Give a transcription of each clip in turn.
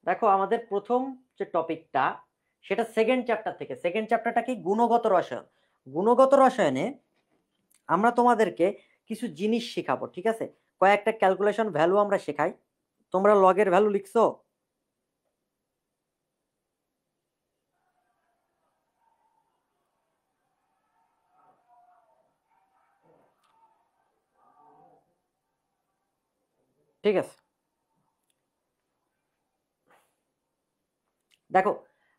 দেখো আমাদের প্রথম যে টপিকটা সেটা সেকেন্ড চ্যাপ্টার থেকে। সেকেন্ড চ্যাপ্টারটা কি? গুণগত রসায়ন। গুণগত রসায়নে আমরা তোমাদেরকে কিছু জিনিস শেখাবো, ঠিক আছে? কয়েকটা ক্যালকুলেশন ভ্যালু আমরা শেখাই। তোমরা লগের ভ্যালু লিখছো? ঠিক আছে, দেখো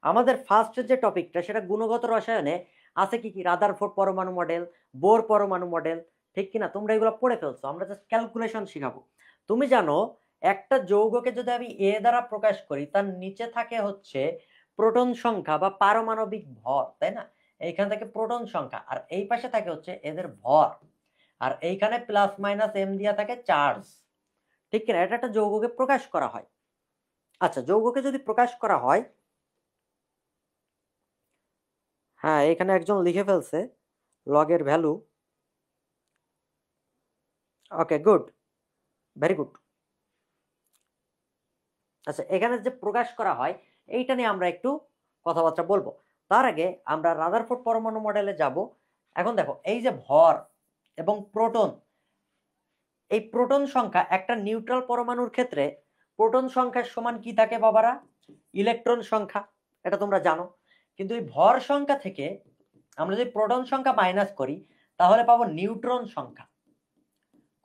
আমাদের ফার্স্ট যে টপিকটা সেটা গুণগত রসায়নে আছে কি কি? রাদারফোর্ড পরমাণু মডেল, বোর পরমাণু মডেল, ঠিক কিনা? তোমরা এগুলো পড়ে ফেলছো, আমরা জাস্ট ক্যালকুলেশন শিখাবো। তুমি জানো একটা যৌগকে যদি আমি এ দ্বারা প্রকাশ করি, তার নিচে থাকে হচ্ছে প্রোটন সংখ্যা বা পারমাণবিক ভর, তাই না? এইখান থেকে প্রোটন সংখ্যা, আর এই পাশে থাকে হচ্ছে এদের ভর, আর এইখানে প্লাস মাইনাস এম দিয়া থাকে চার্জ, ঠিক কিনা? এটা একটা যৌগকে প্রকাশ করা হয়। আচ্ছা, যৌগকে যদি প্রকাশ করা হয়, হ্যাঁ এখানে একজন লিখে ফেলছে লগের ভ্যালু। ওকে, গুড, ভেরি গুড। আচ্ছা, এখানে যে প্রকাশ করা হয় এইটা নিয়ে আমরা একটু কথাবার্তা বলবো। তার আগে আমরা রাদারফোর্ড পরমাণু মডেলে যাব। এখন দেখো এই যে ভর এবং প্রোটন, এই প্রোটন সংখ্যা একটা নিউট্রাল পরমাণুর ক্ষেত্রে প্রোটন সংখ্যার সমান কি থাকে বাবারা? ইলেকট্রন সংখ্যা, এটা তোমরা জানো। কিন্তু এই ভর সংখ্যা থেকে আমরা যদি প্রোটন সংখ্যা মাইনাস করি তাহলে পাবো নিউট্রন সংখ্যা।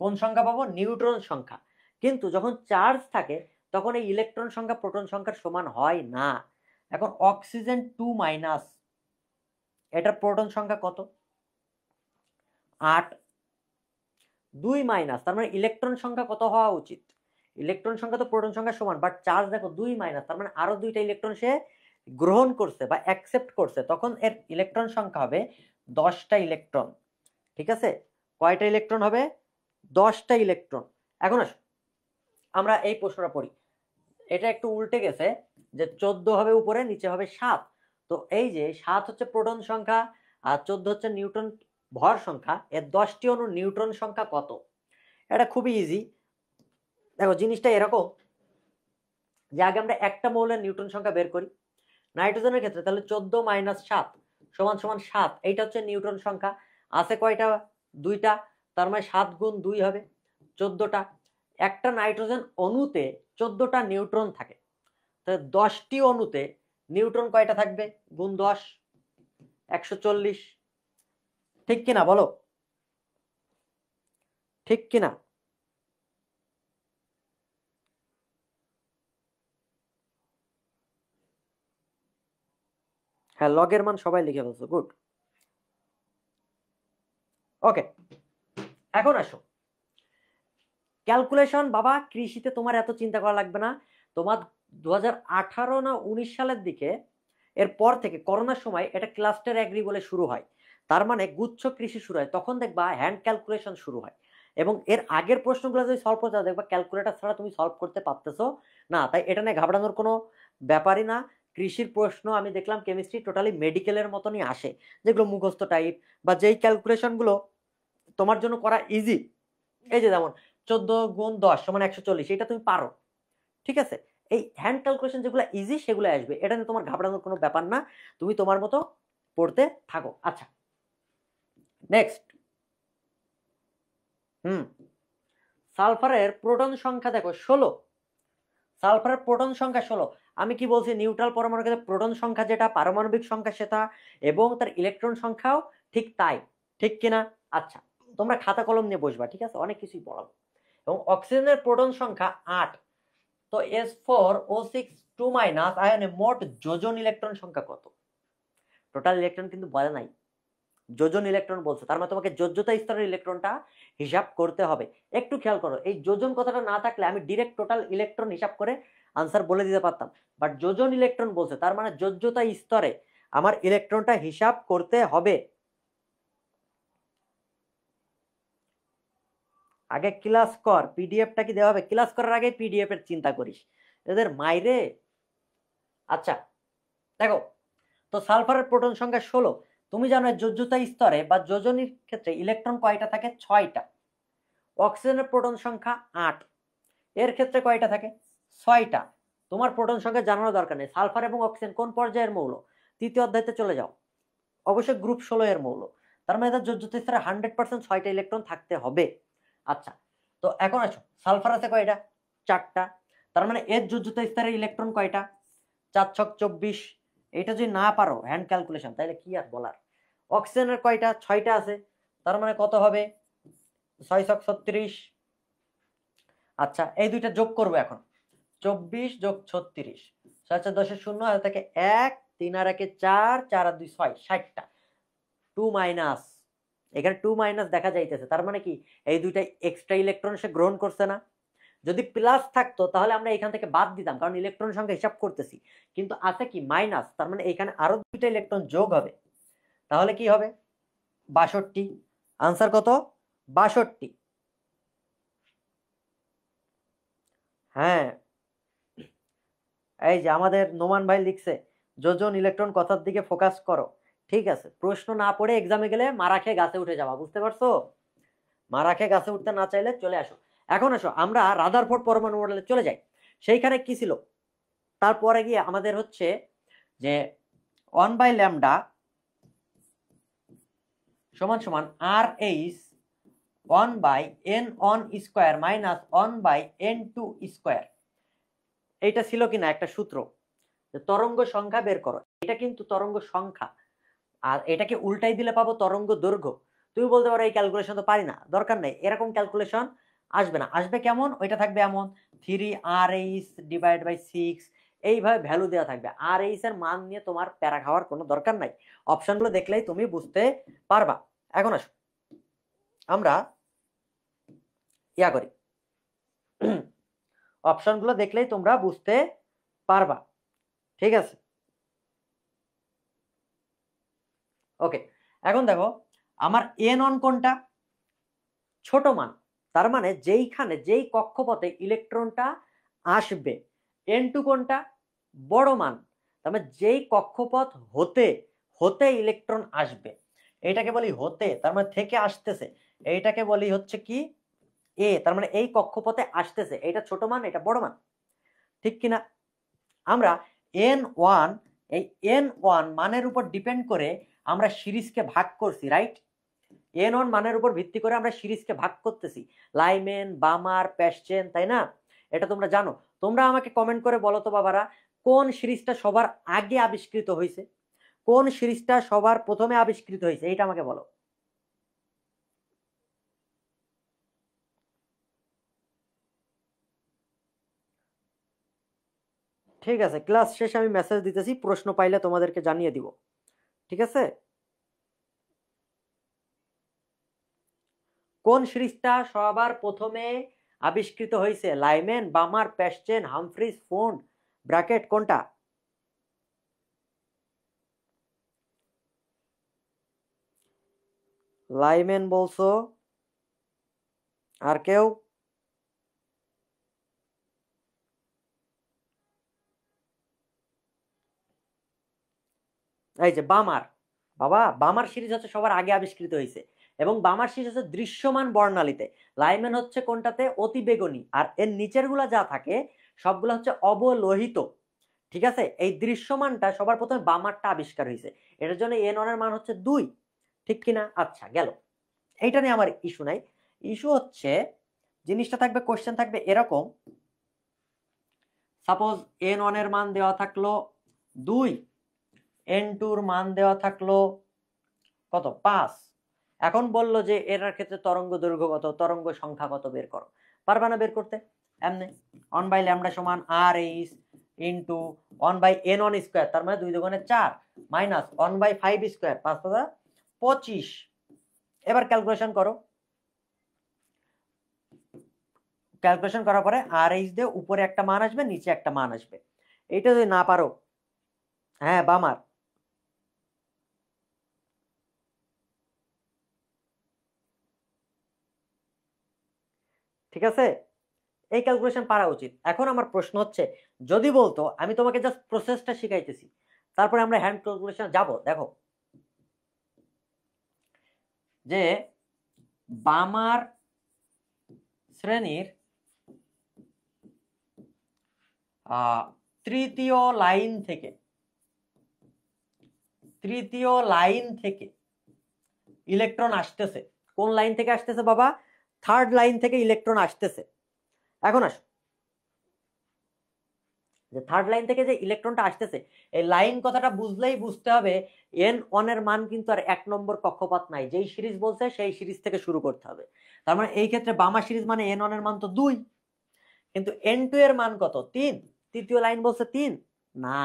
কোন সংখ্যা পাবো? নিউট্রন সংখ্যা। কিন্তু যখন চার্জ থাকে তখন এই ইলেকট্রন সংখ্যা প্রোটন সংখ্যার সমান হয় না। এখন অক্সিজেন 2 মাইনাস, এটার প্রোটন সংখ্যা কত? 8। 2 মাইনাস, তার মানে ইলেকট্রন সংখ্যা কত হওয়া উচিত? ইলেকট্রন সংখ্যা তো প্রোটন সংখ্যার সমান, বাট চার্জ দেখো 2 মাইনাস, তার মানে আরো 2টা ইলেকট্রন সে গ্রহণ করছে বা অ্যাকসেপ্ট করছে, তখন এর ইলেকট্রন সংখ্যা হবে 10টা ইলেকট্রন। ঠিক আছে, কয়টা ইলেকট্রন হবে? 10টা ইলেকট্রন। এখন আসো আমরা এই প্রশ্নটা পড়ি। এটা একটু উল্টে গেছে, যে 14 হবে উপরে, নিচে হবে 7। তো এই যে 7 হচ্ছে প্রোটন সংখ্যা আর 14 হচ্ছে নিউট্রন ভর সংখ্যা, এর 10টি অণু নিউট্রন সংখ্যা কত? এটা খুবই ইজি। দেখো জিনিসটা এরকম যে আগে আমরা একটা মৌলের নিউট্রন সংখ্যা বের করি। নাইট্রোজেনের ক্ষেত্রে তাহলে 14 মাইনাস 7 সমান সমান 7, এইটা হচ্ছে নিউট্রন সংখ্যা। আছে কয়টা? 2টা, তার মানে 7 গুণ 2 হবে 14টা। একটা নাইট্রোজেন অণুতে 14টা নিউট্রন থাকে, তাহলে 10টি অণুতে নিউট্রন কয়টা থাকবে? গুণ 10, 140। ঠিক কিনা বলো? ঠিক কিনা? হ্যাঁ, লগের মান সবাই লিখে ফেলছো, গুড। ওকে, এখন আসো ক্যালকুলেশন। বাবা কৃষিতে তোমার এত চিন্তা করা লাগবে না। তোমার 2018 না 19 সালের দিকে, এরপর থেকে করোনার সময় এটা ক্লাস্টার অ্যাগ্রি বলে শুরু হয়, তার মানে গুচ্ছ কৃষি শুরু হয়, তখন দেখবা হ্যান্ড ক্যালকুলেশন শুরু হয়। এবং এর আগের প্রশ্নগুলো যদি সলভ করতে দেখবা ক্যালকুলেটর ছাড়া তুমি সলভ করতে পারতেছো না। তাই এটা নিয়ে ঘাবড়ানোর কোনো ব্যাপারই না। কৃষির প্রশ্ন আমি দেখলাম কেমিস্ট্রি টোটালি মেডিকেলের মতনই আসে, যেগুলো মুখস্থ টাইপ বা যেই ক্যালকুলেশনগুলো তোমার জন্য করা ইজি। এই যে যেমন 14 গুণ 10 সমান 140, এটা তুমি পারো, ঠিক আছে? এই হ্যান্ড ক্যালকুলেশন যেগুলো ইজি সেগুলো আসবে, এটা নিয়ে তোমার ঘাবড়ানোর কোনো ব্যাপার না। তুমি তোমার মতো পড়তে থাকো। আচ্ছা, নেক্সট। হুম, সালফারের প্রোটন সংখ্যা দেখো 16। সালফারের প্রোটন সংখ্যা 16। আমি কি বলছি? নিউট্রাল পরমাণুর ক্ষেত্রে প্রোটন সংখ্যা যেটা, পারমাণবিক সংখ্যা সেটা, এবং তার ইলেকট্রন সংখ্যাও ঠিক তাই, ঠিক কিনা? আচ্ছা, তোমরা খাতা কলম নিয়ে বসবা, ঠিক আছে? অনেক কিছুই পড়াবো। এবং অক্সিজেনের প্রোটন সংখ্যা 8। তো S4O6 2 মাইনাস আয়নে মোট যোজন ইলেকট্রন সংখ্যা কত? টোটাল ইলেকট্রন কিন্তু বলে নাই, যোজন ইলেকট্রন বলছে, তার মানে তোমাকে যোজ্যতা স্তরের ইলেকট্রনটা হিসাব করতে হবে। একটু খেয়াল করো, এই যোজন কথাটা না থাকলে আমি ডিরেক্ট টোটাল ইলেকট্রন হিসাব করে আনসার বলে দিতে পারতাম, বাট যোজন ইলেকট্রন বলছে, তার মানে যোজ্যতা স্তরে আমার ইলেকট্রনটা হিসাব করতে হবে। আগে ক্লাস কর, পিডিএফটা কি দেওয়া হবে? ক্লাস করার আগে পিডিএফ এর চিন্তা করিস, এদের মাইরে। আচ্ছা দেখো, তো সালফারের প্রোটন সংখ্যা 16। তুমি জানো যোজ্যতা স্তরে বা যোজনীর ক্ষেত্রে ইলেকট্রন কয়টা থাকে? 6টা। অক্সিজেনের প্রোটন সংখ্যা 8, এর ক্ষেত্রে কয়টা থাকে? 6টা। তোমার প্রোটন সংখ্যা জানানোর দরকার নেই। সালফার এবং অক্সিজেন কোন পর্যায়ের মৌল? তৃতীয় অধ্যায়তে চলে যাও, অবশ্যই গ্রুপ 16 এর মৌল। তার মানে যোজ্যতা স্তরে 100% 6টা ইলেকট্রন থাকতে হবে। আচ্ছা, তো এখন আসো, সালফার আছে কয়টা? 4টা। তার মানে এর যোজ্যতা স্তরের ইলেকট্রন কয়টা? 4 ছক 24। এটা যদি না পারো হ্যান্ড ক্যালকুলেশন, তাহলে কি আর বলার। অক্সিজেনের কয়টা? 6টা আছে। তার মানে কত হবে? 6 ছক 36। আচ্ছা, এই দুইটা যোগ করবো এখন। 24 যোগ 36, 6 10 0, আর থেকে 1, 3 আর 1 4, 4 আর 2 6, 60টা। 2 মাইনাস, এখানে 2 মাইনাস দেখা যাইতেছে, তার মানে কি এই দুইটা এক্সট্রা ইলেকট্রন সে গ্রহণ করছে না। যদি প্লাস থাকতো তাহলে আমরা এখান থেকে বাদ দিতাম, কারণ ইলেকট্রন সংখ্যা হিসাব করতেছি। কিন্তু আছে কি মাইনাস, তার মানে এখানে আরো দুইটা ইলেকট্রন যোগ হবে। তাহলে কি হবে? 62। আনসার কত? 62। হ্যাঁ, এই যে আমাদের নোমান ভাই লিখছে, যোজন ইলেকট্রন কথার দিকে ফোকাস করো। ঠিক আছে, প্রশ্ন না পড়ে এক্সামে গেলে মারা খেয়ে গাছে উঠে যাওয়া, বুঝতে পারছো? মারা খেয়ে গাছে উঠতে না চাইলে চলে আসো। এখন আসো আমরা রাদারফোর্ড পরমাণু মডেলে চলে যাই। সেইখানে কি ছিল? তারপরে গিয়ে আমাদের হচ্ছে যে 1/λ সমান সমান RH 1/N1² মাইনাস 1/N2²। এইটা ছিল কিনা একটা সূত্র, যে তরঙ্গ সংখ্যা বের করো। এটা কিন্তু তরঙ্গ সংখ্যা, আর এটাকে উল্টাই দিলে পাবো তরঙ্গ দৈর্ঘ্য। তুমি বলতে পারো এই ক্যালকুলেশন তো পারি না, দরকার নেই, এরকম ক্যালকুলেশন আসবে না। আসবে কেমন? ওইটা থাকবে এমন 3RH/6, এইভাবে ভ্যালু দেওয়া থাকবে। RH এর মান নিয়ে তোমার প্যারা খাওয়ার কোনো দরকার নাই, অপশনগুলো দেখলেই তুমি বুঝতে পারবা। এখন আসো আমরা ইয়া করি, অপশনগুলো দেখলেই তোমরা বুঝতে পারবা। ঠিক আছে, ওকে। এখন দেখো আমার N1 কোনটা? ছোট মান, তার মানে যেইখানে যেই কক্ষপথে ইলেকট্রনটা আসবে। N2 কোনটা? বড় মান, তার মানে যেই কক্ষপথ হতে হতে ইলেকট্রন আসবে, এটাকে বলি হতে, তার মানে থেকে আসতেছে, এইটাকে বলি হচ্ছে কি এ, তার মানে এই কক্ষপথে আসতেছে, এটা ছোট মান, এটা বড় মান, ঠিক কিনা? আমরা N1, এই N1 মানের উপর ডিপেন্ড করে আমরা সিরিজকে ভাগ করছি, রাইট? N1 মানের উপর ভিত্তি করে আমরা সিরিজকে ভাগ করতেছি, লাইমেন, বামার, প্যাসচেন, তাই না? এটা তোমরা জানো। তোমরা আমাকে কমেন্ট করে বলো তো বাবারা, কোন সিরিজটা সবার আগে আবিষ্কৃত হয়েছে? কোন সিরিজটা সবার প্রথমে আবিষ্কৃত হয়েছে, এটা আমাকে বলো। ঠিক আছে, ক্লাস শেষে আমি মেসেজ দিতেছি, প্রশ্ন পাইলে তোমাদেরকে জানিয়ে দিব, ঠিক আছে? কোন সিরিজটা সবার প্রথমে আবিষ্কৃত হয়েছে? লাইমেন, বামার, প্যাসচেন, হামফ্রিজ, ফোন্ড, ব্র্যাকেট, কোনটা? লাইমেন বলছো, আর কেউ? এই যে বামার, বাবা বামার সিরিজ হচ্ছে সবার আগে আবিষ্কৃত হয়েছে, এবং বামার সিরিজ হচ্ছে দৃশ্যমান বর্ণালীতে। লাইমেন হচ্ছে কোনটাতে? অতি বেগুনি। আর এর নিচের গুলা যা থাকে সবগুলো হচ্ছে অবলোহিত, ঠিক আছে? এই দৃশ্যমানটা সবার প্রথমে বামারটা আবিষ্কার হয়েছে, এটার জন্য N1 এর মান হচ্ছে 2, ঠিক কিনা? আচ্ছা গেল, এইটা নিয়ে আমার ইস্যু নাই। ইস্যু হচ্ছে জিনিসটা থাকবে, কোশ্চেন থাকবে এরকম, সাপোজ N1 এর মান দেওয়া থাকলো 2, N2 এর মান দেওয়া থাকলো কত? 5। এখন বললো যে এর ক্ষেত্রে তরঙ্গ দৈর্ঘ্য কত, তরঙ্গ সংখ্যা কত, বের করো। পারবা না বের করতে? এমনি 1/λ সমান RH ইন্টু 1/N1², তার মানে 2 দুগুণে 4, মাইনাস 1/5², 5 × 25। এবার ক্যালকুলেশন করো, ক্যালকুলেশন করার পরে RH দিয়ে উপরে একটা মান আসবে, নিচে একটা মান আসবে। এইটা যদি না পারো, হ্যাঁ বামার, ঠিক আছে? এই ক্যালকুলেশন পারা উচিত। এখন আমার প্রশ্ন হচ্ছে, যদি বলতো, আমি তোমাকে জাস্ট প্রসেসটা শিখাইতেছি, তারপরে আমরা হ্যান্ড ক্যালকুলেশন যাব। দেখো যে বামার শ্রেণীর তৃতীয় লাইন থেকে ইলেকট্রন আসতেছে। কোন লাইন থেকে আসতেছে বাবা? থার্ড লাইন থেকে ইলেকট্রন আসতেছে। এখন আসো, যে থার্ড লাইন থেকে যে ইলেকট্রনটা আসতেছে, এই লাইন কথাটা বুঝলেই বুঝতে হবে n1 এর মান কিন্তু আর 1 নম্বর কক্ষপথ নাই, যেই সিরিজ বলছে সেই সিরিজ থেকে শুরু করতে হবে। তার মানে এই ক্ষেত্রে বামা সিরিজ মানে n1 এর মান তো 2, কিন্তু n2 এর মান কত? 3। তৃতীয় লাইন বলছে 3 না,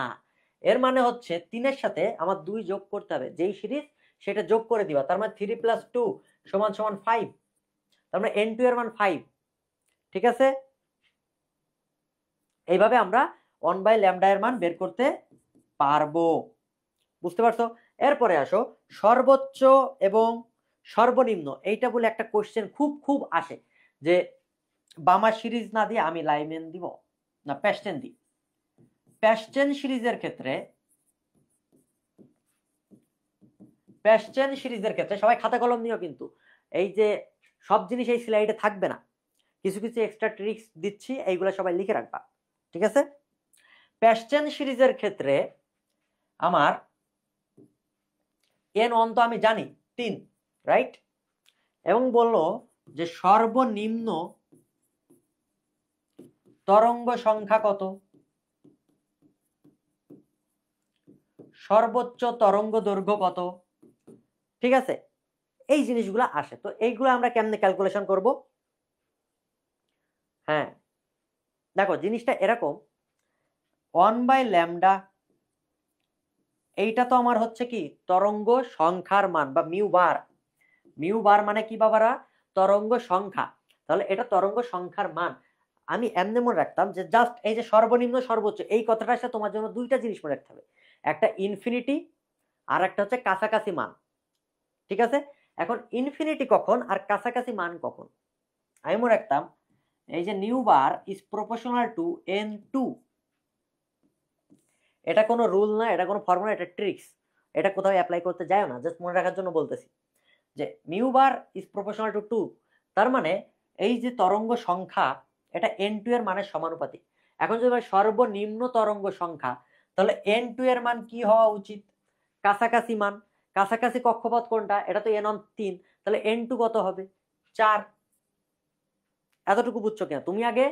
এর মানে হচ্ছে 3 এর সাথে আমার 2 যোগ করতে হবে, যেই সিরিজ সেটা যোগ করে দিবা। তার মানে 3 + 2 = 5। তার মানে n2 এর মান 5। ঠিক আছে, এইভাবে আমরা 1/λ এর মান বের করতে পারবো। বুঝতে পারছো? এরপরে আসো সর্বোচ্চ এবং সর্বনিম্ন। এইটা বলে একটা কোশ্চেন খুব আসে যে বামা সিরিজ না দিয়ে আমি লাইমেন দিব না প্যাস্টেন দিই। প্যাস্টেন সিরিজের ক্ষেত্রে সবাই খাতা কলম নিও, কিন্তু এই যে সব জিনিস এই স্লাইডে থাকবে না, কিছু কিছু এক্সট্রা ট্রিক্স দিচ্ছি, এইগুলো সবাই লিখে রাখবা। ঠিক আছে? প্যাস্টেন সিরিজের ক্ষেত্রে আমার n1 তো আমি জানি 3, রাইট? এবং বললো যে সর্বনিম্ন তরঙ্গ সংখ্যা কত, সর্বোচ্চ তরঙ্গ দৈর্ঘ্য কত। ঠিক আছে, এই জিনিসগুলো আসে। তো এইগুলো আমরা কেমনে ক্যালকুলেশন করব? হ্যাঁ দেখো, জিনিসটা এরকম, 1/λ এইটা তো আমার হচ্ছে কি তরঙ্গ সংখ্যার মান বা মিউ বার মানে কি বাবারা? তরঙ্গ সংখ্যা। তাহলে এটা তরঙ্গ সংখ্যার মান। আমি এমনি মনে রাখতাম যে জাস্ট এই যে সর্বনিম্ন সর্বোচ্চ এই কথাটা আসলে তোমার জন্য দুইটা জিনিস মনে রাখতে হবে, একটা ইনফিনিটি আর একটা হচ্ছে কাছাকাছি মান। ঠিক আছে, এখন ইনফিনিটি কখন আর কাছাকাছি মান কখন? আমি মনে রাখতাম এই যে new bar is proportional to n2। এটা কোনো রুল না, এটা কোনো ফর্মুলা, এটা ট্রিক্স, এটা কোথাও অ্যাপ্লাই করতে যায় না, জাস্ট মনে রাখার জন্য বলতেছি যে mu bar is proportional to 2। তার মানে এই যে তরঙ্গ সংখ্যা এটা n2 এর মানের সমানুপাতিক। এখন যদি সর্বনিম্ন তরঙ্গ সংখ্যা, তাহলে n2 এর মান কি হওয়া উচিত? কাছাকাছি মান। কাছাকাছি কক্ষপথ কোনটা? এটা তো n1 3, তাহলে n2 কত হবে? 4। এতটুকু বুঝছো কিনা? তুমি আগে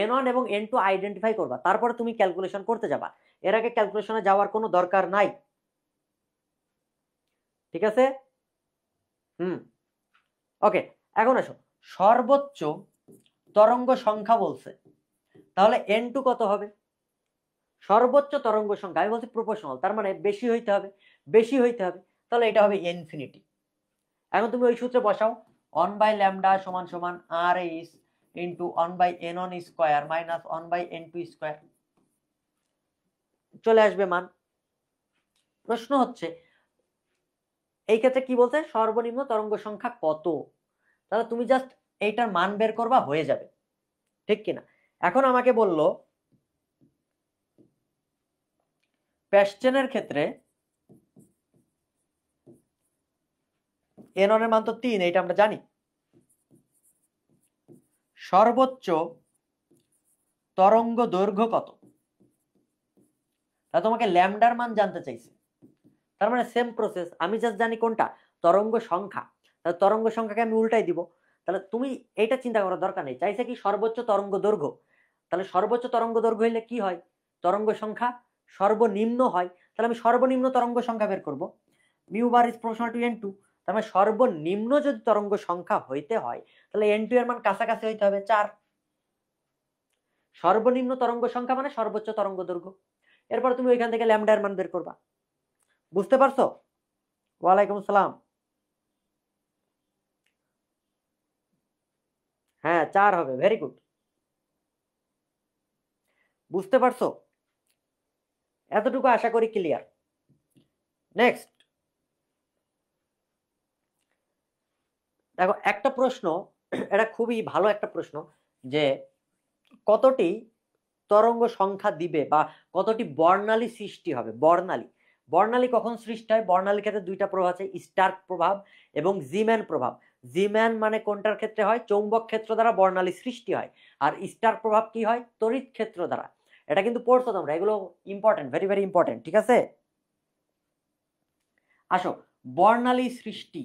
n1 এবং n2 আইডেন্টিফাই করবা, তারপরে তুমি ক্যালকুলেশন করতে যাবা, এর আগে ক্যালকুলেশনে যাওয়ার কোনো দরকার নাই। ঠিক আছে? ওকে, এখন আসো সর্বোচ্চ তরঙ্গ সংখ্যা বলছে, তাহলে n2 কত হবে? সর্বোচ্চ তরঙ্গ সংখ্যা আমি বলছি প্রপোর্শনাল, তার মানে বেশি হইতে হবে, তাহলে এটা হবে ইনফিনিটি। এখন তুমি ওই সূত্রে বসাও, 1/λ = r(h) * 1/n1 square - 1/n2 square, চলে আসবে মান। প্রশ্ন হচ্ছে এই ক্ষেত্রে কি বলছে? সর্বনিম্ন তরঙ্গ সংখ্যা কত। তাহলে তুমি জাস্ট এইটার মান বের করবা, হয়ে যাবে। ঠিক কিনা? এখন আমাকে বলল প্যাস্টেনের ক্ষেত্রে n1 এর মান তো 3, এইটা আমরা জানি। সর্বোচ্চ তরঙ্গ দৈর্ঘ্য কত? তা তোমাকে ল্যামডার মান জানতে চাইছে। তার মানে সেম প্রসেস, আমি জাস্ট জানি কোনটা? তরঙ্গ সংখ্যা। তাহলে তরঙ্গ সংখ্যাকে আমি উল্টাই দিব। তাহলে তুমি এইটা চিন্তা করার দরকার নেই, চাইছে কি সর্বোচ্চ তরঙ্গ দৈর্ঘ্য। তাহলে সর্বোচ্চ তরঙ্গ দৈর্ঘ্য হইলে কি হয়? তরঙ্গ সংখ্যা সর্বনিম্ন হয়। তাহলে আমি সর্বনিম্ন তরঙ্গ সংখ্যা বের করব, mu bar is proportional to n2। তার মানে সর্বনিম্ন যদি তরঙ্গ সংখ্যা হইতে হয়, তাহলে n2 এর মান কাছাকাছি হইতে হবে 4। সর্বনিম্ন তরঙ্গ সংখ্যা মানে সর্বোচ্চ তরঙ্গ দৈর্ঘ্য। এরপর তুমি ওইখান থেকে ল্যামডা এর মান বের করবা। বুঝতে পারছো? ওয়ালাইকুম আসসালাম। হ্যাঁ 4 হবে, ভেরি গুড। বুঝতে পারছো? এতটুকু আশা করি ক্লিয়ার। নেক্সট দেখো একটা প্রশ্ন, এটা খুবই ভালো একটা প্রশ্ন, যে কতটি তরঙ্গ সংখ্যা দিবে বা কতটি বর্ণালী সৃষ্টি হবে। বর্ণালী কখন সৃষ্টি হয়? বর্ণালীর ক্ষেত্রে দুইটা প্রভাব আছে, স্টার্ক প্রভাব এবং জিম্যান প্রভাব। জিম্যান মানে কোনটার ক্ষেত্রে হয়? চৌম্বক ক্ষেত্র দ্বারা বর্ণালী সৃষ্টি হয়। আর স্টার্ক প্রভাব কি হয়? তড়িৎ ক্ষেত্র দ্বারা। এটা কিন্তু পড়ছো তোমরা, এগুলো ইম্পর্টেন্ট, ভেরি ভেরি ইম্পর্টেন্ট, ঠিক আছে? আসো, বর্ণালী সৃষ্টি,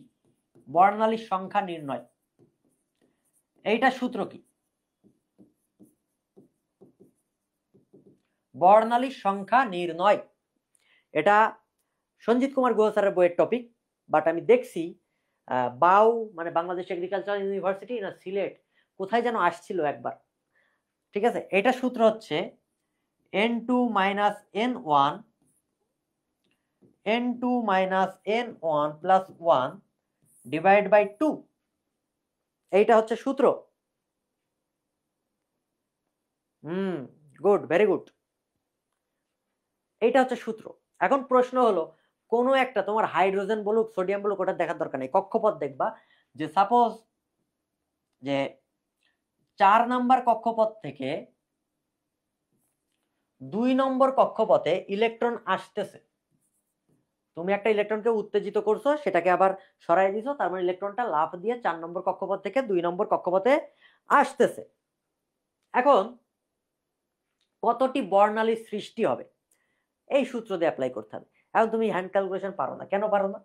বর্ণালী সংখ্যা নির্ণয়, এইটা সূত্র কি? বর্ণালী সংখ্যা নির্ণয়, এটা সঞ্জিত কুমার গুহ স্যারের বইয়ের টপিক, বাট আমি দেখছি বাউ মানে বাংলাদেশ এগ্রিকালচারাল ইউনিভার্সিটি না সিলেট কোথায় যেন আসছিল একবার, ঠিক আছে? এটা সূত্র হচ্ছে n2 - n1 n2 - n1 plus 1 divide by 2, এইটা হচ্ছে সূত্র। গুড, ভেরি গুড, এইটা হচ্ছে সূত্র। এখন প্রশ্ন হলো, কোনো একটা তোমার হাইড্রোজেন বলুক সোডিয়াম বলুক ওটা দেখার দরকার নেই, কক্ষপথ দেখবা যে সাপোজ যে 4 নাম্বার কক্ষপথ থেকে 2 নম্বর কক্ষপথে ইলেকট্রন আসতেছে, তুমি একটা ইলেকট্রনকে উত্তেজিত করছো, সেটাকে আবার সরাই দিছো, তার মানে ইলেকট্রনটা লাফ দিয়ে 4 নম্বর কক্ষপথ থেকে 2 নম্বর কক্ষপথে আসতেছে। এখন কতটি বর্ণালী সৃষ্টি হবে এই সূত্র দিয়ে অ্যাপ্লাই করতে হবে। এখন তুমি হ্যান্ড ক্যালকুলেশন পারো না, কেন পারো না?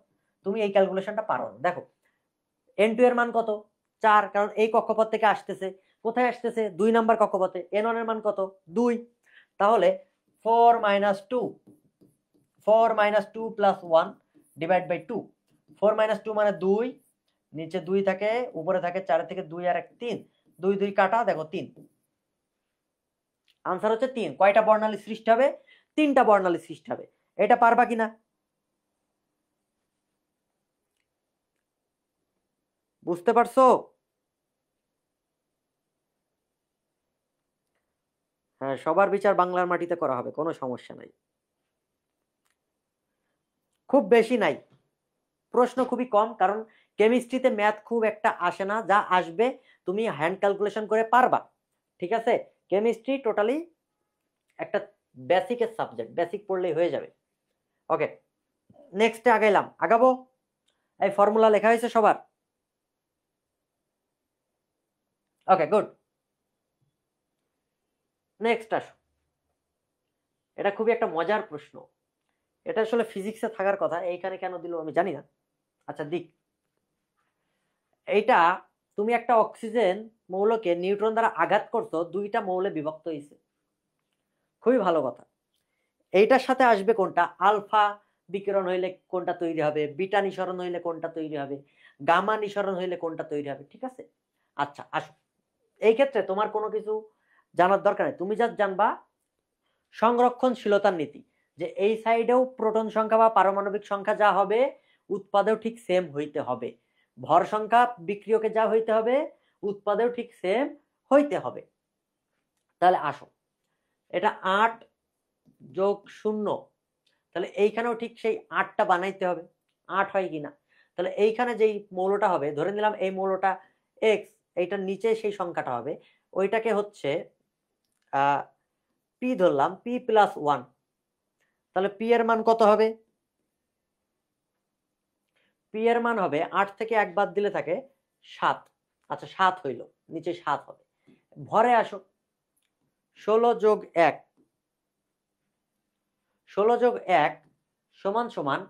তুমি এই ক্যালকুলেশনটা পারো না। দেখো n2 এর মান কত? 4, কারণ এই কক্ষপথ থেকে আসতেছে, কোথায় আসতেছে? 2 নাম্বার কক্ষপথে। n1 এর মান কত? 2, তাহলে 4 - 2 প্লাস 1 ডিভাইড বাই 2, 4 - 2 মানে 2, নিচে 2 থাকে, উপরে থাকে 4 থেকে 2 আর 1 3, 2 2 কাটা, দেখো 3, আনসার হচ্ছে 3। কয়টা বর্ণালী সৃষ্টি হবে? 3টা বর্ণালী সৃষ্টি হবে। এটা পারবা কিনা বুঝতে পারছো? হ্যাঁ, সবার বিচার বাংলার মাটিতে করা হবে, কোনো সমস্যা নাই, খুব বেশি নাই, প্রশ্ন খুবই কম, কারণ কেমিস্ট্রিতে ম্যাথ খুব একটা আসে না, যা আসবে তুমি হ্যান্ড ক্যালকুলেশন করে পারবা, ঠিক আছে? কেমিস্ট্রি টোটালি একটা বেসিকের সাবজেক্ট, বেসিক পড়লেই হয়ে যাবে। ওকে, নেক্সটে আগাইলাম, আগাবো। এই ফর্মুলা লেখা হয়েছে সবার? ওকে, গুড। নেক্সট আসো, এটা খুবই একটা মজার প্রশ্ন, এটা আসলে ফিজিক্সে থাকার কথা, এইখানে কেন দিল আমি জানি না, আচ্ছা দিক। এইটা তুমি একটা অক্সিজেন মৌলকে নিউট্রন দ্বারা আঘাত করছো, 2টা মৌলে বিভক্ত হয়েছে, খুবই ভালো কথা। এইটার সাথে আসবে কোনটা? আলফা বিকিরণ হইলে কোনটা তৈরি হবে, বিটা নিঃসরণ হইলে কোনটা তৈরি হবে, গামা নিঃসরণ হইলে কোনটা তৈরি হবে, ঠিক আছে? আচ্ছা আসো, এই ক্ষেত্রে তোমার কোনো কিছু জানার দরকার নেই, তুমি যা জানবা সংরক্ষণশীলতার নীতি, যে এই সাইডেও প্রোটন সংখ্যা বা পারমাণবিক সংখ্যা যা হবে উৎপাদেও ঠিক সেম হইতে হবে, ভর সংখ্যা বিক্রিয়কে যা হইতে হবে উৎপাদেও ঠিক সেম হইতে হবে। তাহলে আসো, এটা 8 যোগ 0, তাহলে এইখানেও ঠিক সেই 8টা বানাইতে হবে, 8 হয় কিনা। তাহলে এইখানে যেই মৌলটা হবে, ধরে নিলাম এই মৌলটা x, এইটার নিচে সেই সংখ্যাটা হবে, ওইটাকে হচ্ছে p ধরলাম, p + 1, তাহলে p এর মান কত হবে? p এর মান হবে 8 থেকে 1 বাদ দিলে থাকে 7, আচ্ছা 7 হইল, নিচে 7 হবে। ভরে আসো, 16 যোগ 1, 16 যোগ 1 সমান সমান,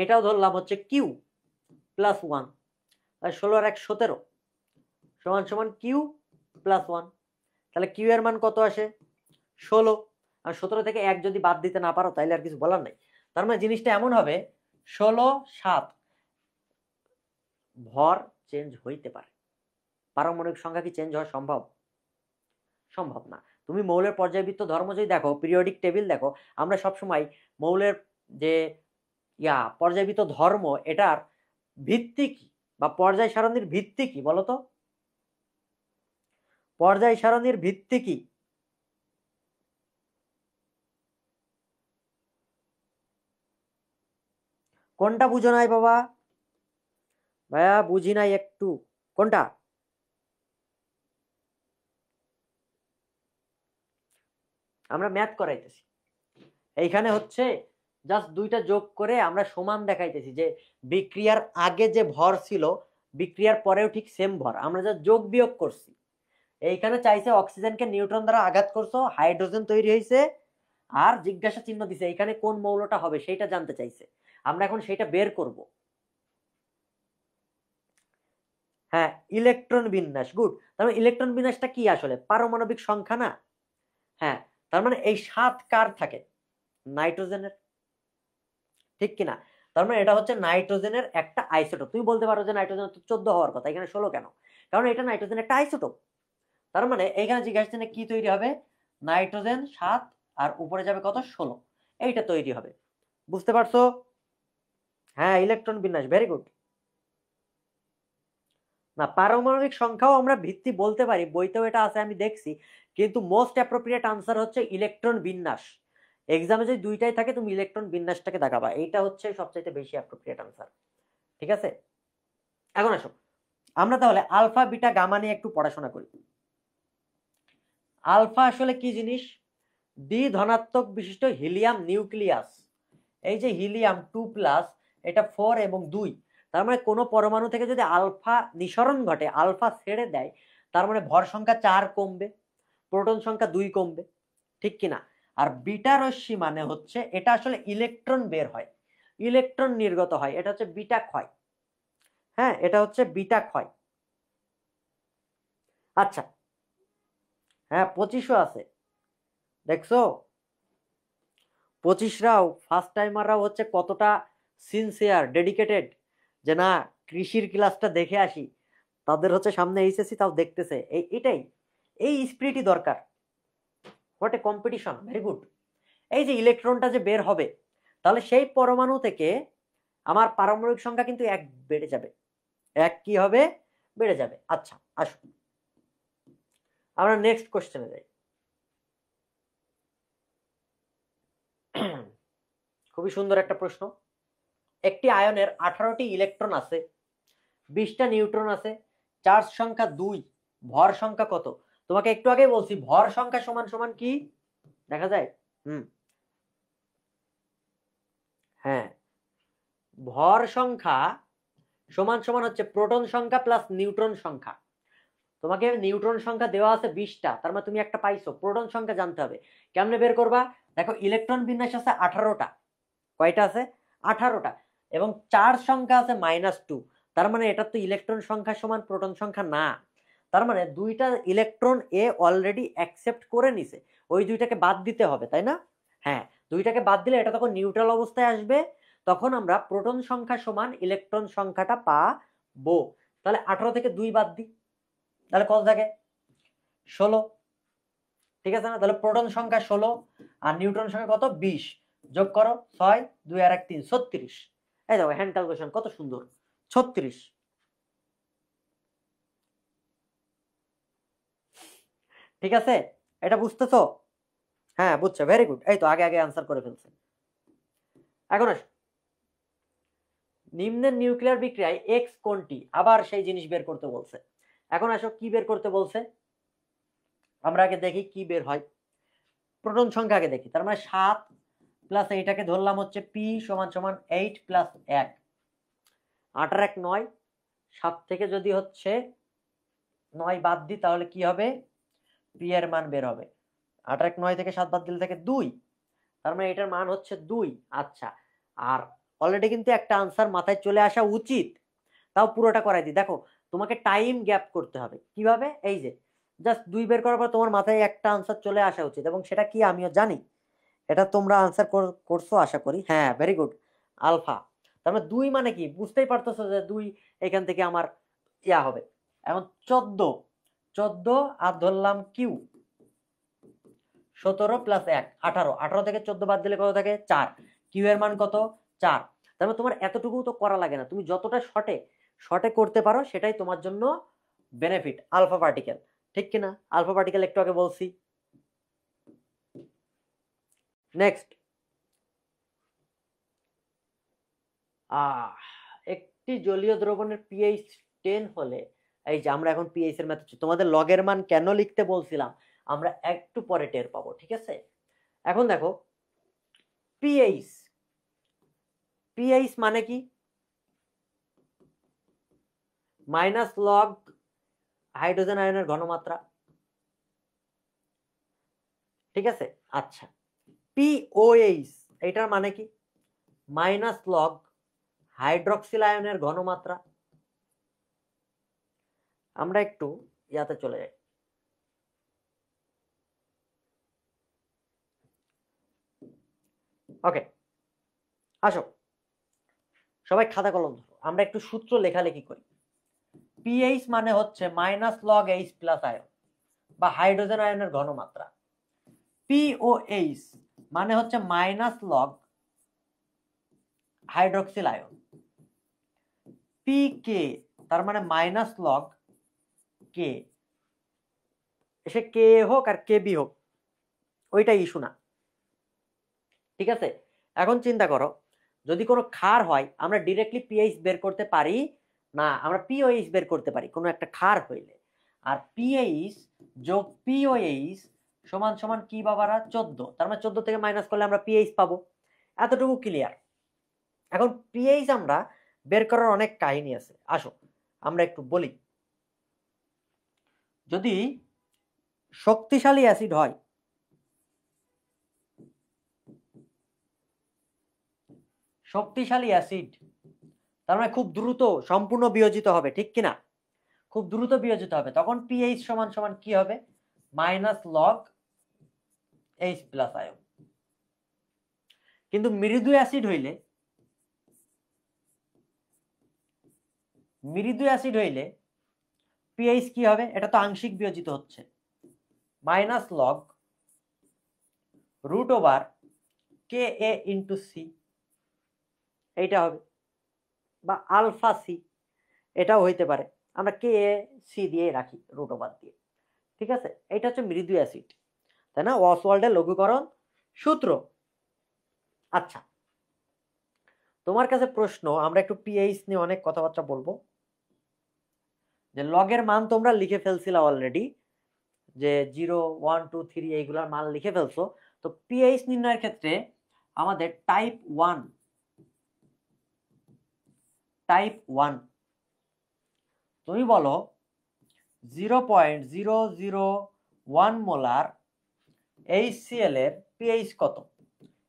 এটাও ধরলাম হচ্ছে q প্লাস 1, 16 আর 1 17 সমান সমান q প্লাস 1, তাহলে q এর মান কত আসে? 16, আর 17 থেকে 1 যদি বাদ দিতে না পারো তাহলে আর কিছু বলার নাই। তার মানে জিনিসটা এমন হবে 16 7, ভর চেঞ্জ হইতে পারে, পারমাণবিক সংখ্যা কি চেঞ্জ হওয়া সম্ভব? সম্ভব না। তুমি মৌলের পর্যায়বৃত্ত ধর্ম যদি দেখো, পিরিয়ডিক টেবিল দেখো, আমরা সবসময় মৌলের যে পর্যায়বৃত্ত ধর্ম, এটার ভিত্তি কি বা পর্যায় সারণীর ভিত্তি কি বলতো? পর্যায় সারণীর ভিত্তি কি? কোনটা বুঝো নাই বাবা? ভাইয়া বুঝি নাই একটু, কোনটা? আমরা ম্যাথ করাইতেছি, এইখানে হচ্ছে জাস্ট 2টা যোগ করে আমরা সমান দেখাইতেছি, যে বিক্রিয়ার আগে যে ভর ছিল বিক্রিয়ার পরেও ঠিক সেম ভর, আমরা যা যোগ বিয়োগ করছি, এইখানে চাইছে অক্সিজেনকে নিউট্রন দ্বারা আঘাত করছো, হাইড্রোজেন তৈরি হয়েছে, আর জিজ্ঞাসা চিহ্ন দিছে এখানে কোন মৌলটা হবে সেটা জানতে চাইছে। আমরা এখন সেটা বের করব। হ্যাঁ, ইলেকট্রন বিন্যাস, গুড। তার মানে ইলেকট্রন বিন্যাসটা কি আসলে? পারমাণবিক সংখ্যা না? হ্যাঁ, তার মানে এই 7 কার থাকে? নাইট্রোজেনের, ঠিক কিনা? তার মানে এটা হচ্ছে নাইট্রোজেনের একটা আইসোটোপ। তুমি বলতে পারো যে নাইট্রোজেনের তো 14 হওয়ার কথা, এখানে 16 কেন? কারণ এটা নাইট্রোজেনের একটা আইসোটোপ। তার মানে এইখানে জিজ্ঞাসা চিহ্নে কি তৈরি হবে? নাইট্রোজেন 7 আর উপরে যাবে কত? 16, এইটা তৈরি হবে। বুঝতে পারছো? হ্যাঁ, ইলেকট্রন বিন্যাস, ভেরি গুড। না, পারমাণবিক সংখ্যাও আমরা ভিত্তি বলতে পারি, বইতেও এটা আছে আমি দেখছি, কিন্তু মোস্ট অ্যাপ্রোপ্রিয়েট আনসার হচ্ছে ইলেকট্রন বিন্যাস। এক্সামে যদি দুইটাই থাকে তুমি ইলেকট্রন বিন্যাসটাকে দেখাবা, এইটা হচ্ছে সবচাইতে বেশি অ্যাপ্রোপ্রিয়েট আনসার। ঠিক আছে, এখন আসো আমরা তাহলে আলফা বিটা গামা নিয়ে একটু পড়াশোনা করি। আলফা আসলে কি জিনিস? দ্বি ধনাত্মক বিশিষ্ট হিলিয়াম নিউক্লিয়াস। এই যে হিলিয়াম 2+, এটা 4 এবং 2, তার মানে কোনো পরমাণু থেকে যদি আলফা নিঃসরণ ঘটে, আলফা ছেড়ে দেয়, তার মানে ভর সংখ্যা 4 কমবে, প্রোটন সংখ্যা 2 কমবে, ঠিক কিনা? আর বিটা রশ্মি মানে হচ্ছে এটা আসলে ইলেকট্রন বের হয়, ইলেকট্রন নির্গত হয়, এটা হচ্ছে বিটা ক্ষয়। হ্যাঁ, এটা হচ্ছে বিটা ক্ষয়। আচ্ছা, হ্যাঁ 25ও আছে, দেখছো? 25রাও ফার্স্ট টাইমাররাও হচ্ছে কতটা সিনসিয়ার, ডেডিকেটেড, যে না কৃষির ক্লাসটা দেখে আসি, তাদের হচ্ছে সামনে এইচএসসি তাও দেখতেছে, এটাই এই স্পিরিটই দরকার। What a competition, very good. এই যে ইলেকট্রনটা যে বের হবে, তাহলে সেই পরমাণু থেকে আমার পারমাণবিক সংখ্যা কিন্তু 1 বেড়ে যাবে, 1 কি হবে? বেড়ে যাবে। আচ্ছা আসুন আমরা নেক্সট কোশ্চেনে যাই। খুবই সুন্দর একটা প্রশ্ন। একটি আয়নের 18টি ইলেকট্রন আছে, 20টা নিউট্রন আছে, চার্জ সংখ্যা 2, ভর সংখ্যা কত? তোমাকে একটু আগে বলছি ভর সংখ্যা সমান সমান কি দেখা যায়? হ্যাঁ, ভর সংখ্যা সমান সমান হচ্ছে প্রোটন সংখ্যা প্লাস নিউট্রন সংখ্যা। তোমাকে নিউট্রন সংখ্যা দেওয়া আছে 20টা, তার মানে তুমি একটা পাইছো, প্রোটন সংখ্যা জানতে হবে। কেমনে বের করবা? দেখো ইলেকট্রন বিন্যাস আছে 18টা, কয়টা আছে? 18টা, এবং চার্জ সংখ্যা আছে -2, তার মানে এটা তো ইলেকট্রন সংখ্যা সমান প্রোটন সংখ্যা না। তার মানে দুইটা ইলেকট্রন এ অলরেডি অ্যাকসেপ্ট করে নিছে, ওই দুইটাকে বাদ দিতে হবে, তাই না? হ্যাঁ, দুইটাকে বাদ দিলে এটা তখন নিউট্রাল অবস্থায় আসবে, তখন আমরা প্রোটন সংখ্যা সমান ইলেকট্রন সংখ্যাটা পাবো। তাহলে 18 থেকে 2 বাদ দিই, তাহলে কত থাকে? 16, ঠিক আছে না? তাহলে প্রোটন সংখ্যা 16 আর নিউট্রন সংখ্যা কত? 20, যোগ করো 6, 2 আর 1 3, 36। এই দেখো হ্যান্ড ক্যালকুলেশন কত সুন্দর, 36। ঠিক আছে, এটা বুঝতেছো? হ্যাঁ বুঝছো, ভেরি গুড। এই তো আগে আগে আনসার করে ফেলছে। এখন আসো, নিম্নের নিউক্লিয়ার বিক্রিয়ায় এক্স কোনটি? আবার সেই জিনিস বের করতে বলছে। এখন আসো কি বের করতে বলছে, আমরা আগে দেখি কি বের হয়। প্রোটন সংখ্যা আগে দেখি, তার মানে 7 প্লাস এইটাকে ধরলাম হচ্ছে পি সমান সমান 8 প্লাস 1, 8 আর 1 9, 7 থেকে যদি হচ্ছে 9 বাদ দিই তাহলে কি হবে? পি এর মান বের হবে। 8 আর 1 9 থেকে 7 বাদ দিলে থাকে 2, তার মানে এটার মান হচ্ছে 2। আচ্ছা, আর অলরেডি কিন্তু একটা আনসার মাথায় চলে আসা উচিত, তাও পুরোটা করাই দিই। দেখো তোমাকে টাইম গ্যাপ করতে হবে, কিভাবে? এই যে জাস্ট 2 বের করার পর তোমার মাথায় একটা আনসার চলে আসা উচিত, এবং সেটা কি আমিও জানি, এটা তোমরা আনসার করছো আশা করি। হ্যাঁ ভেরি গুড, আলফা। তার মানে 2 মানে কি বুঝতেই পারতেছো যে 2 এখান থেকে আমার ইয়া হবে। এখন 14 আর ধরলাম কিউ, 17 প্লাস 1 18, 18 থেকে 14 বাদ দিলে কত থাকে? 4, কিউ এর মান কত? 4। তার মানে তোমার এতটুকু তো করা লাগে না, তুমি যতটা শর্টে শর্টে করতে পারো সেটাই তোমার জন্য বেনিফিট। আলফা পার্টিকেল, ঠিক কিনা? আলফা পার্টিকেল একটু আগে বলছি। নেক্সট, একটি জলীয় দ্রবণের পিএইচ 10 হলে, এই যে আমরা এখন পিএইচ এর মেথড, তোমাদের লগের মান কেন লিখতে বলছিলাম আমরা একটু পরে টের পাবো, ঠিক আছে? এখন দেখো পিএইচ, পিএইচ মানে কি? মাইনাস লগ হাইড্রোজেন আয়নের ঘনমাত্রা, ঠিক আছে। আচ্ছা, POH এটার মানে কি? মাইনাস লগ হাইড্রক্সিল আয়নের ঘনমাত্রা। আমরা একটু ইয়াতে চলে যাই। ওকে, আসো সবাই খাতা কলম ধরো, আমরা একটু সূত্র লেখালেখি করি। পিএইচ মানে হচ্ছে minus log H plus ion বা হাইড্রোজেন আয়নের ঘনমাত্রা। পিওএইচ মানে হচ্ছে মাইনাস লগ হাইড্রক্সিল আয়ন। পিকে তার মানে মাইনাস লগ কে, এসে কে হোক আর কে বি হোক ওইটা ইস্যু না। ঠিক আছে, এখন চিন্তা করো যদি কোনো ক্ষার হয় আমরা ডিরেক্টলি পিএইচ বের করতে পারি না, আমরা পিওএইচ বের করতে পারি কোনো একটা ক্ষার হইলে। আর পিএইচ যোগ পিওএইচ সমান সমান কি বাবারা 14, তার মানে 14 থেকে মাইনাস করলে আমরা পিএইচ পাবো। এতটুকু ক্লিয়ার। এখন পিএইচ আমরা বের করার অনেক কাহিনী আছে, আসো আমরা একটু বলি। যদি শক্তিশালী অ্যাসিড হয়, শক্তিশালী অ্যাসিড তার মানে খুব দ্রুত সম্পূর্ণ বিয়োজিত হবে, ঠিক কিনা? খুব দ্রুত বিয়োজিত হবে, তখন পিএইচ সমান সমান কি হবে? Minus log H plus ion. কিন্তু মৃদু অ্যাসিড হইলে, মৃদু অ্যাসিড হইলে পিএইচ কি হবে? এটা তো আংশিক বিয়োজিত হচ্ছে, minus log root over K A into C, এইটা হবে, বা আলফা সি এটাও হইতে পারে, আমরা কে এ সি দিয়ে রাখি রুট ওভার দিয়ে। ঠিক আছে, এটা হচ্ছে মৃদু অ্যাসিড, তাই না? অসওয়াল্ডের লঘুকরণ সূত্র। আচ্ছা, তোমার কাছে প্রশ্ন, আমরা একটু পিএইচ নিয়ে অনেক কথাবার্তা বলবো। যে লগের মান তোমরা লিখে ফেলছিলা অলরেডি, যে 0, 1, 2, 3 এইগুলার মান লিখে ফেলছো। তো পিএইচ নির্ণয়ের ক্ষেত্রে আমাদের টাইপ 1 তুমি বলো 0.001 মোলার HCl এর পিএইচ কত?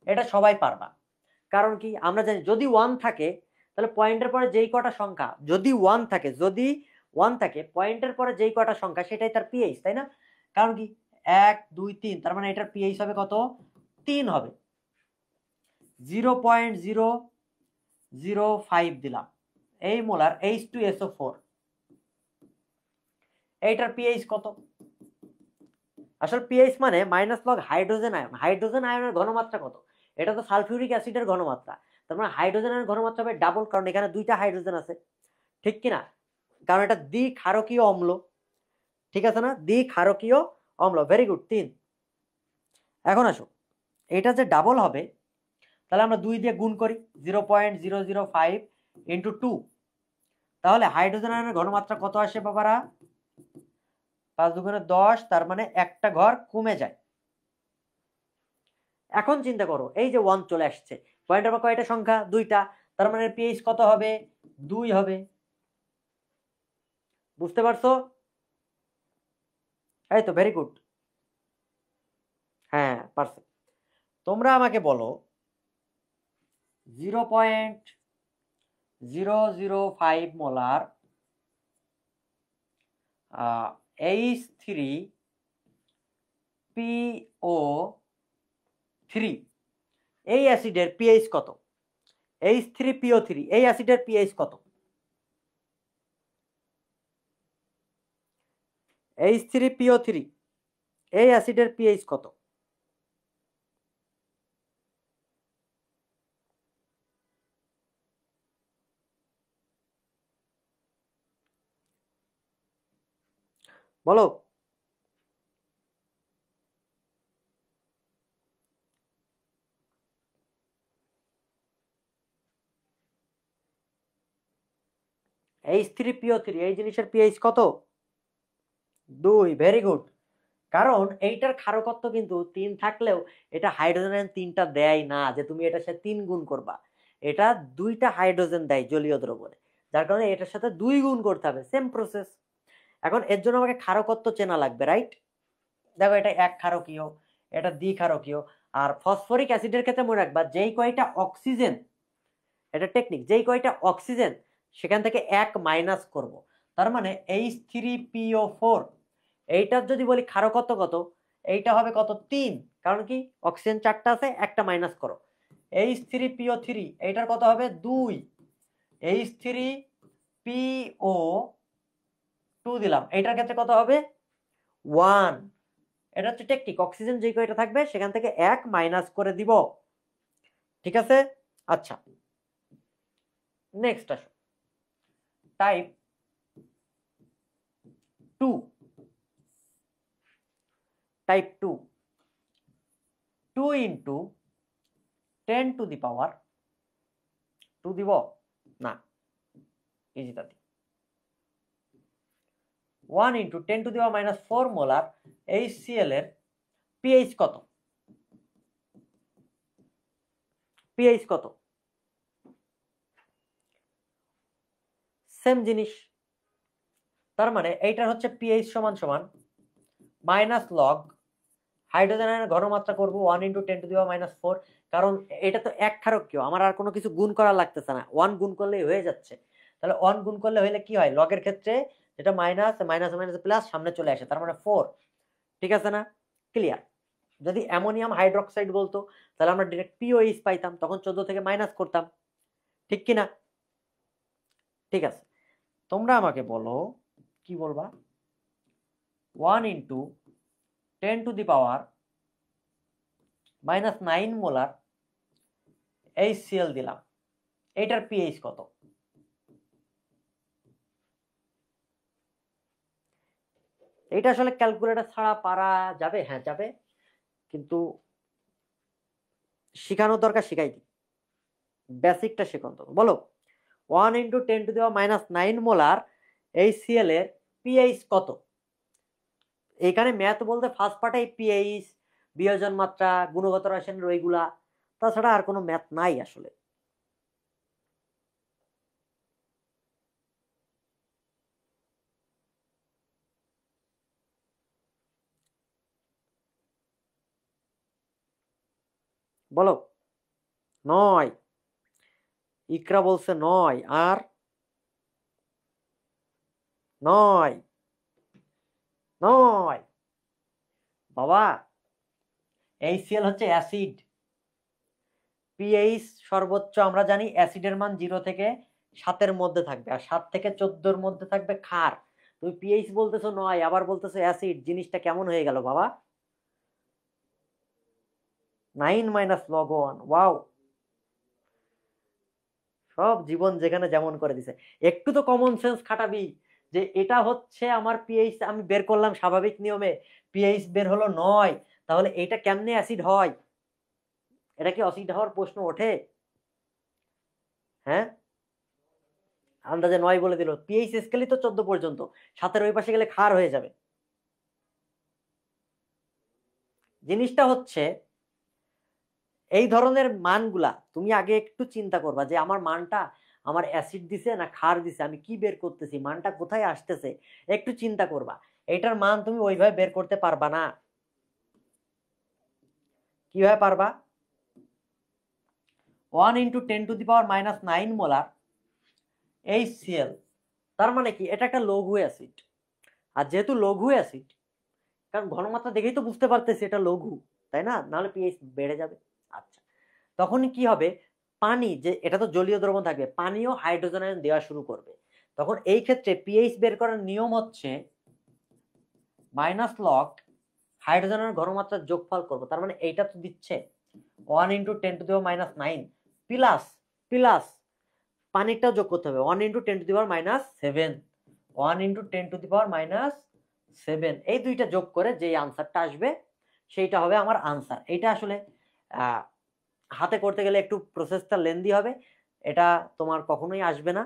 এটা সবাই পারবা, কারণ কি আমরা জানি যদি 1 থাকে তাহলে পয়েন্টের পরে যেই কটা সংখ্যা, যদি 1 থাকে পয়েন্টের পরে যেই কটা সংখ্যা সেটাই তার পিএইচ, তাই না? কারণ কি 1, 2, 3, তার মানে এটার পিএইচ হবে কত? 3 হবে। 0.005 দিলাম এই মোলার H2SO4, এইটার পিএইচ কত? আসলে পিএইচ মানে minus log hydrogen ion. Hydrogen আয়নের ঘনমাত্রা কত? এটা তো সালফিউরিক অ্যাসিডের ঘনমাত্রা, তার মানে হাইড্রোজেনের ঘনমাত্রা হবে ডাবল, কারণ এখানে দুইটা হাইড্রোজেন আছে, ঠিক কিনা? কারণ এটা দ্বিক্ষারকীয় অম্ল, ঠিক আছে না? দ্বিক্ষারকীয় অম্ল, ভেরি গুড, 3। এখন আসো, এটা যে ডাবল হবে তাহলে আমরা 2 দিয়ে গুণ করি, 0.005 ইন্টু 2, তাহলে হাইড্রোজেন আয়নের ঘনমাত্রা কত আসে বাবারা? 5 দুগুণে 10, তার মানে একটা ঘর কমে যায়। এখন চিন্তা করো, এই যে 1 চলে আসছে, পয়েন্টের পর কয়টা সংখ্যা? 2টা, তার মানে পিএইচ কত হবে? 2 হবে। বুঝতে পারছো? এই তো, ভেরি গুড, হ্যাঁ পারছো। তোমরা আমাকে বলো 0.005 মোলার H3PO3 এই অ্যাসিডের পিএইচ কত? H3PO3 এই অ্যাসিডের পিএইচ কত? H3PO3 এই অ্যাসিডের পিএইচ কত? বলো। H3PO3 এই জিনিসের পিএইচ কত? 2, ভেরি গুড। কারণ এইটার ক্ষারকত্ব কিন্তু 3 থাকলেও এটা হাইড্রোজেন 3টা দেয় না, যে তুমি এটার সাথে 3 গুণ করবা, এটা 2টা হাইড্রোজেন দেয় জলীয় দ্রবণে, যার কারণে এটার সাথে 2 গুণ করতে হবে, সেম প্রসেস। এখন এর জন্য আমাকে ক্ষারকত্ব চেনা লাগবে, রাইট? দেখো এটা 1 ক্ষারকীয়, এটা দ্বিক্ষারকীয়। আর ফসফরিক অ্যাসিডের ক্ষেত্রে মনে রাখবা যেই কয়টা অক্সিজেন, এটা টেকনিক, যেই কয়টা অক্সিজেন সেখান থেকে এক মাইনাস করব। তার মানে H3PO4 এইটার যদি বলি ক্ষারকত্ব কত, এইটা হবে কত 3, কারণ কি অক্সিজেন 4টা আছে, একটা মাইনাস করো। H3PO3 এইটার কত হবে 2, H3PO2 দিলাম, এইটার ক্ষেত্রে কত হবে 1। এটা হচ্ছে টেকনিক, অক্সিজেন যে কয়টা থাকবে সেখান থেকে এক মাইনাস করে দিব, ঠিক আছে। আচ্ছা নেক্সট আসো, টাইপ 2, টাইপ 2, 2 ইন্টু 10⁻², দিব না, ইজিটা দি 1 ইন্টু 10⁻⁴ মোলার HCl এর পিএইচ কত, পিএইচ কত, সেম জিনিস। তার মানে এইটার হচ্ছে পিএইচ সমান সমান মাইনাস লগ হাইড্রোজেনের ঘনমাত্রা করব 1 ইন্টু 10⁻⁴, কারণ এটা তো এক ক্ষারকীয়, আমার আর কোনো কিছু গুণ করা লাগতেছে না, 1 গুণ করলেই হয়ে যাচ্ছে। তাহলে 1 গুণ করলে হইলে কি হয়, লগের ক্ষেত্রে যেটা মাইনাস মাইনাস মাইনাস প্লাস সামনে চলে আসে, তার মানে 4, ঠিক আছে না, ক্লিয়ার। যদি অ্যামোনিয়াম হাইড্রোক্সাইড বলতো তাহলে আমরা ডিরেক্ট পিওএইচ পাইতাম, তখন 14 থেকে মাইনাস করতাম, ঠিক কিনা, ঠিক আছে। তোমরা আমাকে বলো কি বলবা, 1 ইন্টু 10⁻⁹ মোলার HCl দিলাম, এটার পিএইচ কত, এটা আসলে ক্যালকুলেটর ছাড়া পারা যাবে, হ্যাঁ যাবে, কিন্তু শিখানোর দরকার, শিখাই দিই, বেসিকটা শেখান তো। বলো 1 ইন্টু 10⁻⁹ মোলার HCl এর পিএইচ কত। এখানে ম্যাথ বলতে ফার্স্ট পার্টে পিএইচ, বিয়োজন মাত্রা, গুণগত রাসায়নিক ওইগুলা, তাছাড়া আর কোনো ম্যাথ নাই আসলে। বলো 9, ইকরা বলছে 9, আর 9, 9 বাবা। HCl হচ্ছে অ্যাসিড, পিএইচ সর্বোচ্চ আমরা জানি অ্যাসিডের মান 0 থেকে 7 মধ্যে থাকবে, আর 7 থেকে 14 মধ্যে থাকবে ক্ষার। তুমি পিএইচ বলতেছো 9, আবার বলতেছো অ্যাসিড, জিনিসটা কেমন হয়ে গেল বাবা। 9 মাইনাস লগ 1, ওয়াও, সব জীবন যেখানে যেমন করে দিছে। একটু তো কমন সেন্স খাটাবি, যে এটা হচ্ছে আমার পিএইচ, আমি বের করলাম স্বাভাবিক নিয়মে, পিএইচ বের হলো 9, তাহলে এটা কেমনে অ্যাসিড হয়, এটা কি অ্যাসিড হওয়ার প্রশ্ন ওঠে, হ্যাঁ। আন্দাজে 9 বলে দিল, পিএইচ স্কেলই তো 14 পর্যন্ত, 7-এর ওই পাশে গেলে ক্ষার হয়ে যাবে। জিনিসটা হচ্ছে এই ধরনের মানগুলা তুমি আগে একটু চিন্তা করবা, যে আমার মানটা আমার অ্যাসিড দিছে না ক্ষার দিছে, আমি কি বের করতেছি, মানটা কোথায় আসতেছে, একটু চিন্তা করবা। এটার মান তুমি ওইভাবে বের করতে পারবা না। কিভাবে পারবা, 1 ইন্টু 10⁻⁹ মোলার HCl, তার মানে কি এটা একটা লঘু অ্যাসিড, আর যেহেতু লঘু অ্যাসিড, কারণ ঘনমাত্রা দেখেই তো বুঝতে পারতেছি এটা লঘু, তাই না, নাহলে পিএইচ বেড়ে যাবে। আচ্ছা, তখন কি হবে, পানি, যে এটা তো জলীয় দ্রবণ থাকবে, পানিও হাইড্রোজেন আয়ন দেওয়া শুরু করবে, তখন এই ক্ষেত্রে পিএইচ বের করার নিয়ম হচ্ছে মাইনাস লগ হাইড্রোজেনের ঘনমাত্রার যোগফল করব। তার মানে এইটা তো দিচ্ছে 1 ইন্টু 10⁻⁹ প্লাস প্লাস পানিটাও যোগ করতে হবে 1 ইন্টু 10⁻⁷, 1 ইন্টু 10⁻⁷, এই দুইটা যোগ করে যে আনসারটা আসবে সেইটা হবে আমার আনসার। এইটা আসলে হাতে করতে গেলে একটু প্রসেসটা লেন্দি হবে, এটা তোমার কখনোই আসবে না,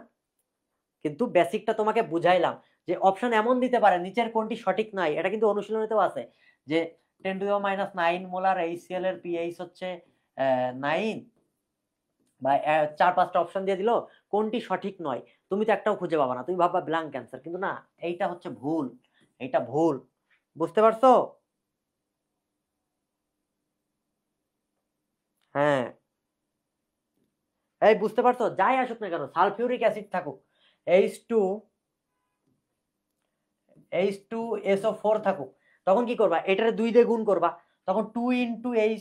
কিন্তু বেসিকটা তোমাকে বুঝাইলাম। যে অপশন এমন দিতে পারে নিচের কোনটি সঠিক নাই, এটা কিন্তু অনুশীলনীতেও আছে, যে 10⁻⁹ মোলার HCl এর পিএইচ হচ্ছে 9, বা 4-5টা অপশন দিয়ে দিল, কোনটি সঠিক নয় তুমি তো একটাও খুঁজে পাবা না, তুমি ভাববা ব্ল্যাঙ্ক অ্যান্সার, কিন্তু না, এইটা হচ্ছে ভুল, এইটা ভুল, বুঝতে পারছো। হ্যাঁ, এই বুঝতে পারছো, যাই আসুক না কেন, সালফিউরিক অ্যাসিড থাকুক, H2SO4 থাকুক, তখন কি করবা, এটারে 2 দিয়ে গুণ করবা, তখন 2 ইন্টু এই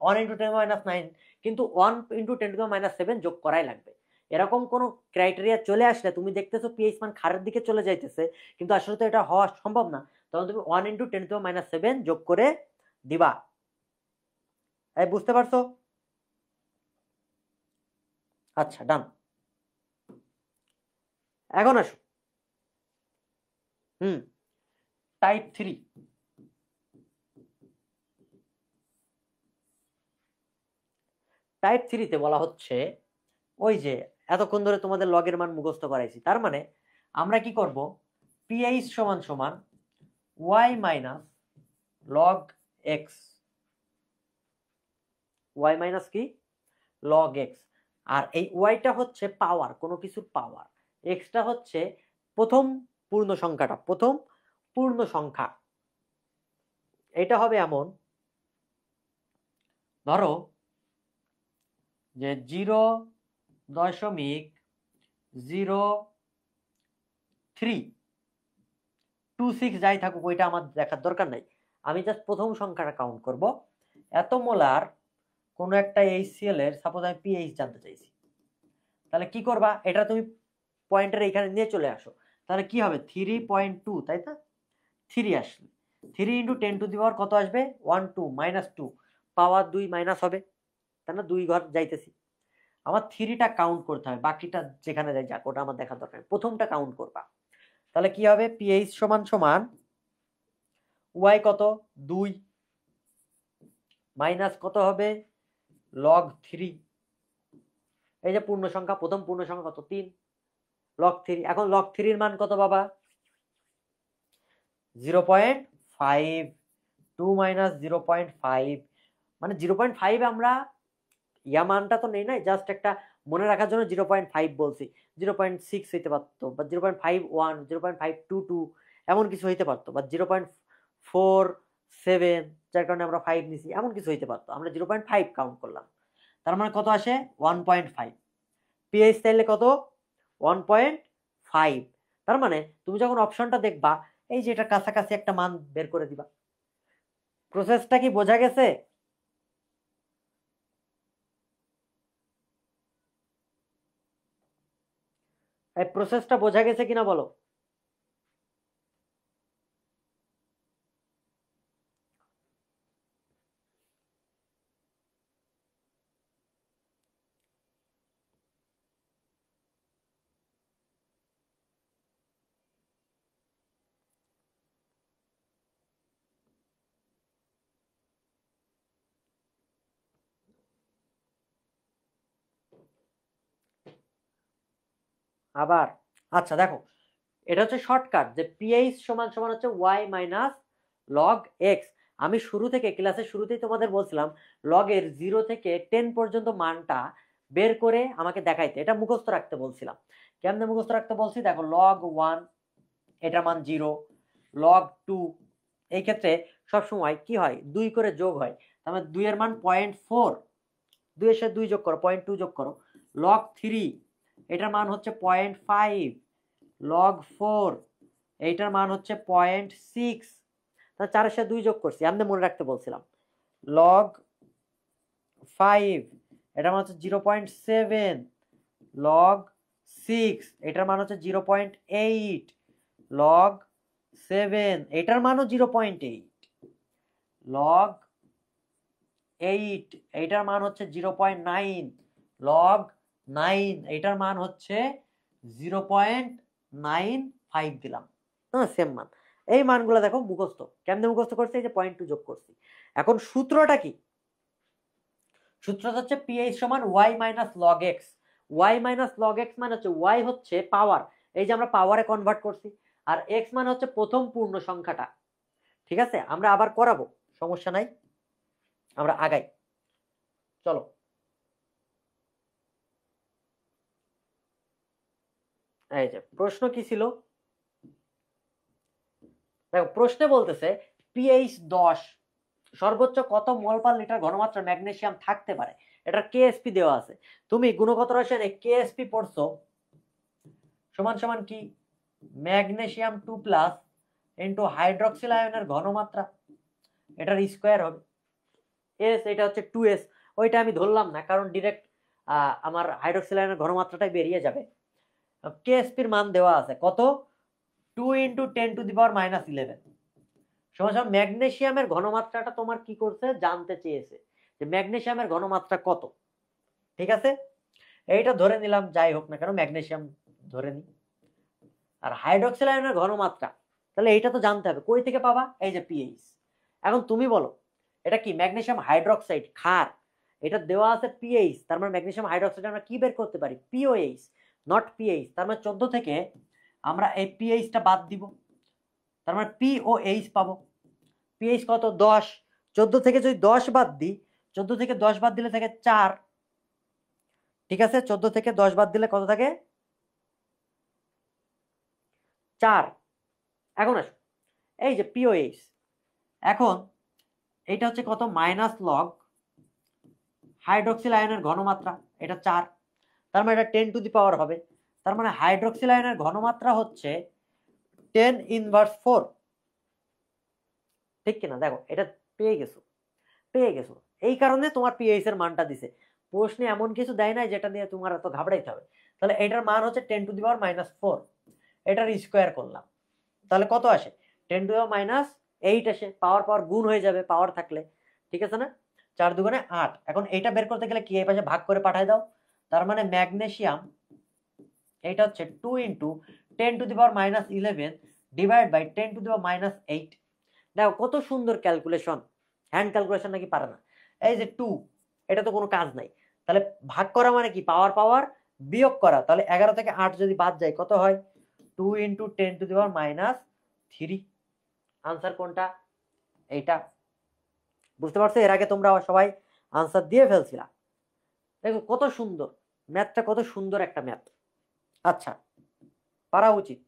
1 ইন্টু 10⁻⁹, কিন্তু 1 ইন্টু 10⁻⁷ যোগ করাই লাগবে। এরকম কোন ক্রাইটেরিয়া চলে আসলে তুমি দেখতেছো পিএইচ মান খারের দিকে চলে যাইতেছে, কিন্তু আসলে তো এটা হওয়া সম্ভব না, তখন তুমি 1 ইন্টু 10⁻⁷ যোগ করে দিবা। এই বুঝতে পারছো? আচ্ছা, ডান। এখন আসো টাইপ 3। টাইপ 3 তে বলা হচ্ছে, ওই যে এতক্ষণ ধরে তোমাদের লগের মান মুখস্থ করাইছি, তার মানে আমরা কি করব, পিএইচ সমান সমান y minus log x, y minus কি লগ এক্স, আর এই ওয়াইটা হচ্ছে পাওয়ার, কোনো কিছুর পাওয়ার, এক্সটা হচ্ছে প্রথম পূর্ণ সংখ্যাটা, প্রথম পূর্ণ সংখ্যা। এটা হবে এমন, ধরো যে 0.032 যাই থাকুক, ওইটা আমার দেখার দরকার নাই, আমি জাস্ট প্রথম সংখ্যাটা কাউন্ট করব। এত মোলার কোন একটা HCl এর, সাপোজ আমি পিএইচ জানতে চাইছি, তাহলে কি করবা, এটা তুমি পয়েন্টের এখানে নিয়ে চলে আসো, তাহলে কি হবে 3.2, তাই না, 3 আসলে 3 ইন্টু 10⁻⁴ কত আসবে 12 মাইনাস 2, পাওয়ার 2 মাইনাস হবে, তাই না, 2 ঘর যাইতেছি, আমার 3টা কাউন্ট করতে হবে, বাকিটা যেখানে যাই যাক, ওটা আমার দেখার দরকার, প্রথমটা কাউন্ট করবা। তাহলে কি হবে, পিএইচ সমান সমান ওয়াই কত 2 মাইনাস কত হবে লগ 3, এই যে পূর্ণ সংখ্যা, প্রথম পূর্ণ সংখ্যা কত 3, লগ 3। এখন লগ 3 এর মান কত বাবা, 0.5, 2 মাইনাস 0.5, মানে 0.5 আমরা ইয়া মানটা তো নেই নাই, জাস্ট একটা মনে রাখার জন্য 0.5 বলছি, 0.6 হইতে পারতো, বা 0.51, 0.522 এমন কিছু হইতে পারতো, বা 0.47, যার কারণে আমরা 5 নিছি, এমন কিছু হইতে পারতো, আমরা 0.5 কাউন্ট করলাম, তার মানে কত আসে 1.5, পিএইচ চাইলে কত 1.5, তার মানে তুমি যখন অপশনটা দেখবা, এই যে এটা কাছাকাছি একটা মান বের করে দিবা। প্রসেসটা কি বোঝা গেছে? এই প্রসেসটা বোঝা গেছে কিনা বলো? আবার আচ্ছা দেখো, এটা হচ্ছে শর্টকাট, যে পিএইচ সমান সমান হচ্ছে ওয়াই মাইনাস লগ এক্স। আমি শুরু থেকে ক্লাসের শুরুতেই তোমাদের বলছিলাম, লগের 0 থেকে 10 পর্যন্ত মানটা বের করে আমাকে দেখাইতে, এটা মুখস্থ রাখতে বলছিলাম। কেমনে মুখস্থ রাখতে বলছি দেখো, লগ 1 এটার মান 0, লগ 2 এই ক্ষেত্রে সবসময় কি হয় 2 করে যোগ হয়, তার মানে 2 এর মান 0.4, 2 এর সাথে 2 যোগ করো 0.2 যোগ করো, লগ 3 এটার মান হচ্ছে 0.5, লগ 4 এইটার মান হচ্ছে 0.6, তাহলে 4 এর সাথে 2 যোগ করছি, আমি মনে রাখতে বলছিলাম। লগ 5 এটার মান হচ্ছে 0.7, লগ 6 এটার মান হচ্ছে 0.8, লগ 7 এটার মানও 0.8, লগ 8 এইটার মান হচ্ছে 0.9, লগ 9 এইটার মান হচ্ছে 0.95 দিলাম, হ্যাঁ সেম মান। এই মানগুলো দেখো মুখস্থ, কেমনে মুখস্থ করছি, এই যে 0.2 যোগ করছি। এখন সূত্রটা কি, সূত্রটা হচ্ছে পিএইচ সমান Y minus log X, Y minus log X মানে হচ্ছে ওয়াই হচ্ছে পাওয়ার, এই যে আমরা পাওয়ারে কনভার্ট করছি, আর এক্স মানে হচ্ছে প্রথম পূর্ণ সংখ্যাটা। ঠিক আছে, আমরা আবার করাবো, সমস্যা নাই, আমরা আগাই, চলো। এই যে প্রশ্ন কি ছিল, দেখো প্রশ্নে বলতেছে পিএইচ 10, সর্বোচ্চ কত মোল পার লিটার ঘনমাত্রা ম্যাগনেসিয়াম থাকতে পারে, এটা কেএসপি দেওয়া আছে। তুমি গুণগত রসায়নে কেএসপি পড়ছো, সমান সমান কি ম্যাগনেসিয়াম 2+ ইন্টু হাইড্রক্সিল আয়নের ঘনমাত্রা, এটার স্কোয়ার হবে এস, এটা হচ্ছে 2s। ওইটা আমি ধরলাম না কারণ ডিরেক্ট আমার হাইড্রক্সিল আয়নের ঘনমাত্রাটাই বেরিয়ে যাবে। কেএসপির মান দেওয়া আছে কত, 2 × 10⁻11 সমান সমান ম্যাগনেসিয়ামের ঘনমাত্রাটা তোমার কি করছে জানতে চেয়েছে যে ম্যাগনেসিয়ামের ঘনমাত্রা কত। ঠিক আছে, এইটা ধরে নিলাম, যাই হোক না কেন ম্যাগনেসিয়াম ধরে নি। আর হাইড্রক্সিল আয়নের ঘনমাত্রা, তাহলে এইটা তো জানতে হবে, কই থেকে পাবা, এই যে পিএইচ। এখন তুমি বলো এটা কি ম্যাগনেসিয়াম হাইড্রক্সাইড ক্ষার, এটা দেওয়া আছে পিএইচ, তার মানে ম্যাগনেসিয়াম হাইড্রক্সাইড আমরা কি বের করতে পারি, পিওএইচ নট পিএইচ। তার মানে 14 থেকে আমরা এই পিএইচটা বাদ দিব, তার মানে পিওএইচ পাবো। পিএইচ কত 10, 14 থেকে যদি 10 বাদ দিই, 14 থেকে 10 বাদ দিলে থাকে 4। ঠিক আছে, 14 থেকে 10 বাদ দিলে কত থাকে 4। এখন আসো এই যে পিওএইচ, এখন এইটা হচ্ছে কত মাইনাস লগ হাইড্রক্সিল আয়নের ঘনমাত্রা, এটা 4, তার মানে এটা 10⁻⁴ হবে। তার মানে হাইড্রক্সিল আয়নের ঘনমাত্রা হচ্ছে 10⁻⁴। ঠিক কিনা, দেখো এটা পেয়ে গেছো, পেয়ে গেছো। এই কারণে তোমার পিএইচ এর মানটা দিছে, প্রশ্নে এমন কিছু দেয় নাই যেটা নিয়ে তোমার এত ঘাবড়াইতে হবে। তাহলে এটার মান হচ্ছে 10⁻⁻⁴, এটার স্কোয়ার করলাম, তাহলে কত আসে 10⁻⁸ আসে, পাওয়ার পাওয়ার গুণ হয়ে যাবে পাওয়ার থাকলে। ঠিক আছে না, 4 দুগুণে 8। এখন এইটা বের করতে গেলে কি এই পাশে ভাগ করে পাঠায় দাও, তার মানে ম্যাগনেসিয়াম এটা হচ্ছে 2 × 10⁻11 ডিভাইড বাই 10⁻8। দেখো কত সুন্দর ক্যালকুলেশন, হ্যান্ড ক্যালকুলেশন নাকি পারে না। এই যে 2, এটা তো কোনো কাজ নাই, তাহলে ভাগ করা মানে কি পাওয়ার পাওয়ার বিয়োগ করা, তাহলে 11 থেকে 8 যদি বাদ যায় কত হয় 2 × 10⁻³ আনসার কোনটা, এইটা। বুঝতে পারছো, এর আগে তোমরা সবাই আনসার দিয়ে ফেলছিলা। দেখো কত সুন্দর ম্যাথটা, কত সুন্দর একটা ম্যাথ। আচ্ছা, পারা উচিত।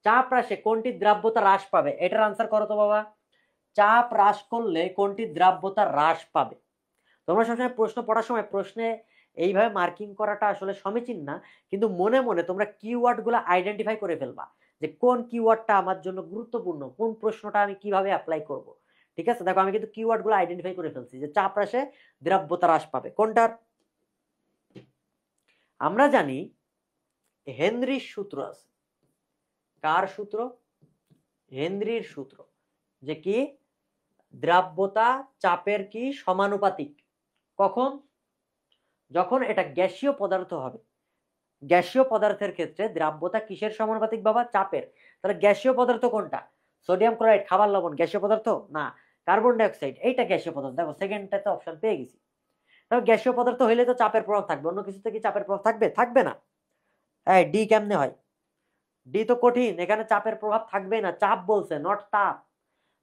চাপ হ্রাসে কোনটি দ্রাব্যতা হ্রাস পাবে, এটার আনসার করো তো বাবা। চাপ হ্রাস করলে কোনটি দ্রাব্যতা হ্রাস পাবে। তোমরা সবসময় প্রশ্ন পড়ার সময় প্রশ্নে এইভাবে মার্কিং করাটা আসলে সমীচীন না, কিন্তু মনে মনে তোমরা কিওয়ার্ড গুলো আইডেন্টিফাই করে ফেলবা যে কোন কিওয়ার্ডটা আমার জন্য গুরুত্বপূর্ণ, কোন প্রশ্নটা আমি কিভাবে অ্যাপ্লাই করব। ঠিক আছে, দেখো আমি কিন্তু কিওয়ার্ড গুলো আইডেন্টিফাই করে ফেলছি যে চাপ হ্রাসে দ্রাব্যতা হ্রাস পাবে কোনটার। আমরা জানি হেনরির সূত্র আছে, কার সূত্র, হেনরির সূত্র, যে কি দ্রাব্যতা চাপের কি সমানুপাতিক। কখন, যখন এটা গ্যাসীয় পদার্থ হবে। গ্যাসীয় পদার্থের ক্ষেত্রে দ্রাব্যতা কিসের সমানুপাতিক বাবা, চাপের। তাহলে গ্যাসীয় পদার্থ কোনটা, সোডিয়াম ক্লোরাইড খাবার লবণ গ্যাসীয় পদার্থ না, কার্বন ডাইঅক্সাইড এইটা গ্যাসীয় পদার্থ। দেখো সেকেন্ডটাতে অপশন পেয়ে গেছি। তবে গ্যাসীয় পদার্থ হইলে তো চাপের প্রভাব থাকবে, অন্য কিছুতে কি চাপের প্রভাব থাকবে, থাকবে না। এই ডি কেমনে হয়, ডি তো কঠিন, এখানে চাপের প্রভাব থাকবে না, চাপ বলছে নট তাপ,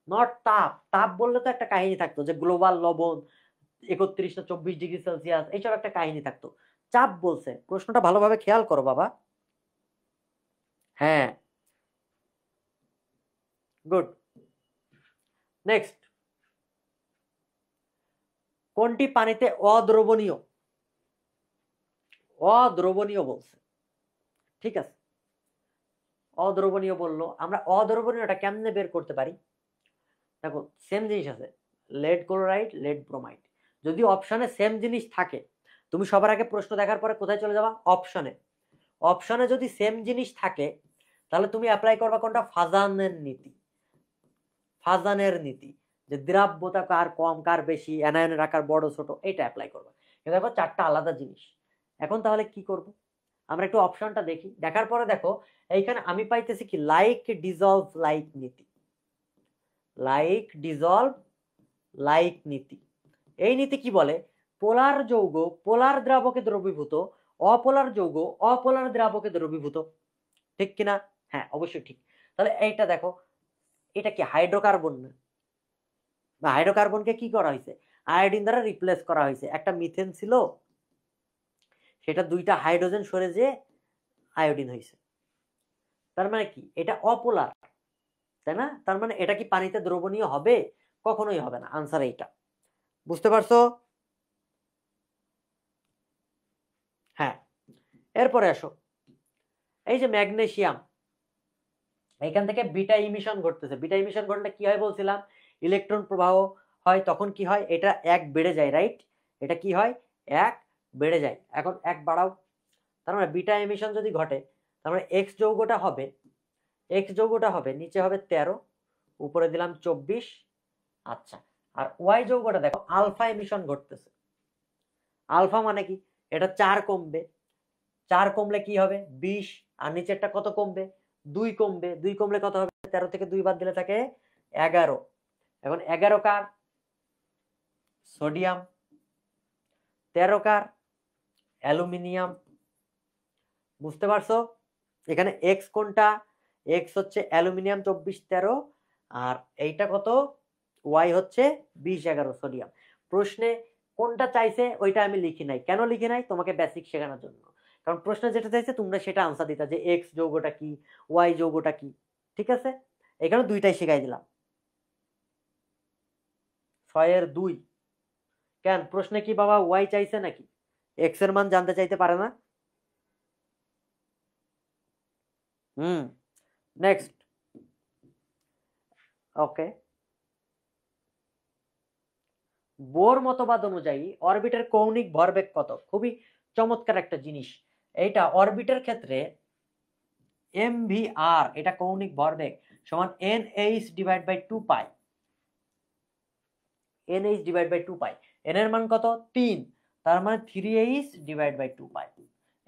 নট তাপ। তাপ বললে তো একটা কাহিনী থাকতো যে গ্লোবাল লবণ 31 না 24 ডিগ্রি সেলসিয়াস, এইসব একটা কাহিনী থাকতো। চাপ বলছে, প্রশ্নটা ভালোভাবে খেয়াল করো বাবা। হ্যাঁ, গুড। নেক্সট, কোনটি পানিতে অদ্রবণীয়, অদ্রবণীয় বলছে। ঠিক আছে, অদ্রবণীয় বললো, আমরা অদ্রবণীয়টা কেমনে বের করতে পারি। দেখো সেম জিনিস আছে, লেড ক্লোরাইড লেড ব্রোমাইড, যদি অপশনে সেম জিনিস থাকে তুমি সবার আগে প্রশ্ন দেখার পরে কোথায় চলে যাবা, অপশনে। অপশনে যদি সেম জিনিস থাকে তাহলে তুমি অ্যাপ্লাই করবা কোনটা, ফাজানের নীতি। ফাজানের নীতি, যে দ্রাব্যতা কার কম কার বেশি, অ্যানায়নের আকার বড় ছোট, এটা অ্যাপ্লাই করবা। কিন্তু দেখো 4টা আলাদা জিনিস। এখন তাহলে কি করব, আমরা একটু অপশনটা দেখি, দেখার পরে দেখো এইখানে আমি পাইতেছি কি লাইক ডিজলভ লাইক নীতি, লাইক ডিজলভ লাইক নীতি। এই নীতি কি বলে, পোলার যৌগ পোলার দ্রাবকে দ্রবীভূত, অপোলার যৌগ অপোলার দ্রাবকে দ্রবীভূত। ঠিক কিনা, হ্যাঁ অবশ্যই ঠিক। তাহলে এইটা দেখো, এটা কি হাইড্রোকার্বন না, বা হাইড্রোকার্বনকে কি করা হয়েছে আয়োডিন দ্বারা রিপ্লেস করা হয়েছে। একটা মিথেন ছিল, সেটা 2টা হাইড্রোজেন সরে যে আয়োডিন হয়েছে। তার মানে কি এটা অপোলার, তাই না, তার মানে এটা কি পানিতে দ্রবণীয় হবে, কখনোই হবে না, আনসার এইটা। বুঝতে পারছো? হ্যাঁ, এরপরে আসো, এই যে ম্যাগনেসিয়াম, এখান থেকে বিটা ইমিশন ঘটতেছে। বিটা ইমিশন ঘটলে কি হয় বলছিলাম, ইলেকট্রন প্রবাহ হয়, তখন কি হয়, এটা এক বেড়ে যায়, রাইট? এটা কি হয়, এক বেড়ে যায়। এখন এক বাড়াও, তার মানে বিটা ইমিশন যদি ঘটে, তার মানে এক্স যৌগটা হবে নিচে হবে 13, উপরে দিলাম 24। আচ্ছা, আর ওয়াই যৌগটা দেখো আলফা এমিশন ঘটতেছে। আলফা মানে কি, এটা 4 কমবে, 4 কমলে কি হবে 20, আর নিচেরটা কত কমবে, 2 কমবে, 2 কমলে কত হবে, 13 থেকে 2 বাদ দিলে থাকে 11। এখন 11 কার, সোডিয়াম, 13 কার, অ্যালুমিনিয়াম। বুঝতে পারছো? এখানে এক্স কোনটা, এক্স হচ্ছে অ্যালুমিনিয়াম 24 13, আর এইটা কত, ওয়াই হচ্ছে 20 11 সোডিয়াম। প্রশ্নে কোনটা চাইছে ওইটা আমি লিখি নাই, কেন লিখি নাই, তোমাকে বেসিক শেখানোর জন্য। কারণ প্রশ্নে যেটা চাইছে তোমরা সেটা আনসার দিতা, যে এক্স যৌগটা কি, ওয়াই যৌগটা কি। ঠিক আছে, এখানে দুইটাই শেখাই দিলাম। 6 এর 2, কেন প্রশ্নে কি বাবা ওয়াই চাইছে নাকি, এক্স এর মান জানতে চাইতে পারে না? নেক্সট, ওকে। বোর মতবাদ অনুযায়ী অরবিটের কৌণিক ভরবেগ কত? খুবই চমৎকার একটা জিনিস এইটা। অরবিটের ক্ষেত্রে mvr, এটা কৌণিক ভরবেগ, সমান nh divide by 2 pi. nh divide by 2 pi, n এর মান কত 3, তার মানে 3h ডিভাইড বাই 2 পাই।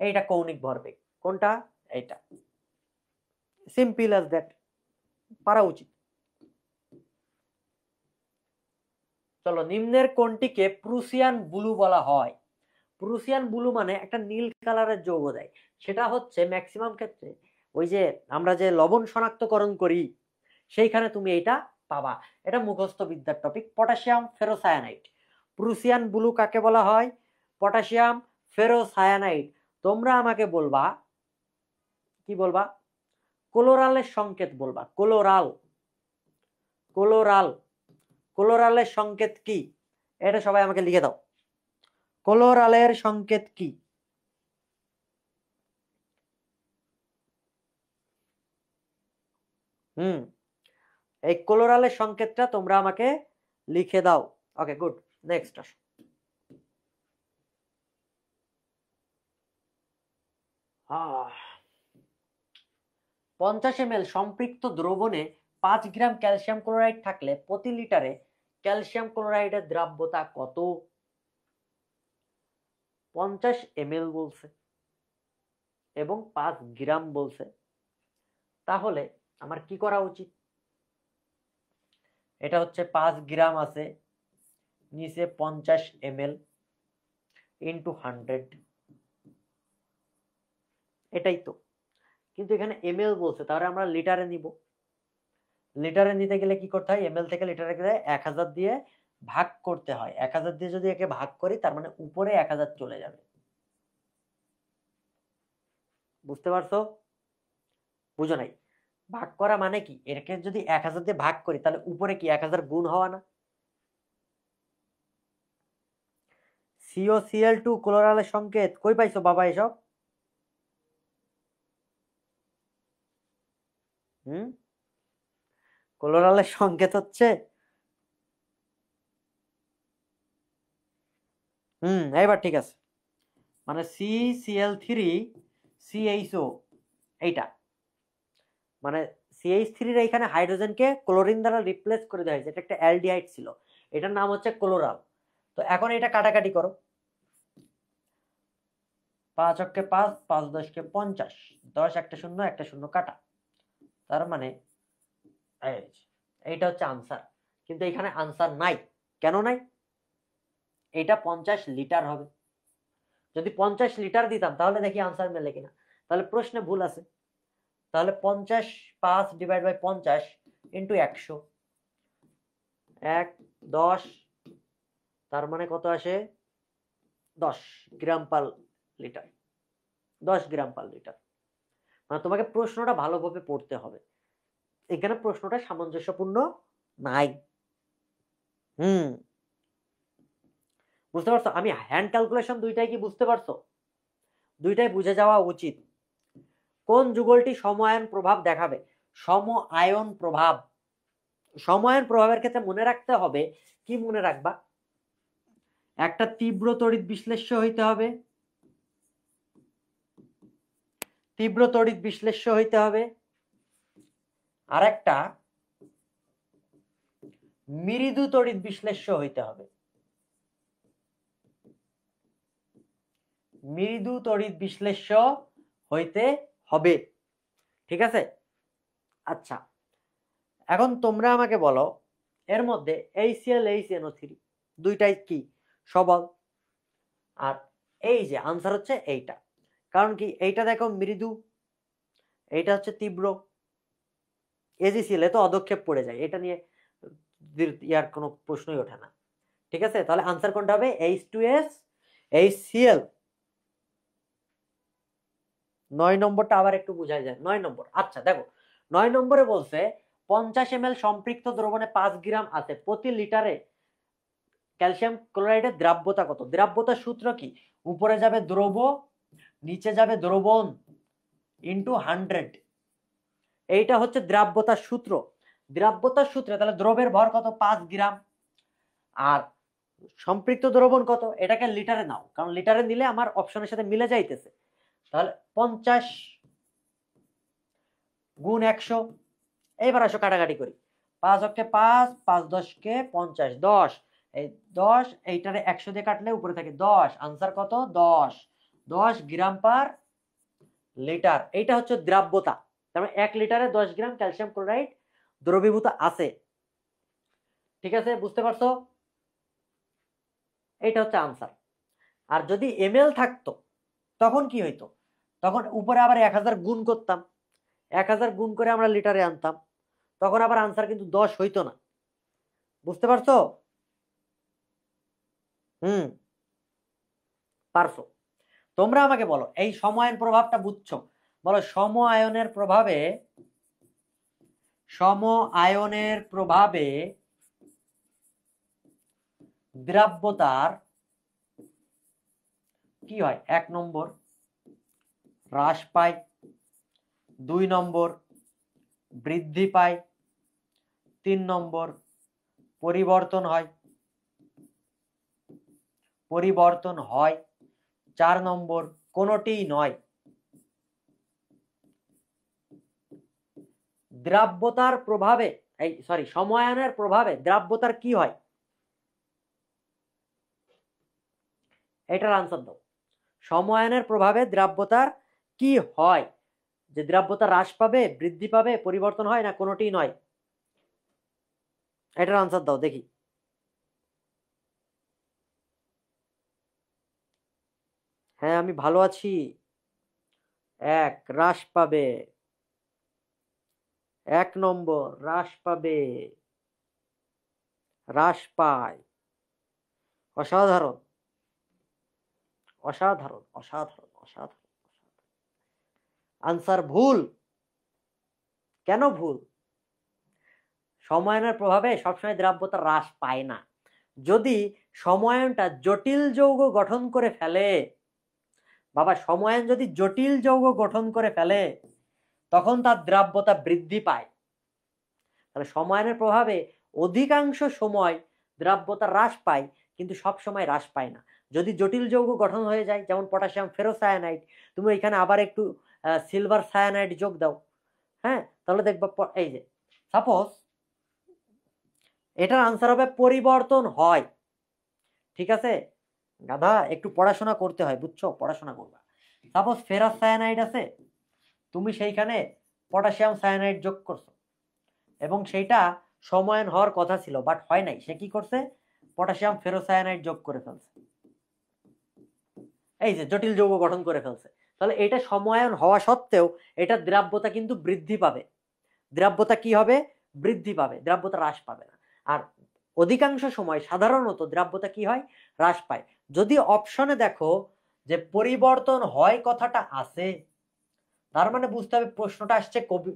এইটা কৌণিক ভরবেগ, কোনটা, এইটা। সিম্পল অ্যাজ দ্যাট, পারা উচিত। চলো, নিম্নের কোনটিকে প্রুসিয়ান ব্লু বলা হয়? প্রুসিয়ান ব্লু মানে একটা নীল কালারের যৌগ দেয়, সেটা হচ্ছে ম্যাক্সিমাম ক্ষেত্রে ওই যে আমরা যে লবণ শনাক্তকরণ করি সেইখানে তুমি এইটা পাবা। এটা মুখস্থ বিদ্যার topic, potassium ferrocyanide. Prussian blue কাকে বলা হয়? Potassium ferrocyanide. তোমরা আমাকে বলবা, কি বলবা, কোলোরালের সংকেত বলবা, কোলোরাল, কোলোরাল, কোলোরালের সংকেত কি, এটা সবাই আমাকে লিখে দাও। কোলোরালের সংকেত কি? এই কোলোরালের সংকেতটা তোমরা আমাকে লিখে দাও। ওকে, গুড। নেক্সট আসো, 50 ml সম্পৃক্ত দ্রবণে 5 গ্রাম ক্যালসিয়াম ক্লোরাইড থাকলে প্রতি লিটারে ক্যালসিয়াম ক্লোরাইডের দ্রাব্যতা কত? 50 ml বলছে এবং 5 গ্রাম বলছে, তাহলে আমার কি করা উচিত? এটা হচ্ছে 5 গ্রাম আছে, নিচে 50 ml ইন্টু 100, এটাই তো। কিন্তু এখানে ml বলছে, তাহলে আমরা লিটারে নিব। লিটারে নিতে গেলে কি করতে হয়, ml থেকে লিটারে গেলে 1000 দিয়ে ভাগ করতে হয়। 1000 দিয়ে যদি একে ভাগ করি, তার মানে উপরে 1000 চলে যাবে। বুঝতে পারছো? বুঝো নাই? ভাগ করা মানে কি, এটাকে যদি 1000 দিয়ে ভাগ করি তাহলে উপরে কি 1000 গুণ হওয়া না? COCl2 ক্লোরালের সংকেত কই পাইছো বাবা এসব? ক্লোরালের সংকেত হচ্ছে, এবার ঠিক আছে, মানে CCl3CHO, এইটা মানে CH3 এর এখানে হাইড্রোজেনকে ক্লোরিন দ্বারা রিপ্লেস করে দেওয়া হয়েছে, এটা একটা অ্যালডিহাইড ছিল, এটার নাম হচ্ছে ক্লোরাল। তো এখন এটা কাটাকাটি করো, 5 অক্ষে 5, 5 10 50, 10 একটা শূন্য একটা শূন্য কাটা, তার মানে এইটা হচ্ছে আনসার। কিন্তু এখানে আনসার নাই, কেন নাই? এটা 50 লিটার হবে। যদি 50 লিটার দিতাম তাহলে দেখি আনসার মেলে কিনা, তাহলে প্রশ্নে ভুল আছে। তাহলে 50 5 ডিভাইড বাই 50 ইন্টু 100, 1 10, তার মানে কত আসে 10 গ্রাম পার লিটার, 10 গ্রাম পার লিটার। মানে তোমাকে প্রশ্নটা ভালোভাবে পড়তে হবে, এখানে প্রশ্নটা সামঞ্জস্যপূর্ণ নাই। বুঝতে পারছো? আমি হ্যান্ড ক্যালকুলেশন দুইটাই কি বুঝতে পারছো? দুইটাই বুঝে যাওয়া উচিত। কোন যুগলটি সমায়ন প্রভাব দেখাবে? সম আয়ন প্রভাব। সমায়ন প্রভাবের ক্ষেত্রে মনে রাখতে হবে, কি মনে রাখবা? একটা তীব্র তড়িৎ বিশ্লেষ্য হইতে হবে, তীব্র তড়িৎ বিশ্লেষ্য হইতে হবে, আর একটা মৃদু তড়িৎ বিশ্লেষ্য হইতে হবে। মৃদু তড়িৎ বিশ্লেষ্য হইতে হবে, ঠিক আছে? আচ্ছা, এখন তোমরা আমাকে বলো, এর মধ্যে HCl HNO3 দুইটাই কি সবল, আর এই যে আনসার হচ্ছে এইটা। কারণ কি, এইটা দেখো মৃদু, এইটা হচ্ছে তীব্র। AgCl তো অদক্ষেপ পড়ে যায়, এটা নিয়ে ইয়ার কোনো প্রশ্নই ওঠে না, ঠিক আছে? তাহলে আনসার কোনটা হবে? H2S HCl। 9 নম্বরটা আবার একটু বুঝাই যায়। 9 নম্বর, আচ্ছা দেখো 9 নম্বরে বলছে 50 ml সম্পৃক্ত দ্রবণে 5 গ্রাম আছে, প্রতি লিটারে ক্যালসিয়াম ক্লোরাইডের দ্রাব্যতা কত? দ্রাব্যতার সূত্র কি? উপরে যাবে দ্রব, নিচে যাবে দ্রবণ ইন্টু 100। এইটা হচ্ছে দ্রাব্যতার সূত্র। দ্রাব্যতার সূত্রে তাহলে দ্রবের ভর কত? 5 গ্রাম। আর সম্পৃক্ত দ্রবণ কত? এটাকে লিটারে নাও, কারণ লিটারে নিলে আমার অপশনের সাথে মিলে যাইতেছে। তাহলে 50 গুণ 100। এইবার আসো কাটাকাটি করি। 5 অক্ষে 5, 5 10 কে 50, 10। এই 10 এইটারে 100 দিয়ে কাটলে উপরে থাকে 10। আনসার কত? 10 গ্রাম পার লিটার। এইটা হচ্ছে দ্রাব্যতা। তার মানে 1 লিটারে 10 গ্রাম ক্যালসিয়াম ক্লোরাইড দ্রবীভূত আছে, ঠিক আছে? বুঝতে পারছো? এইটা হচ্ছে আনসার। আর যদি ml থাকতো তখন কি হইতো? তখন উপরে আবার 1000 গুণ করতাম, 1000 গুণ করে আমরা লিটারে আনতাম, তখন আবার আনসার কিন্তু 10 হইতো না। বুঝতে পারছো? পারছো? তোমরা আমাকে বলো, এই সমায়ন প্রভাবটা বুঝছো? বলো, সম আয়নের প্রভাবে দ্রাব্যতার কি হয়? 1 নম্বর হ্রাস পায়, 2 নম্বর বৃদ্ধি পায়, 3 নম্বর পরিবর্তন হয়, 4 নম্বর কোনোটিই নয়। দ্রাব্যতার প্রভাবে সমায়নের প্রভাবে দ্রাব্যতার কি হয়? এটার আনসার দাও। সমায়নের প্রভাবে দ্রাব্যতার কি হয়? যে দ্রাব্যতা হ্রাস পাবে, বৃদ্ধি পাবে, পরিবর্তন হয়, না কোনোটিই নয়? এটার আনসার দাও দেখি। হ্যাঁ, আমি ভালো আছি। 1 হ্রাস পাবে, 1 নম্বর হ্রাস পাবে, হ্রাস পায়। অসাধারণ অসাধারণ অসাধারণ অসাধারণ। আনসার ভুল। কেন ভুল? সমায়নের প্রভাবে সবসময় দ্রাব্যতা হ্রাস পায় না। যদি সমায়নটা জটিল যৌগ গঠন করে ফেলে, বাবা সমায়ন যদি জটিল যৌগ গঠন করে ফেলে তখন তার দ্রাব্যতা বৃদ্ধি পায়। তাহলে সমায়নের প্রভাবে অধিকাংশ সময় দ্রাব্যতা হ্রাস পায়, কিন্তু সব সময় হ্রাস পায় না। যদি জটিল যৌগ গঠন হয়ে যায়, যেমন পটাশিয়াম ফেরোসায়ানাইড, তুমি এখানে আবার একটু সিলভার সায়ানাইড যোগ দাও, হ্যাঁ, তাহলে দেখবা এই যে সাপোজ এটার আনসার হবে পরিবর্তন হয়। ঠিক আছে গাধা, একটু পড়াশোনা করতে হয়, বুঝছো? পড়াশোনা করবা। সাপোজ ফেরাস সায়ানাইড আছে, তুমি সেইখানে পটাশিয়াম সায়ানাইড যোগ করছো, এবং সেইটা সমায়ন হওয়ার কথা ছিল, বাট হয় নাই। সে কি করছে? পটাশিয়াম ফেরোসায়ানাইড যোগ করে ফেলছে, এই যে জটিল যৌগ গঠন করে ফেলছে। তাহলে এটা সমায়ন হওয়া সত্ত্বেও এটা দ্রাব্যতা কিন্তু বৃদ্ধি পাবে। দ্রাব্যতা কি হবে? বৃদ্ধি পাবে, দ্রাব্যতা হ্রাস পাবে না। আর অধিকাংশ সময় সাধারণত দ্রাব্যতা কি হয়? হ্রাস পায়। যদি অপশনে দেখো যে পরিবর্তন হয় কথাটা আছে, তার মানে বুঝতে হবে প্রশ্নটা আসছে কবি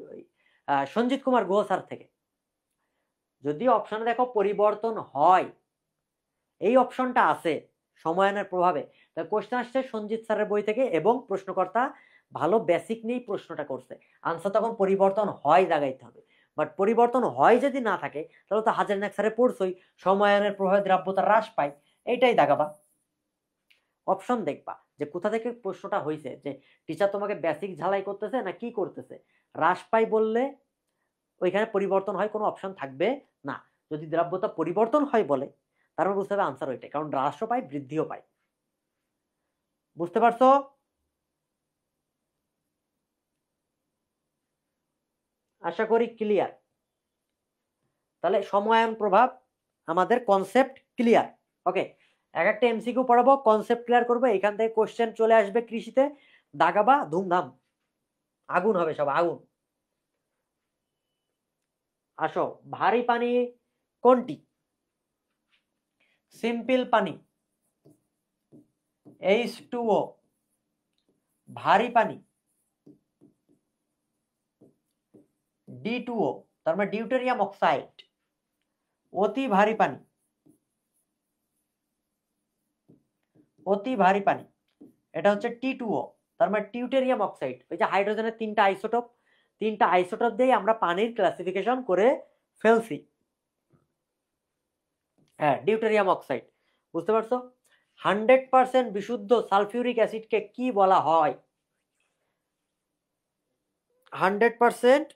সঞ্জিত কুমার গুহ স্যার থেকে। যদি অপশনে দেখো পরিবর্তন হয়, এই অপশনটা আছে সময়নের প্রভাবে, তা কোশ্চেন আসছে সঞ্জিত স্যারের বই থেকে এবং প্রশ্নকর্তা ভালো বেসিক নিয়েই প্রশ্নটা করছে। আনসার তখন পরিবর্তন হয় দাগাইতে হবে। বাট পরিবর্তন হয় যদি না থাকে তাহলে তো হাজার নাক স্যারে পড়ছই সময়নের প্রভাবে দ্রাব্যতা হ্রাস পায়, এইটাই দাগাবা। অপশন দেখবা যে কোথা থেকে প্রশ্নটা হয়েছে, যে টিচার তোমাকে বেসিক ঝালাই করতেছে না কি করতেছে। হ্রাস পাই বললে ওইখানে পরিবর্তন হয়, কোনো অপশন থাকবে না। যদি দ্রাব্যতা পরিবর্তন হয় বলে তার মানে বুঝতে হবে আনসার ওইটাই, কারণ হ্রাসও পায় বৃদ্ধিও পায়। বুঝতে পারছো? আশা করি ক্লিয়ার। তাহলে সময়ন প্রভাব আমাদের কনসেপ্ট ক্লিয়ার। ওকে, এক একটা এমসিকিউ পড়াবো, কনসেপ্ট ক্লিয়ার করবো, এখান থেকে কোশ্চেন চলে আসবে কৃষিতে, দাগাবা ধুমধাম, আগুন হবে সব আগুন। আসো, ভারী পানি কোনটি? সিম্পল পানি H2O, ভারী পানি D2O, তার মানে ডিউটেরিয়াম অক্সাইড। অতি ভারী পানি, অতি ভারী পানি এটা হচ্ছে T2O, তার মানে টিউটেরিয়াম অক্সাইড। ওই যে হাইড্রোজেনের তিনটা আইসোটোপ দিয়ে আমরা পানির ক্লাসিফিকেশন করে ফেলছি। হ্যাঁ, ডিউটেরিয়াম অক্সাইড। বুঝতে পারছো? 100% বিশুদ্ধ সালফিউরিক অ্যাসিডকে কি বলা হয়? 100%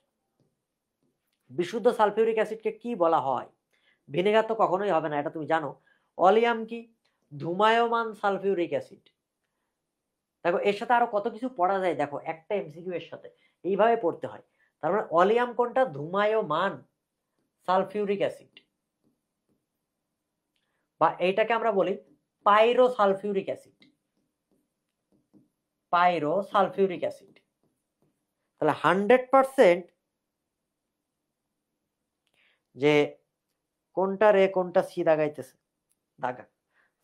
বিশুদ্ধ সালফিউরিক অ্যাসিডকে কি বলা হয়? ভিনেগার তো কখনোই হবে না, এটা তুমি জানো। অলিয়াম কি? ধূমায়মান সালফিউরিক অ্যাসিড। দেখো এর সাথে আরো কত কিছু পড়া যায়, দেখো একটা এমসিকিউ এর সাথে এইভাবে পড়তে হয়। তার মানে অলিয়াম কোনটা? ধূমায়মান সালফিউরিক অ্যাসিড, বা এইটাকে আমরা বলি পাইরো সালফিউরিক অ্যাসিড। পাইরো sulphuric acid. তাহলে 100% যে কোনটা রে কোনটা সি দাগাইতেছে, দাগা।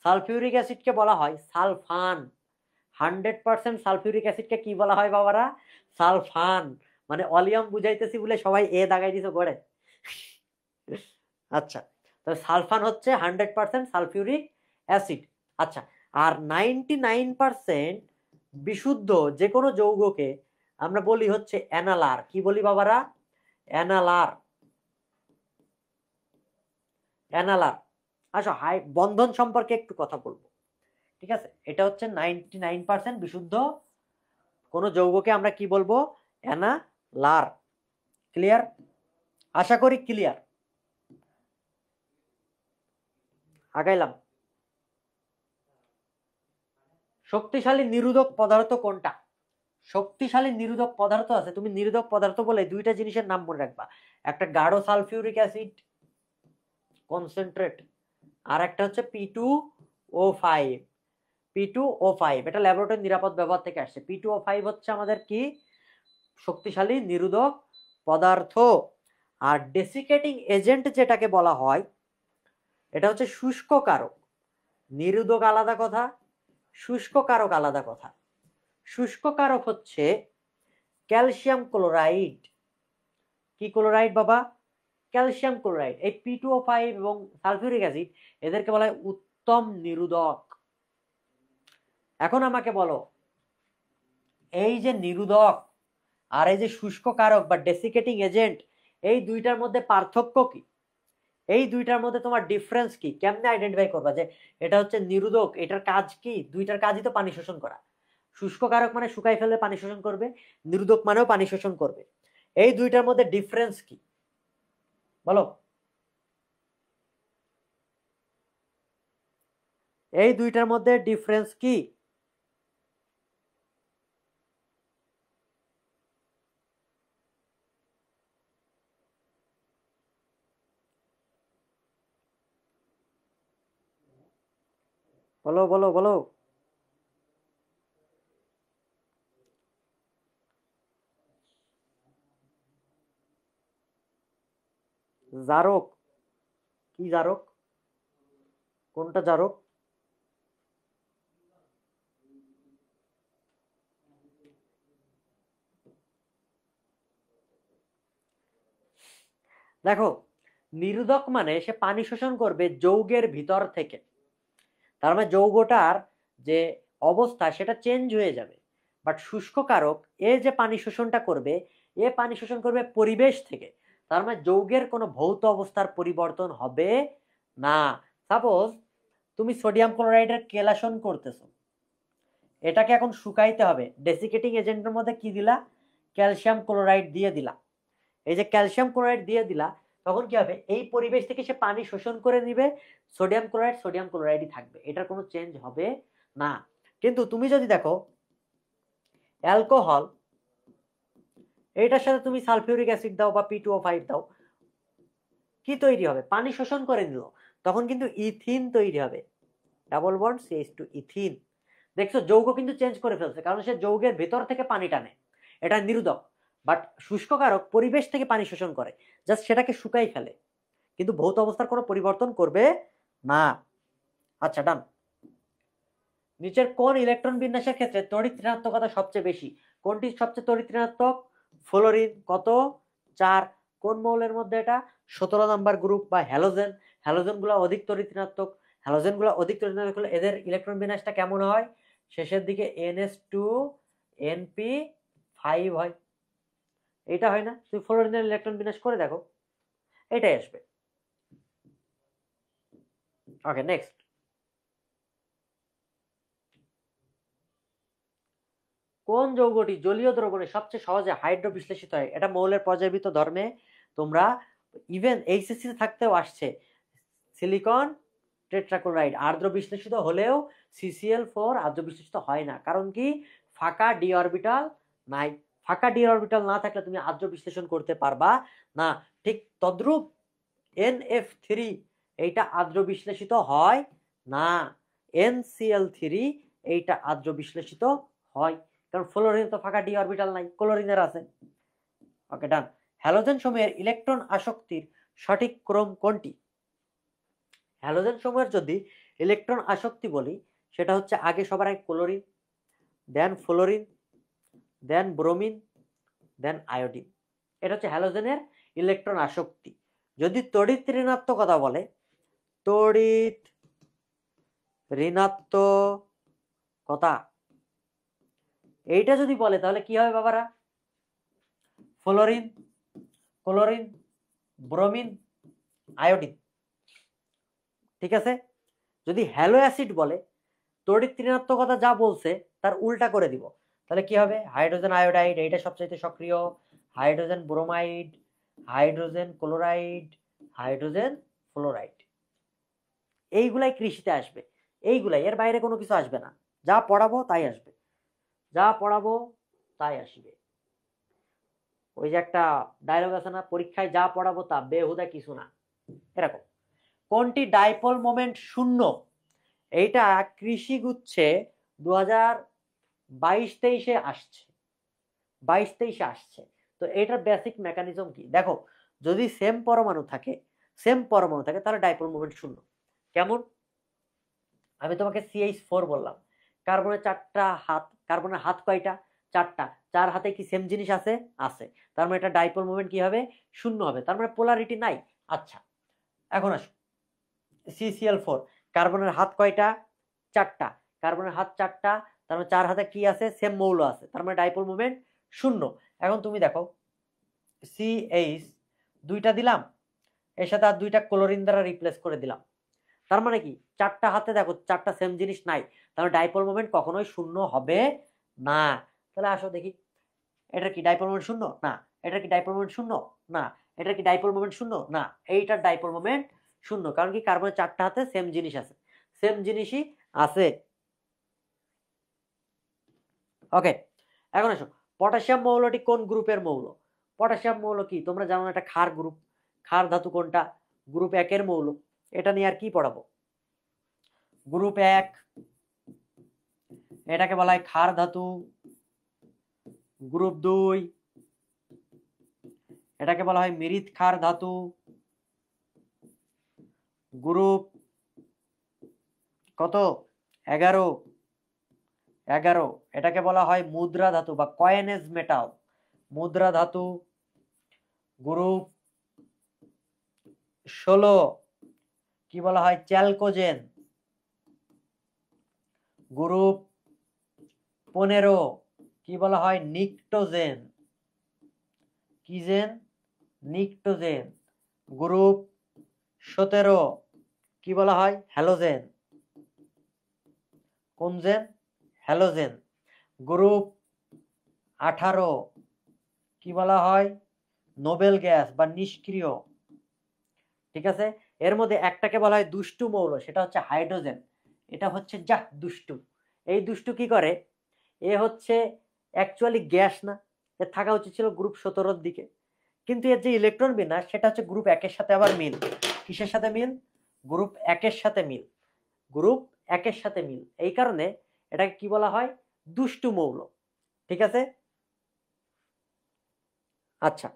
সালফিউরিক অ্যাসিডকে বলা হয় সালফান। 100% সালফিউরিক অ্যাসিডকে কি বলা হয় বাবারা? সালফান। মানে অলিয়াম বুঝাইতেছি বলে সবাই এ দাগাই দিছে করে। আচ্ছা, তো সালফান হচ্ছে 100% সালফিউরিক অ্যাসিড। আচ্ছা, আর 99% বিশুদ্ধ যে কোনো যৌগকে আমরা বলি হচ্ছে অ্যানালার। কি বলি বাবারা? অ্যানালার। অ্যানালার। আচ্ছা, বন্ধন সম্পর্কে একটু কথা বলবো, ঠিক আছে? এটা হচ্ছে 99% বিশুদ্ধ কোন যৌগকে আমরা কি বলবো? অ্যানালার। ক্লিয়ার? আশা করি ক্লিয়ার। আগাইলাম। শক্তিশালী নিরোধক পদার্থ কোনটা? শক্তিশালী নিরোধক পদার্থ আছে, তুমি নিরোধক পদার্থ বলে দুইটা জিনিসের নাম মনে রাখবা। একটা গাঢ় সালফিউরিক অ্যাসিড কনসেন্ট্রেট, আর একটা হচ্ছে P2O5। P2O5 এটা ল্যাবরেটরি নিরাপদ ব্যবহার থেকে আসছে। P2O5 হচ্ছে আমাদের কি? শক্তিশালী নিরোধক পদার্থ। আর ডেসিকেটিং এজেন্ট যেটাকে বলা হয় এটা হচ্ছে শুষ্ক কারক। নিরোধক আলাদা কথা, শুষ্ক কারক আলাদা কথা। শুষ্ক কারক হচ্ছে ক্যালসিয়াম ক্লোরাইড। কি ক্লোরাইড বাবা? Calcium chloride. এই P2O5 এবং সালফিউরিক অ্যাসিড এদেরকে বলা হয় উত্তম নিরোধক। এখন আমাকে বলো, এই যে নিরোধক আর এই যে শুষ্ক কারক বা ডেসিকেটিং এজেন্ট, এই দুইটার মধ্যে পার্থক্য কি? এই দুইটার মধ্যে তোমার ডিফারেন্স কি? কেমনে আইডেন্টিফাই করবা যে এটা হচ্ছে নিরোধক, এটার কাজ কি? দুইটার কাজই তো পানি শোষণ করা। শুষ্ক কারক মানে শুকাই ফেললে পানি শোষণ করবে, নিরোধক মানেও পানি শোষণ করবে। এই দুইটার মধ্যে ডিফারেন্স কি বলো? এই দুইটার মধ্যে ডিফারেন্স কি? বলো বলো বলো। জারক। কি জারক? কোনটা জারক? দেখো নিরোধক মানে সে পানি শোষণ করবে যৌগের ভিতর থেকে, তার মানে যৌগটার যে অবস্থা সেটা চেঞ্জ হয়ে যাবে। বাট শুষ্ক কারক এ যে পানি শোষণটা করবে, এ পানি শোষণ করবে পরিবেশ থেকে, তার মানে যৌগের কোনো ভৌত অবস্থার পরিবর্তন হবে না। সাপোজ তুমি সোডিয়াম ক্লোরাইডের কেলাসন করতেছো, এটাকে এখন শুকাইতে হবে, ডেসিকেটিং এজেন্টের মধ্যে কি দিলা, ক্যালসিয়াম ক্লোরাইড দিয়ে দিলা। এই যে ক্যালসিয়াম ক্লোরাইড দিয়ে দিলা, তখন কি হবে, এই পরিবেশ থেকে সে পানি শোষণ করে নিবে, সোডিয়াম ক্লোরাইডই থাকবে, এটার কোনো চেঞ্জ হবে না। কিন্তু তুমি যদি দেখো অ্যালকোহল, এটার সাথে তুমি সালফিউরিক অ্যাসিড দাও বা P2O5 দাও, কি তৈরি হবে, পানি শোষণ করে নিল, তখন কিন্তু ইথিন তৈরি হবে, ডাবল বন্ড CH2 ইথিন। দেখছো যৌগ কিন্তু চেঞ্জ করে ফেলছে, কারণ সে যৌগের ভেতর থেকে পানি টানে, এটা নিরোধক। বাট শুষ্ক কারক পরিবেশ থেকে পানি শোষণ করে, জাস্ট সেটাকে শুকাই ফেলে, কিন্তু ভৌত অবস্থার কোনো পরিবর্তন করবে না। আচ্ছা ডান। নিচের কোন ইলেকট্রন বিন্যাসের ক্ষেত্রে তড়িৎ ঋণাত্মকতা সবচেয়ে বেশি? কোনটি সবচেয়ে তড়িৎ ঋণাত্মক? ফ্লোরিন। কত? 4। কোন মৌলের মধ্যে এটা? 17 নাম্বার গ্রুপ বা হ্যালোজেন। হ্যালোজেনগুলো অধিক তড়িৎ ঋণাত্মক। হ্যালোজেনগুলো অধিক তড়িৎ ঋণাত্মক হলে এদের ইলেকট্রন বিন্যাসটা কেমন হয়? শেষের দিকে NH2 NP5 হয়। এটা হয় না? তুমি ফ্লোরিনের ইলেকট্রন বিন্যাস করে দেখো, এটাই আসবে। Okay next. কোন যৌগটি জলীয় দ্রবণে সবচেয়ে সহজে হাইড্রো বিশ্লেষিত হয়? এটা মৌলের পর্যায়বৃত্ত ধর্মে তোমরা ইভেন এইচএসসি থাকতেও আসছে। সিলিকন টেট্রাক্লোরাইড আর্দ্র বিশ্লেষিত হলেও CCl4 আর্দ্র বিশ্লেষিত হয় না, কারণ কি? ফাঁকা ডি অরবিটাল নাই। ফাঁকা ডি অরবিটাল না থাকলে তুমি আর্দ্র বিশ্লেষণ করতে পারবা না। ঠিক তদ্রূপ NF3 এইটা আর্দ্র বিশ্লেষিত হয় না, NCl3 এইটা আর্দ্র বিশ্লেষিত হয়, কারণ ফ্লোরিন তো ফাঁকা ডি অরবিটাল নাই, ক্লোরিনের আছে। ওকে ডান। হ্যালোজেন সমূহের ইলেকট্রন আসক্তির সঠিক ক্রম কোনটি? হ্যালোজেন সমূহের যদি ইলেকট্রন আসক্তি বলি, সেটা হচ্ছে আগে সবার আগে ক্লোরিন, দেন ফ্লোরিন, দেন ব্রোমিন, দেন আয়োডিন। এটা হচ্ছে হ্যালোজেনের ইলেকট্রন আসক্তি। যদি তড়িৎ ঋণাত্মকতা বলে, তড়িৎ ঋণাত্মকতা এইটা যদি বলে, তাহলে কি হবে বাবারা? Fluorine, chlorine, bromine, iodine. ঠিক আছে। যদি হ্যালো অ্যাসিড বলে, তড়িৎ ঋণাত্মকতা যা বলছে তার উল্টা করে দিব, তাহলে কি হবে? হাইড্রোজেন আয়োডাইড, এইটা সবচাইতে সক্রিয়, hydrogen bromide, hydrogen chloride, hydrogen fluoride. এইগুলাই কৃষিতে আসবে, এইগুলাই, এর বাইরে কোনো কিছু আসবে না। যা পড়াবো তাই আসবে, যা পড়াবো তাই আসবে। ওই যে একটা ডায়লগ আছে না, পরীক্ষায় যা পড়াবো তা, বেহুদা কিছু না, এরকম। কোনটি ডাইপোল মোমেন্ট শূন্য? এইটা কৃষি গুচ্ছে 2022-23 আসছে, 22-23 আসছে। তো এটার বেসিক মেকানিজম কি দেখো, যদি সেম পরমাণু থাকে তাহলে ডাইপোল মোমেন্ট শূন্য। কেমন? আমি তোমাকে CH4 বললাম, কার্বনের 4টা হাত, কার্বনের হাত কয়টা? 4টা। 4 হাতে কি সেম জিনিস আছে? আছে। তার মানে এটা ডাইপোল মোমেন্ট কি হবে? শূন্য হবে, তার মানে পোলারিটি নাই। আচ্ছা এখন আসো CCl4, কার্বনের হাত কয়টা? 4টা। কার্বনের হাত 4টা, তার মানে 4 হাতে কি আছে? সেম মৌল আছে, তার মানে ডাইপোল মোমেন্ট শূন্য। এখন তুমি দেখো CH 2টা দিলাম, এর সাথে আর 2টা ক্লোরিন দ্বারা রিপ্লেস করে দিলাম, তার মানে কি 4টা হাতে দেখো 4টা সেম জিনিস নাই, তাহলে ডাইপোল মোমেন্ট কখনোই শূন্য হবে না। তাহলে আসো দেখি, এটা কি ডাইপোল মোমেন্ট শূন্য? না। এটা কি ডাইপোল মোমেন্ট শূন্য? না। এটা কি ডাইপোল মোমেন্ট শূন্য? না। এইটার ডাইপোল মোমেন্ট শূন্য, কারণ কি? কার্বনের 4টা হাতে সেম জিনিস আছে, সেম জিনিসই আছে। ওকে এখন আসো, পটাশিয়াম মৌলটি কোন গ্রুপের মৌল? পটাশিয়াম মৌল কি তোমরা জানো না, এটা ক্ষার গ্রুপ। ক্ষার ধাতু কোনটা? গ্রুপ 1-এর মৌল। এটা নিয়ে আর কি পড়াবো? গ্রুপ 1, এটাকে বলা হয় ক্ষার ধাতু। গ্রুপ 2, এটাকে বলা হয় মৃৎ ক্ষার ধাতু। গ্রুপ কত? 11, এটাকে বলা হয় মুদ্রা ধাতু বা কয়েনেজ মেটাল, মুদ্রা ধাতু। গ্রুপ 16 কি বলা হয় চ্যালকোজেন। গ্রুপ 15 কি বলা হয় নিকটোজেন। কি জেন? নিকটোজেন। গ্রুপ 17 কি বলা হয় হ্যালোজেন। কোন জেন? হ্যালোজেন। গ্রুপ 18 কি বলা হয় নোবেল গ্যাস বা নিষ্ক্রিয়। ঠিক আছে, এর মধ্যে একটাকে বলা হয় দুষ্টু মৌল, সেটা হচ্ছে হাইড্রোজেন। এটা হচ্ছে যা দুষ্টু। এই দুষ্টু কি করে? এ হচ্ছে অ্যাকচুয়ালি গ্যাস না, এর থাকা উচিত ছিল গ্রুপ 17 দিকে, কিন্তু এর যে ইলেকট্রন বিন্যাস সেটা হচ্ছে গ্রুপ 1 সাথে আবার মিল। কিসের সাথে মিল? গ্রুপ 1 সাথে মিল। গ্রুপ 1 সাথে মিল, এই কারণে এটাকে কি বলা হয় দুষ্টু মৌল। ঠিক আছে, আচ্ছা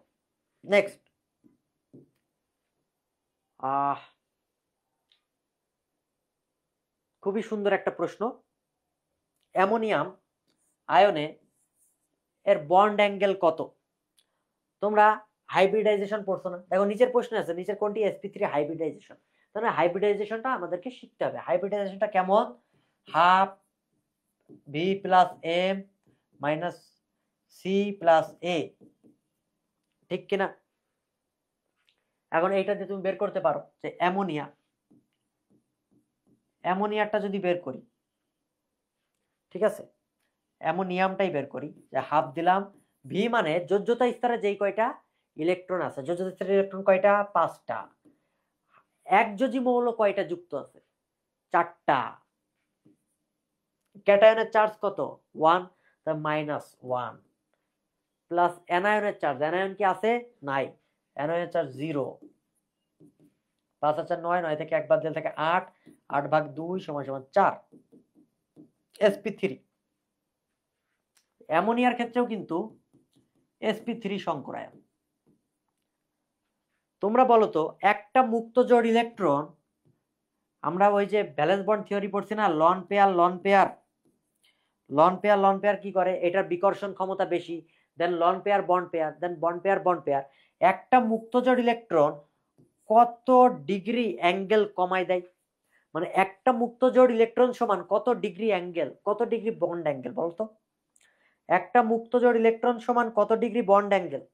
নেক্সট। খুবই সুন্দর একটা প্রশ্ন। অ্যামোনিয়াম আয়নে এর বন্ড অ্যাঙ্গেল কত? তোমরা হাইব্রিডাইজেশন পড়ছো না? দেখো নিচের প্রশ্ন আছে, নিচের কোনটি sp3 হাইব্রিডাইজেশন। তাহলে হাইব্রিডাইজেশনটা আমাদেরকে শিখতে হবে। হাইব্রিডাইজেশনটা কেমন? Half V plus M minus C plus A, ঠিক কিনা? এখন এইটা দিয়ে তুমি বের করতে পারো যে অ্যামোনিয়াটা যদি বের করি, ঠিক আছে, অ্যামোনিয়ামটাই বের করি, যে হাফ দিলাম ভি মানে যোজ্যতা স্তরে যেই কয়টা ইলেকট্রন আছে, যোজ্যতা স্তরের ইলেকট্রন কয়টা? 5টা। একযোজী মৌল কয়টা যুক্ত আছে? 4টা। ক্যাটায়নের চার্জ কত? 1, তার -1 প্লাস অ্যানায়নের চার্জ, অ্যানায়ন কি আছে? নাই, অ্যানায়নের চার্জ 0। 5 আর 4 9, 9 থেকে 1 বাদ দিলে থাকে 8, 8 ভাগ 2 = 4 sp3। অ্যামোনিয়ার ক্ষেত্রেও কিন্তু sp3 সংকরায়ন। তোমরা বলো তো একটা মুক্ত জোড় ইলেকট্রন, আমরা ওই যে ব্যালেন্স বন্ড থিওরি পড়ছি না, loan pair loan pair. Loan pair loan pair কি করে? এটার বিকর্ষণ ক্ষমতা বেশি, দেন লন পেয়ার বন্ড পেয়ার, দেন বন্ড পেয়ার বন্ড পেয়ার। একটা মুক্ত জোড় ইলেকট্রন কত ডিগ্রি অ্যাঙ্গেল কমায় দেয়? মানে একটা মুক্ত জোড় ইলেকট্রন সমান কত ডিগ্রি অ্যাঙ্গেল, কত ডিগ্রি বন্ড অ্যাঙ্গেল বলতো? একটা মুক্ত জোড় ইলেকট্রন সমান কত ডিগ্রি বন্ড অ্যাঙ্গেল?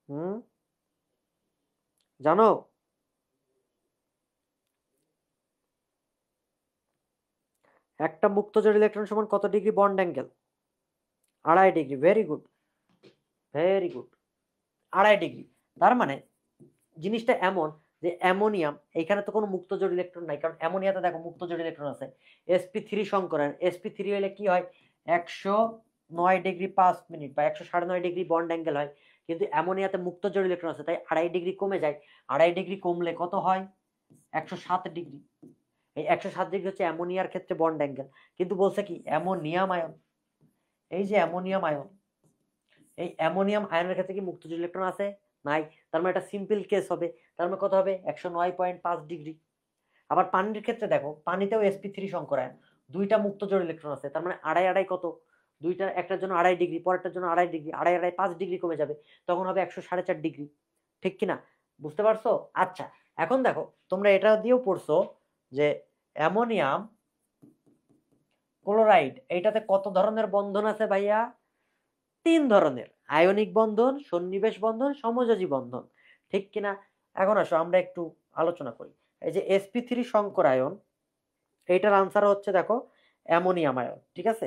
হুম, জানো? একটা মুক্ত জোড় ইলেকট্রন সমান কত degree bond angle? 2.5 degree. Very good, very good, 2.5 degree. তার মানে জিনিসটা এমন যে অ্যামোনিয়াম, এখানে তো কোনো মুক্ত জোড় ইলেকট্রন নাই, কারণ অ্যামোনিয়াতে দেখো মুক্ত জোড় ইলেকট্রন আছে। sp3 সংকরায়ন, sp3 হলে কি হয়? 109 ডিগ্রি 5 মিনিট বা 109.5 ডিগ্রি বন্ড অ্যাঙ্গেল হয়, কিন্তু অ্যামোনিয়াতে মুক্ত জোড় ইলেকট্রন আছে, তাই 2.5 ডিগ্রি কমে যায়। 2.5 ডিগ্রি কমলে কত হয়? 107 ডিগ্রি। এই 107 ডিগ্রি হচ্ছে অ্যামোনিয়ার ক্ষেত্রে বন্ড অ্যাঙ্গেল। কিন্তু বলছে কি অ্যামোনিয়াম আয়ন, এই যে অ্যামোনিয়াম আয়ন, এই অ্যামোনিয়াম আয়নের ক্ষেত্রে কি মুক্ত জোড় ইলেকট্রন আছে? নাই। তার মানে এটা সিম্পল কেস হবে। তার মানে কত হবে? 109.5 ডিগ্রি। আবার পানির ক্ষেত্রে দেখো, পানিতেও sp3 সংকরায়ন, দুইটা মুক্ত জোড় ইলেকট্রন আছে, তার মানে 2.5 2.5 কত? দুইটা, একটার জন্য 2.5 ডিগ্রি, পরেরটার জন্য 2.5 ডিগ্রি, 2.5 2.5 5 ডিগ্রি কমে যাবে, তখন হবে 104.5 ডিগ্রি। ঠিক কিনা? বুঝতে পারছো? আচ্ছা, এখন দেখো তোমরা এটা দিয়েও পড়ছো যে অ্যামোনিয়াম ক্লোরাইড, এইটাতে কত ধরনের বন্ধন আছে ভাইয়া? 3 ধরনের, আয়নিক বন্ধন, সন্নিবেশ বন্ধন, সমযোজী বন্ধন। ঠিক কিনা? এখন আসো আমরা একটু আলোচনা করি। এই যে sp3 সংকরায়ন, এইটার আনসার হচ্ছে দেখো অ্যামোনিয়াম আয়ন। ঠিক আছে,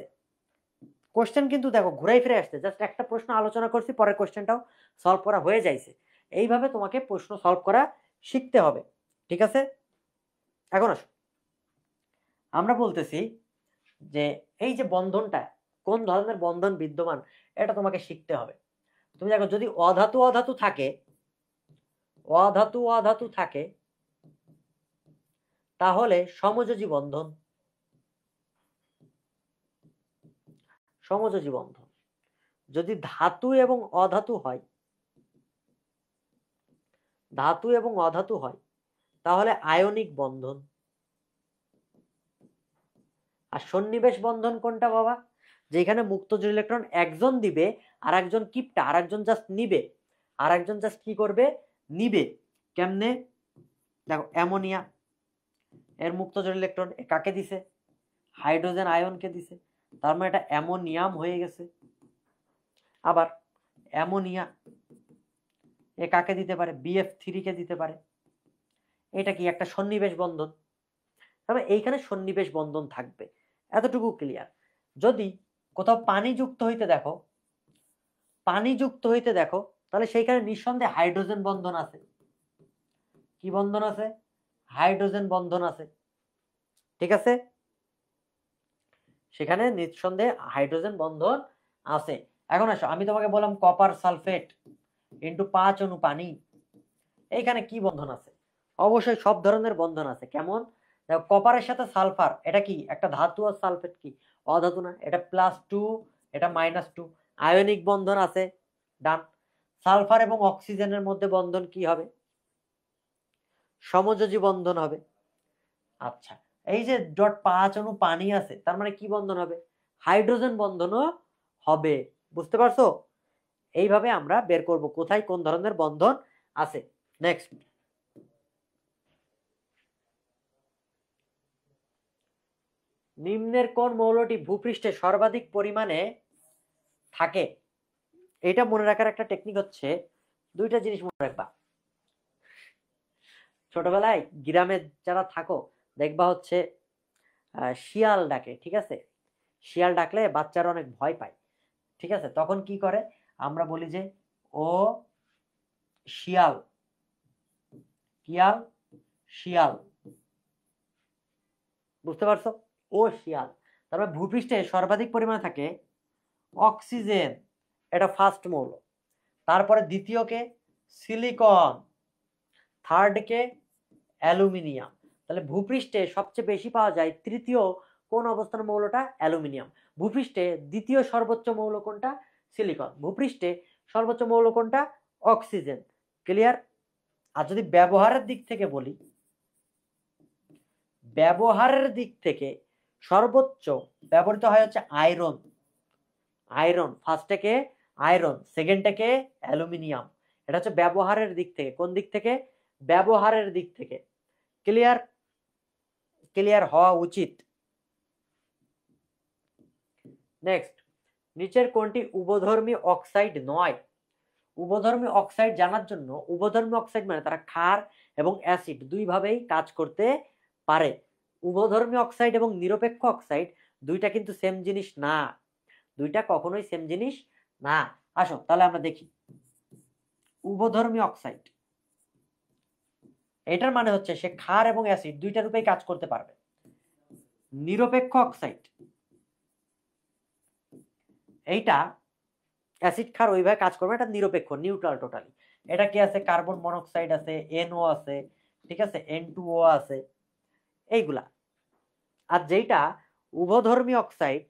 কোশ্চেন কিন্তু দেখো ঘুরাই ফিরে আসছে, জাস্ট একটা প্রশ্ন আলোচনা করছি, পরের কোশ্চেনটাও সলভ করা হয়ে যাইছে। এইভাবে তোমাকে প্রশ্ন সলভ করা শিখতে হবে। ঠিক আছে, এখন আসো আমরা বলতেছি যে এই যে বন্ধনটা, কোন ধরনের বন্ধন বিদ্যমান, এটা তোমাকে শিখতে হবে। তুমি দেখো যদি অধাতু অধাতু থাকে, অধাতু অধাতু থাকে, তাহলে সমযোজী বন্ধন, সমযোজী বন্ধন। যদি ধাতু এবং অধাতু হয়, ধাতু এবং অধাতু হয় তাহলে আয়নিক বন্ধন। আর সন্নিবেশ বন্ধন কোনটা বাবা? যেখানে মুক্তজোড় ইলেকট্রন একজন দিবে আর একজন কিপটা, আর একজন জাস্ট নিবে, আর একজন জাস্ট কি করবে? নিবে। কেমনে? দেখো অ্যামোনিয়া এর মুক্তজোড় ইলেকট্রন কাকে দিছে? হাইড্রোজেন আয়নকে দিছে, তার মানে এটা অ্যামোনিয়াম হয়ে গেছে। আবার অ্যামোনিয়া এ কাকে দিতে পারে? BF3 কে দিতে পারে। এটা কি একটা সন্নিবেশ বন্ধন? তবে এইখানে সন্নিবেশ বন্ধন থাকবে, এতটুকু ক্লিয়ার। যদি কোথাও পানি যুক্ত হইতে দেখো, পানি যুক্ত হইতে দেখো, তাহলে সেইখানে নিঃসন্দেহে হাইড্রোজেন বন্ধন আছে। কি বন্ধন আছে? হাইড্রোজেন বন্ধন আছে। ঠিক আছে, সেখানে নিঃসন্দেহে হাইড্রোজেন বন্ধন আছে। এখন আসো, আমি তোমাকে বললাম কপার সালফেট ইন্টু 5 অণু পানি, এইখানে কি বন্ধন আছে? অবশ্যই সব ধরনের বন্ধন আছে। কেমন? দেখো কপারের সাথে সালফার, এটা কি একটা ধাতু? আর সালফেট কি অধাতু না? এটা +2, এটা -2, আয়নিক বন্ধন আছে। ডান। সালফার এবং অক্সিজেনের মধ্যে বন্ধন কি হবে? সমযোজী বন্ধন হবে। আচ্ছা, এই যে .5 অণু পানি আছে, তার মানে কি বন্ধন হবে? হাইড্রোজেন বন্ধনও হবে। বুঝতে পারছো? এইভাবে আমরা বের করব কোথায় কোন ধরনের বন্ধন আছে। নেক্সট, নিম্নের কোন মৌলটি ভূপৃষ্ঠে সর্বাধিক পরিমাণে থাকে? এটা মনে রাখার একটা টেকনিক হচ্ছে, দুইটা জিনিস মনে রাখবা। ছোটবেলায় গ্রামে যারা থাকো দেখবা হচ্ছে শিয়াল ডাকে, ঠিক আছে? শিয়াল ডাকলে বাচ্চারা অনেক ভয় পায়, ঠিক আছে? তখন কি করে? আমরা বলি যে ও শিয়াল, শিয়াল, শিয়াল। বুঝতে পারছো? ও শিয়াল। তারপরে ভূপৃষ্ঠে সর্বাধিক পরিমাণে থাকে অক্সিজেন, এটা ফার্স্ট মৌল। তারপরে দ্বিতীয় কে? সিলিকন। থার্ড কে? অ্যালুমিনিয়াম। তাহলে ভূপৃষ্ঠে সবচেয়ে বেশি পাওয়া যায় তৃতীয় কোন অবস্থান মৌলটা? অ্যালুমিনিয়াম। ভূপৃষ্ঠে দ্বিতীয় সর্বোচ্চ মৌল কোনটা? সিলিকন। ভূপৃষ্ঠে সর্বোচ্চ মৌল কোনটা? অক্সিজেন। ক্লিয়ার? আর যদি ব্যবহারের দিক থেকে বলি, ব্যবহারের দিক থেকে সর্বোচ্চ ব্যবহৃত হয় হচ্ছে আয়রন। আয়রন ফার্স্টে কে? আয়রন। সেকেন্ডে কে? অ্যালুমিনিয়াম। এটা হচ্ছে ব্যবহারের দিক থেকে। কোন দিক থেকে? ব্যবহারের দিক থেকে। ক্লিয়ার? ক্লিয়ার হওয়া উচিত। নেক্সট, নিচের কোনটি উভধর্মী অক্সাইড নয়? উভধর্মী অক্সাইড জানার জন্য, উভধর্মী অক্সাইড মানে তারা ক্ষার এবং অ্যাসিড দুই ভাবেই কাজ করতে পারে। উভধর্মী অক্সাইড এবং নিরপেক্ষ অক্সাইড দুইটা কিন্তু সেম জিনিস না, দুইটা কখনোই সেম জিনিস না। আসো তাহলে আমরা দেখি। উভধর্মী অক্সাইড এটার মানে হচ্ছে সে ক্ষার এবং অ্যাসিড দুইটা রূপেই কাজ করতে পারবে। নিরপেক্ষ অক্সাইড এইটা অ্যাসিড ক্ষার ওইভাবে কাজ করবে, এটা নিরপেক্ষ, নিউট্রাল টোটালি। এটা কি আছে? কার্বন মনোক্সাইড আছে, NO আছে, ঠিক আছে, N2O আছে, এইগুলা। আর যেটা উভধর্মী অক্সাইড,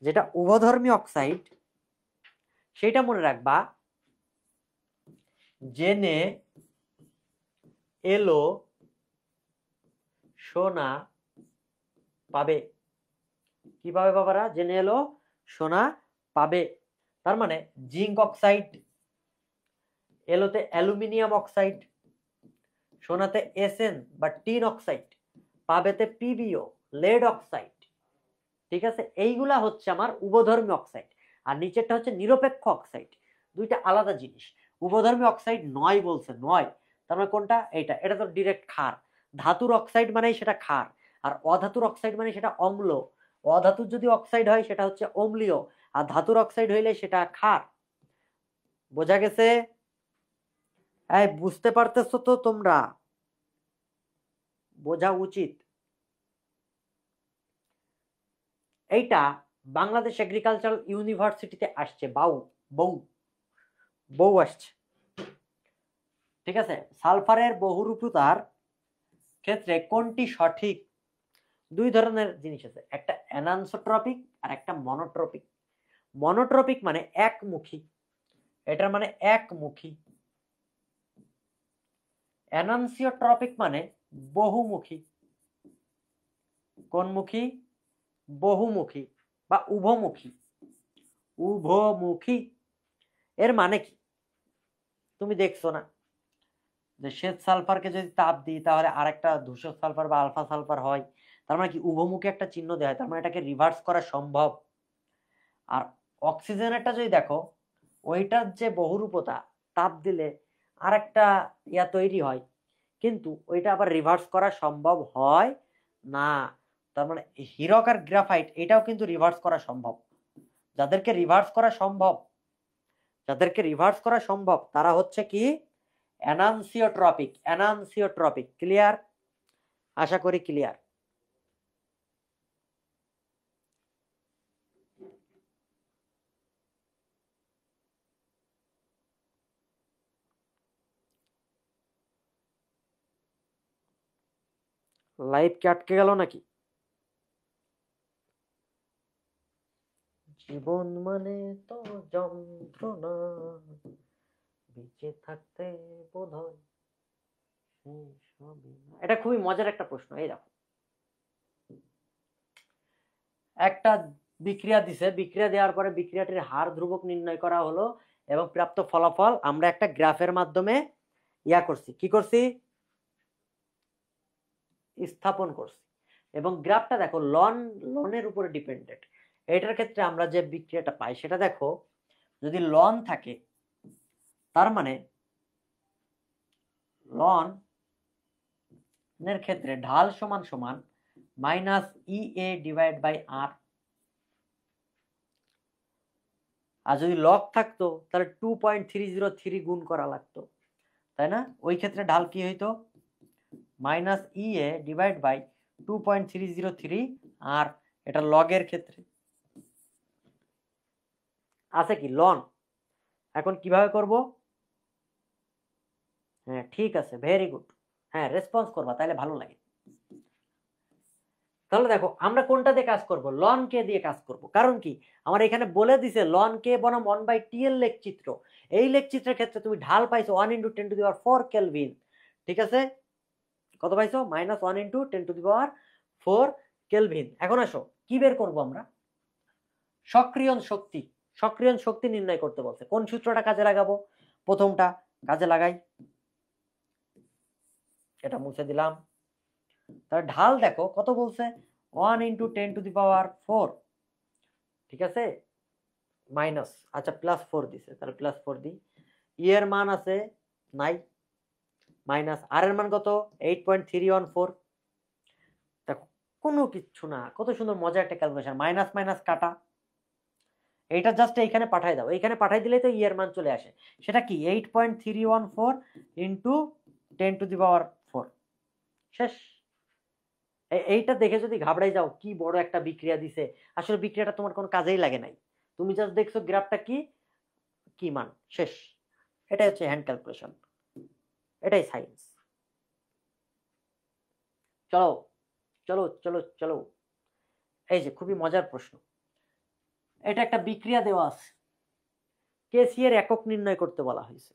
যেটা উভধর্মী অক্সাইড সেটা মনে রাখবা, জেনে এলো সোনা পাবে। কি পাবে বাবারা? জেনে এলো সোনা পাবে। তার মানে জিঙ্ক অক্সাইড, এলোতে অ্যালুমিনিয়াম অক্সাইড, সোনাতে SN বা টিন অক্সাইড, পাবেতে PbO লেড অক্সাইড। ঠিক আছে, এইগুলা হচ্ছে আমার উভধর্মী অক্সাইড। আর নিচেরটা হচ্ছে নিরপেক্ষ অক্সাইড, দুইটা আলাদা জিনিস। উভধর্মী অক্সাইড নয় বলছে, নয়, তার মানে কোনটা? এইটা। এটা তো ডিরেক্ট ক্ষার। ধাতুর অক্সাইড মানেই সেটা ক্ষার, আর অধাতুর অক্সাইড মানে সেটা অম্ল। অধাতুর যদি অক্সাইড হয় সেটা হচ্ছে অম্লীয়, আর ধাতুর অক্সাইড হইলে সেটা ক্ষার। বোঝা গেছে? এই বুঝতে পারতেছো তো তোমরা? বোঝা উচিত। এইটা বাংলাদেশ এগ্রিকালচারাল ইউনিভার্সিটিতে আসছে, বউ আসছে। ঠিক আছে, সালফারের বহুরূপতার ক্ষেত্রে কোনটি সঠিক? দুই ধরনের জিনিস আছে, একটা অ্যানানসোট্রপিক আর একটা মনোট্রপিক। মনোট্রপিক মানে একমুখী, এটার মানে একমুখী। অ্যানানসিওট্রপিক মানে বহুমুখী। কোনমুখী? বহুমুখী বা উভমুখী। উভমুখী এর মানে কি? তুমি দেখছো না যে শ্বেত সালফারকে যদি তাপ দিই তাহলে আরেকটা ধূসর সালফার বা আলফা সালফার হয়, তার মানে কি উভমুখী একটা চিহ্ন দেওয়া হয়, তার মানে এটাকে রিভার্স করা সম্ভব। আর অক্সিজেনেরটা যদি দেখো, ওইটার যে বহুরূপতা, তাপ দিলে আরেকটা ইয়া তৈরি হয়, কিন্তু ওইটা আবার রিভার্স করা সম্ভব হয় না। তার মানে হীরক আর গ্রাফাইট এটাও কিন্তু রিভার্স করা সম্ভব। যাদেরকে রিভার্স করা সম্ভব, যাদেরকে রিভার্স করা সম্ভব তারা হচ্ছে কি অ্যানানসিওট্রপিক। অ্যানানসিওট্রপিক ক্লিয়ার? আশা করি ক্লিয়ার। লাইভ কি আটকে গেল নাকি? জীবন মানে তো যন্ত্রণা, বেঁচে থাকতে বোধহয় এটা খুবই মজার একটা প্রশ্ন। এই দেখো, একটা বিক্রিয়া দিছে, বিক্রিয়া দেওয়ার পরে বিক্রিয়াটির হার ধ্রুবক নির্ণয় করা হলো এবং প্রাপ্ত ফলাফল আমরা একটা গ্রাফের মাধ্যমে ইয়া করছি। কি করছি? স্থাপন করছি। এবং গ্রাফটা দেখো লনের উপরে ডিপেন্ডেন্ট। এটার ক্ষেত্রে আমরা যে বিক্রিয়াটা পাই সেটা দেখো, যদি লন থাকে তার মানে লন এর ক্ষেত্রে ঢাল সমান সমান minus E A divide by R. আর যদি লগ থাকতো তাহলে 2.303 গুণ করা লাগতো, তাই না? ওই ক্ষেত্রে ঢাল কি হইতো? Minus E A divide by 2.303 R. এটা লগের ক্ষেত্রে আছে কি লন। এখন কিভাবে করব? হ্যাঁ ঠিক আছে, ভেরি গুড। হ্যাঁ রেসপন্স করবা তাহলে ভালো লাগে। তাহলে দেখো আমরা কোনটা দিয়ে কাজ করব? লন কে দিয়ে কাজ করব। কারণ কি আমার এখানে বলে দিছে লন কে বনাম 1/t এর লেখচিত্র। এই লেখচিত্রের ক্ষেত্রে তুমি ঢাল পাইছো 1 × 10⁴ কেলভিন। ঠিক আছে, কত পাইছো? -1 × 10⁴ কেলভিন। এখন আসো কি বের করব আমরা? সক্রিয়ণ শক্তি। সক্রিয়ণ শক্তি নির্ণয় করতে বলছে। কোন সূত্রটা কাজে লাগাবো? প্রথমটা কাজে লাগাই, এটা মুছে দিলাম। তাহলে ঢাল দেখো কত বলছে? 1 × 10⁴। ঠিক আছে, মাইনাস, আচ্ছা +4 দিছে, তাহলে +4 দিই। ই এর মান আছে নাই, মাইনাস আর এর মান কত? 8.314। দেখো কোনো কিচ্ছু না, কত সুন্দর মজা একটা ক্যালকুলেশন। মাইনাস মাইনাস কাটা, এইটা জাস্ট এইখানে পাঠাই দাও, এইখানে পাঠাই দিলেই তো ই এর মান চলে আসে। সেটা কি 8.314 × 10⁴। শেষ। এইটা দেখে যদি ঘাবড়াই যাও কি বড় একটা বিক্রিয়া দিছে, আসলে বিক্রিয়াটা তোমার কোনো কাজেই লাগে নাই, তুমি জাস্ট দেখছো গ্রাফটা কি কি মান, শেষ। এটাই হচ্ছে হ্যান্ড ক্যালকুলেশন, এটাই সায়েন্স। চলো চলো চলো চলো, এই যে খুবই মজার প্রশ্ন। এটা একটা বিক্রিয়া দেওয়া আছে, কেসি এর একক নির্ণয় করতে বলা হয়েছে।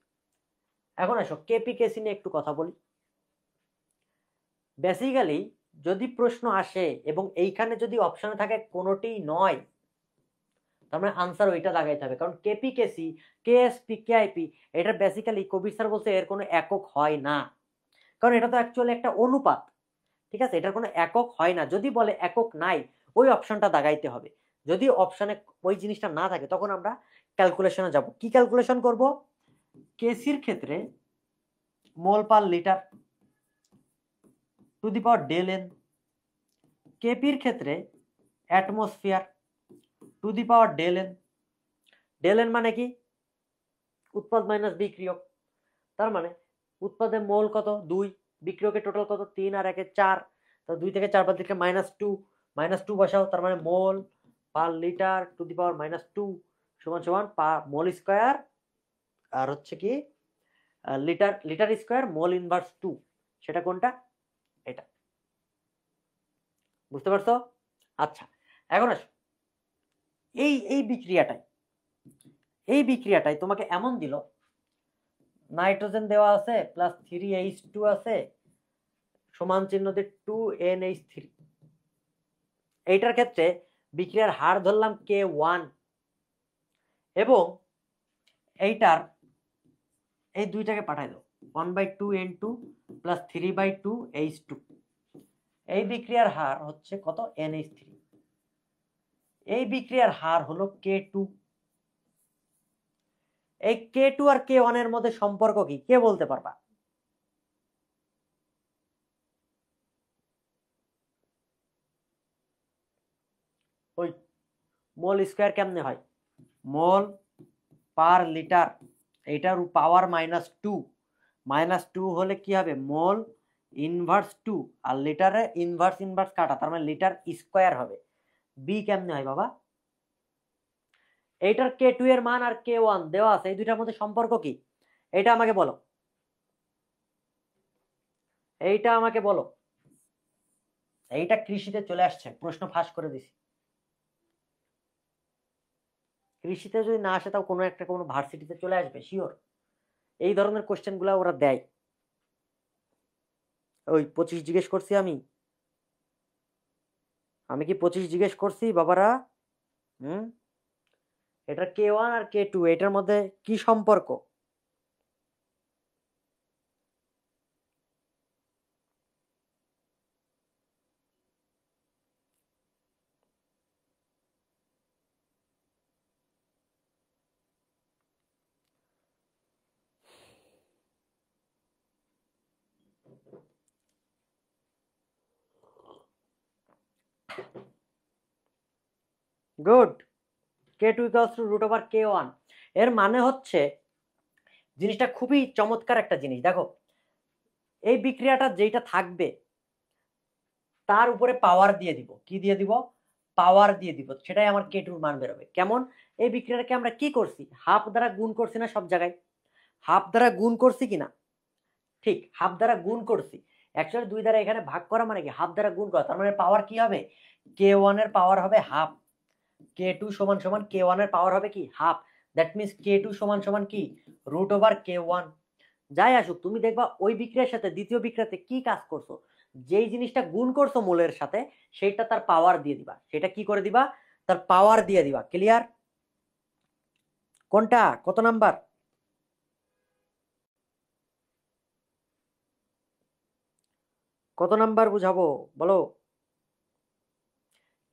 এখন আসো কেপি কেসি নিয়ে একটু কথা বলি। বেসিক্যালি যদি প্রশ্ন আসে এবং এইখানে যদি অপশনে থাকে কোনোটিই নয়, তার মানে আনসার ওইটা লাগাইতে হবে। কারণ কেপি কেসি, কেএসপি, কেআইপি, এটা বেসিক্যালি কবির স্যার বলছে এর কোনো একক হয় না, কারণ এটা তো অ্যাকচুয়ালি একটা অনুপাত। ঠিক আছে, এটার কোনো একক হয় না। যদি বলে একক নাই, ওই অপশনটা দাগাইতে হবে। যদি অপশনে ওই জিনিসটা না থাকে তখন আমরা ক্যালকুলেশনে যাব। কি ক্যালকুলেশন করব? কেসির ক্ষেত্রে মোল পার লিটার ⁴ কেপির ক্ষেত্রে অ্যাটমসফিয়ার ⁴ ডেল মানে কি? উৎপাদ মাইনাস বিক্রিয়ক। তার মানে উৎপাদের মোল কত? 2, বিক্রিয়কের টোটাল কত? 3 আর 1 4। তো 2 থেকে 4 বাদ দিলে -2 বসাও, তার মানে মোল পার লিটার ⁻²= মোল স্কয়ার আর হচ্ছে কি লিটার স্কয়ার মোল ইনভার্স 2। সেটা কোনটা? এটা। বুঝতে পারছো? আচ্ছা এখন আসো এই বিক্রিয়াটাই তোমাকে এমন দিল নাইট্রোজেন দেওয়া আছে প্লাস 3H2 আছে সমান চিহ্ন দিয়ে 2NH3। এইটার ক্ষেত্রে বিক্রিয়ার হার ধরলাম K1 এবং এইটার এই দুইটাকে পাঠাই দাও 1/2N2 প্লাস 3/2H2। এই বিক্রিয়ার হার হচ্ছে কত NH3। এই বিক্রিয়ার হার হলো K2। এই K2 আর K1 এর মধ্যে সম্পর্ক কি কে বলতে পারবা? ওই মোল স্কয়ার কেমনে হয়? মোল পার লিটার, এইটার পাওয়ার -2 হলে কি হবে মোল ইনভার্স 2 আর লিটারে ইনভার্স কাটা তার মানে লিটার স্কয়ার হবে। বি কেমনে হয় বাবা? এইটার K2 এর মান আর K1 দেওয়া আছে, এই দুইটার মধ্যে সম্পর্ক কি এইটা আমাকে বলো, এইটা আমাকে বলো। এইটা কৃষিতে চলে আসছে, প্রশ্ন ফাঁস করে দিছি। কৃষিতে যদি না আসে তাও কোনো ভার্সিটিতে চলে আসবে শিওর। এই ধরনের কোশ্চেন গুলা ওরা দেয়। ওই 25 জিজ্ঞেস করছি আমি কি 25 জিজ্ঞেস করছি বাবারা? এটা K1 আর K2 এটার মধ্যে কি সম্পর্ক? গুড। K2 √K1 এর মানে হচ্ছে জিনিসটা খুবই চমৎকার একটা জিনিস। দেখো এই বিক্রিয়াটা যেটা থাকবে তার উপরে পাওয়ার দিয়ে দিব। কি দিয়ে দিব? পাওয়ার দিয়ে দিব। সেটাই আমার K2 মান বেরোবে। কেমন? এই বিক্রিয়াটাকে আমরা কি করছি? হাফ দ্বারা গুণ করছি না সব জায়গায়? হাফ দ্বারা গুণ করছি কিনা? ঠিক, হাফ দ্বারা গুণ করছি। অ্যাকচুয়ালি 2 দ্বারা এখানে ভাগ করা মানে কি হাফ দ্বারা গুণ করা, তার মানে পাওয়ার কি হবে? K1 এর পাওয়ার হবে হাফ, K2 সমান সমান K1 এর পাওয়ার হবে কি হাফ। দ্যাট মিন্স K2 সমান সমান কি √K1। যাই আসুক তুমি দেখবা ওই বিক্রিয়ার সাথে দ্বিতীয় বিক্রিয়াতে কি কাজ করছো, যেই জিনিসটা গুণ করছো মোলের সাথে সেইটা তার পাওয়ার দিয়ে দিবা। সেটা কি করে দিবা? তার পাওয়ার দিয়ে দিবা। ক্লিয়ার? কোনটা কত নাম্বার? কত নাম্বার বুঝাবো বলো?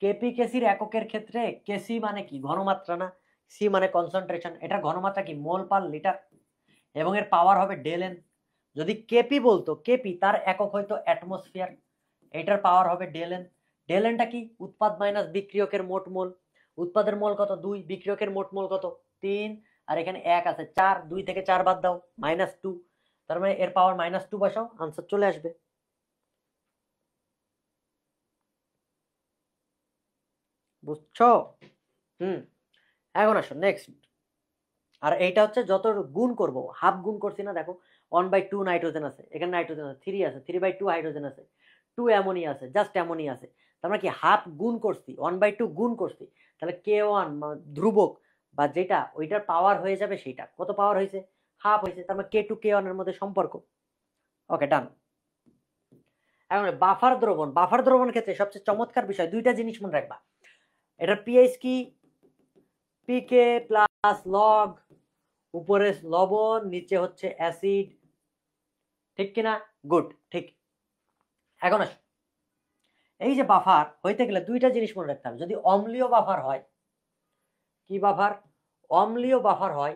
কেপি কেসির এককের ক্ষেত্রে কেসি মানে কি ঘনমাত্রা না, সি মানে কনসেন্ট্রেশন। এটা ঘনমাত্রা কি মোল পার লিটার এবং এর পাওয়ার হবে ΔN। যদি কেপি বলতো কেপি তার একক হয়তো অ্যাটমসফিয়ার, এটার পাওয়ার হবে ΔN। ΔNটা কি? উৎপাদ মাইনাস বিক্রিয়কের মোট মোল। উৎপাদের মোল কত 2, বিক্রিয়কের মোট মোল কত 3, আর এখানে 1 আছে 4, 2 থেকে 4 বাদ দাও -2, তার মানে এর পাওয়ার -2 বসাও, আনসার চলে আসবে। বুঝছো? এখন আসো নেক্সট। আর এইটা হচ্ছে যত গুণ করব হাফ গুণ করছি না, দেখো 1/2 নাইট্রোজেন আছে, এখানে নাইট্রোজেন আছে 3 আছে, 3/2 হাইড্রোজেন আছে, 2 অ্যামোনিয়া আছে, জাস্ট অ্যামোনিয়া আছে। তার মানে কি হাফ গুণ করছি 1/2 গুণ করছি, তাহলে K1 ধ্রুবক বা যেটা ওইটার পাওয়ার হয়ে যাবে সেটা কত পাওয়ার হয়েছে? হাফ হয়েছে। তার মানে K2 K1 এর মধ্যে সম্পর্ক। ওকে ডান। এখন বাফার দ্রবণ, বাফার দ্রবণ ক্ষেত্রে সবচেয়ে চমৎকার বিষয় দুইটা জিনিস মনে রাখবা। এটার পিএইচ কি? পিকে প্লাস লগ, উপরে লবণ নিচে হচ্ছে অ্যাসিড, ঠিক কিনা? গুড, ঠিক। এখন আসো, এই যে বাফার হইতে গেলে দুইটা জিনিস মনে রাখতে হবে। যদি অম্লীয় বাফার হয়, কি বাফার? অম্লীয় বাফার হয়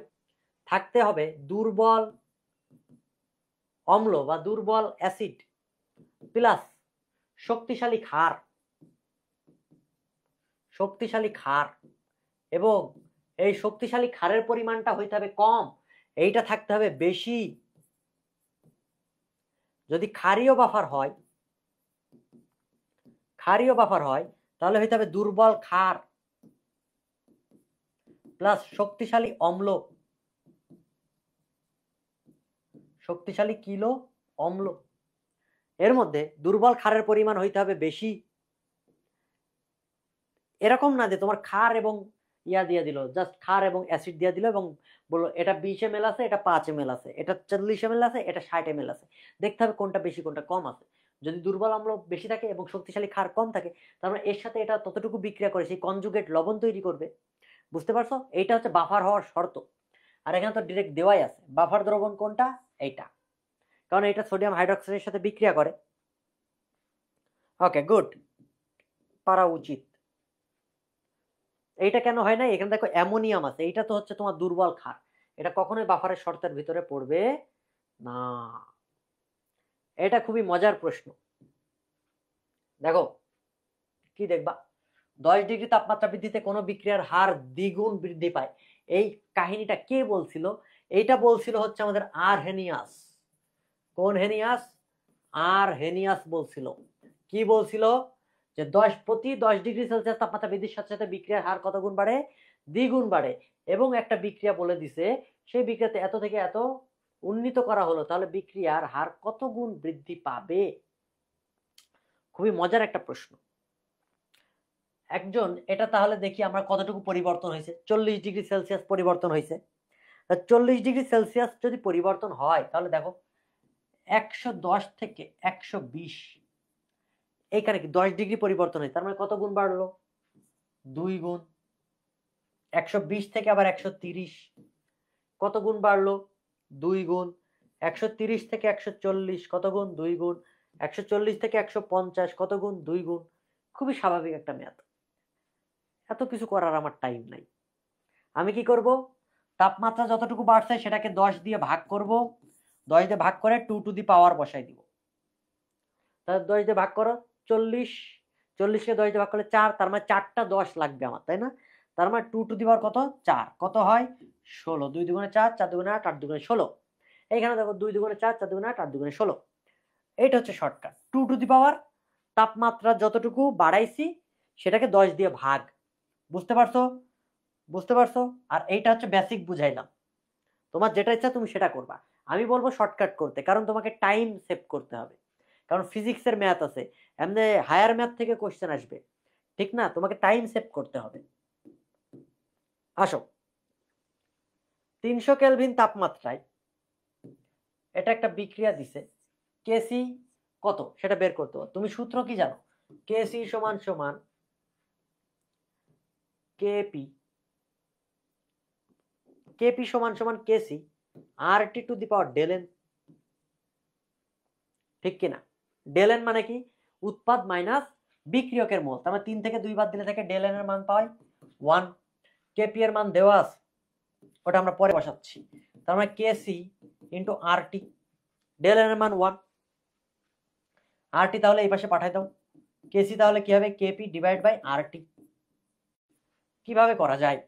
থাকতে হবে দুর্বল অম্ল বা দুর্বল অ্যাসিড প্লাস শক্তিশালী ক্ষার, শক্তিশালী ক্ষার, এবং এই শক্তিশালী ক্ষারের পরিমাণটা হইতে হবে কম, এইটা থাকতে হবে বেশি। যদি ক্ষারীয় বাফার হয়, ক্ষারীয় বাফার হয় তাহলে হইতে হবে দুর্বল ক্ষার প্লাস শক্তিশালী অম্ল, শক্তিশালী কিলো অম্ল। এর মধ্যে দুর্বল ক্ষারের পরিমাণ হইতে হবে বেশি। এরকম না যে তোমার ক্ষার এবং ইয়া দিয়ে দিল, জাস্ট ক্ষার এবং অ্যাসিড দিয়ে দিল এবং বললো এটা 20 ml আছে, এটা 5 ml আছে, এটা 40 ml আছে, এটা 60 ml আছে। দেখতে হবে কোনটা বেশি কোনটা কম আছে। যদি দুর্বল অম্ল বেশি থাকে এবং শক্তিশালী ক্ষার কম থাকে, তার মানে এর সাথে এটা ততটুকু বিক্রিয়া করে সেই কনজুগেট লবণ তৈরি করবে। বুঝতে পারছো? এইটা হচ্ছে বাফার হওয়ার শর্ত। আর এখানে তো ডিরেক্ট দেওয়াই আছে বাফার দ্রবণ কোনটা, এইটা, কারণ এটা সোডিয়াম হাইড্রোক্সাইডের সাথে বিক্রিয়া করে। ওকে, গুড, পারা উচিত। এইটা কেন হয় না? এখানে দেখো অ্যামোনিয়াম আছে, এইটা তো হচ্ছে তোমার দুর্বল ক্ষার, এটা কখনোই বাফারের শর্তের ভিতরে পড়বে না। এটা খুবই মজার প্রশ্ন। দেখো কি দেখবা, 10 ডিগ্রি তাপমাত্রা বৃদ্ধিতে কোন বিক্রিয়ার হার দ্বিগুণ বৃদ্ধি পায়। এই কাহিনীটা কে বলছিল? এইটা বলছিল হচ্ছে আমাদের আরহেনিয়াস। কোন হেনিয়াস? আরহেনিয়াস বলছিল। কি বলছিল? যে প্রতি 10 ডিগ্রি সেলসিয়াস তাপমাত্রা বৃদ্ধির সাথে সাথে বিক্রিয়ার হার কত গুণ বাড়ে? দ্বিগুণ বাড়ে। এবং একটা বিক্রিয়া বলে দিছে, সেই বিক্রিয়াতে এত থেকে এত উন্নীত করা হলো, তাহলে বিক্রিয়ার হার কত গুণ বৃদ্ধি পাবে? খুবই মজার একটা প্রশ্ন। একজন এটা তাহলে দেখি আমরা কতটুকু পরিবর্তন হয়েছে। 40 ডিগ্রি সেলসিয়াস পরিবর্তন হয়েছে। 40 ডিগ্রি সেলসিয়াস যদি পরিবর্তন হয় তাহলে দেখো 110 থেকে 120, এইখানে কি 10 ডিগ্রি পরিবর্তন হয়েছে, তার মানে কত গুণ বাড়লো? 2 গুণ। 120 থেকে আবার 130, কত গুণ বাড়লো? 2 গুণ। 130 থেকে 140, কত গুণ? 2 গুণ। 140 থেকে 150, কত গুণ? 2 গুণ। খুবই স্বাভাবিক একটা ম্যাথ। এত কিছু করার আমার টাইম নাই। আমি কি করব? তাপমাত্রা যতটুকু বাড়ছে সেটাকে 10 দিয়ে ভাগ করব, 10 দিয়ে ভাগ করে 2 টু দি পাওয়ার বসাই দিব। তাহলে 10 দিয়ে ভাগ করো 40, 40 কে 10 দিয়ে ভাগ করলে 4, তার মানে 4টা 10 লাগবে আমার, তাই না? তার মানে 2 টু দি পাওয়ার কত? 4, কত হয়? 16। 2 দুগুণে 4, 4 দুগুণে 8, 8 দুগুণে 16। এইখানে দেখো 2 দুগুণে 4, 4 দুগুণে 8, 8 দুগুণে 16। এইটা হচ্ছে শর্টকাট। 2 টু দি পাওয়ার তাপমাত্রা যতটুকু বাড়াইছি সেটাকে 10 দিয়ে ভাগ। বুঝতে পারছো? বুঝতে পারছো? আর এইটা হচ্ছে বেসিক বুঝাইলাম। তোমার যেটা ইচ্ছা তুমি সেটা করবা। আমি বলবো শর্টকাট করতে, কারণ তোমাকে টাইম সেভ করতে হবে। কারণ ফিজিক্সের ম্যাথ আছে, এমনি হায়ার ম্যাথ থেকে কোশ্চেন আসবে, ঠিক না? তোমাকে টাইম সেভ করতে হবে। আসো, 300 কেলভিন তাপমাত্রায় এটা একটা বিক্রিয়া দিছে, কেসি কত সেটা বের করতে হবে। তুমি সূত্র কি জানো? কেসি সমান সমান কেপি, কেপি সমান সমান KC R T to the power del N, ঠিক কিনা? ডেল এন মানে কি? উৎপাদ মাইনাস বিক্রিয়কের মোল। তার মানে 3 থেকে 2 বাদ দিলে থেকে ডেল এন এর মান পাই 1। কেপি এর মান দেওয়া আছে, ওটা আমরা পরে বসাচ্ছি। তার মানে কেসি ইন্টু আর টি, ডেল এন এর মান 1, আর টি তাহলে এই পাশে পাঠাই দাও। কেসি তাহলে কি হবে? KP divide by R T. কিভাবে করা যায়?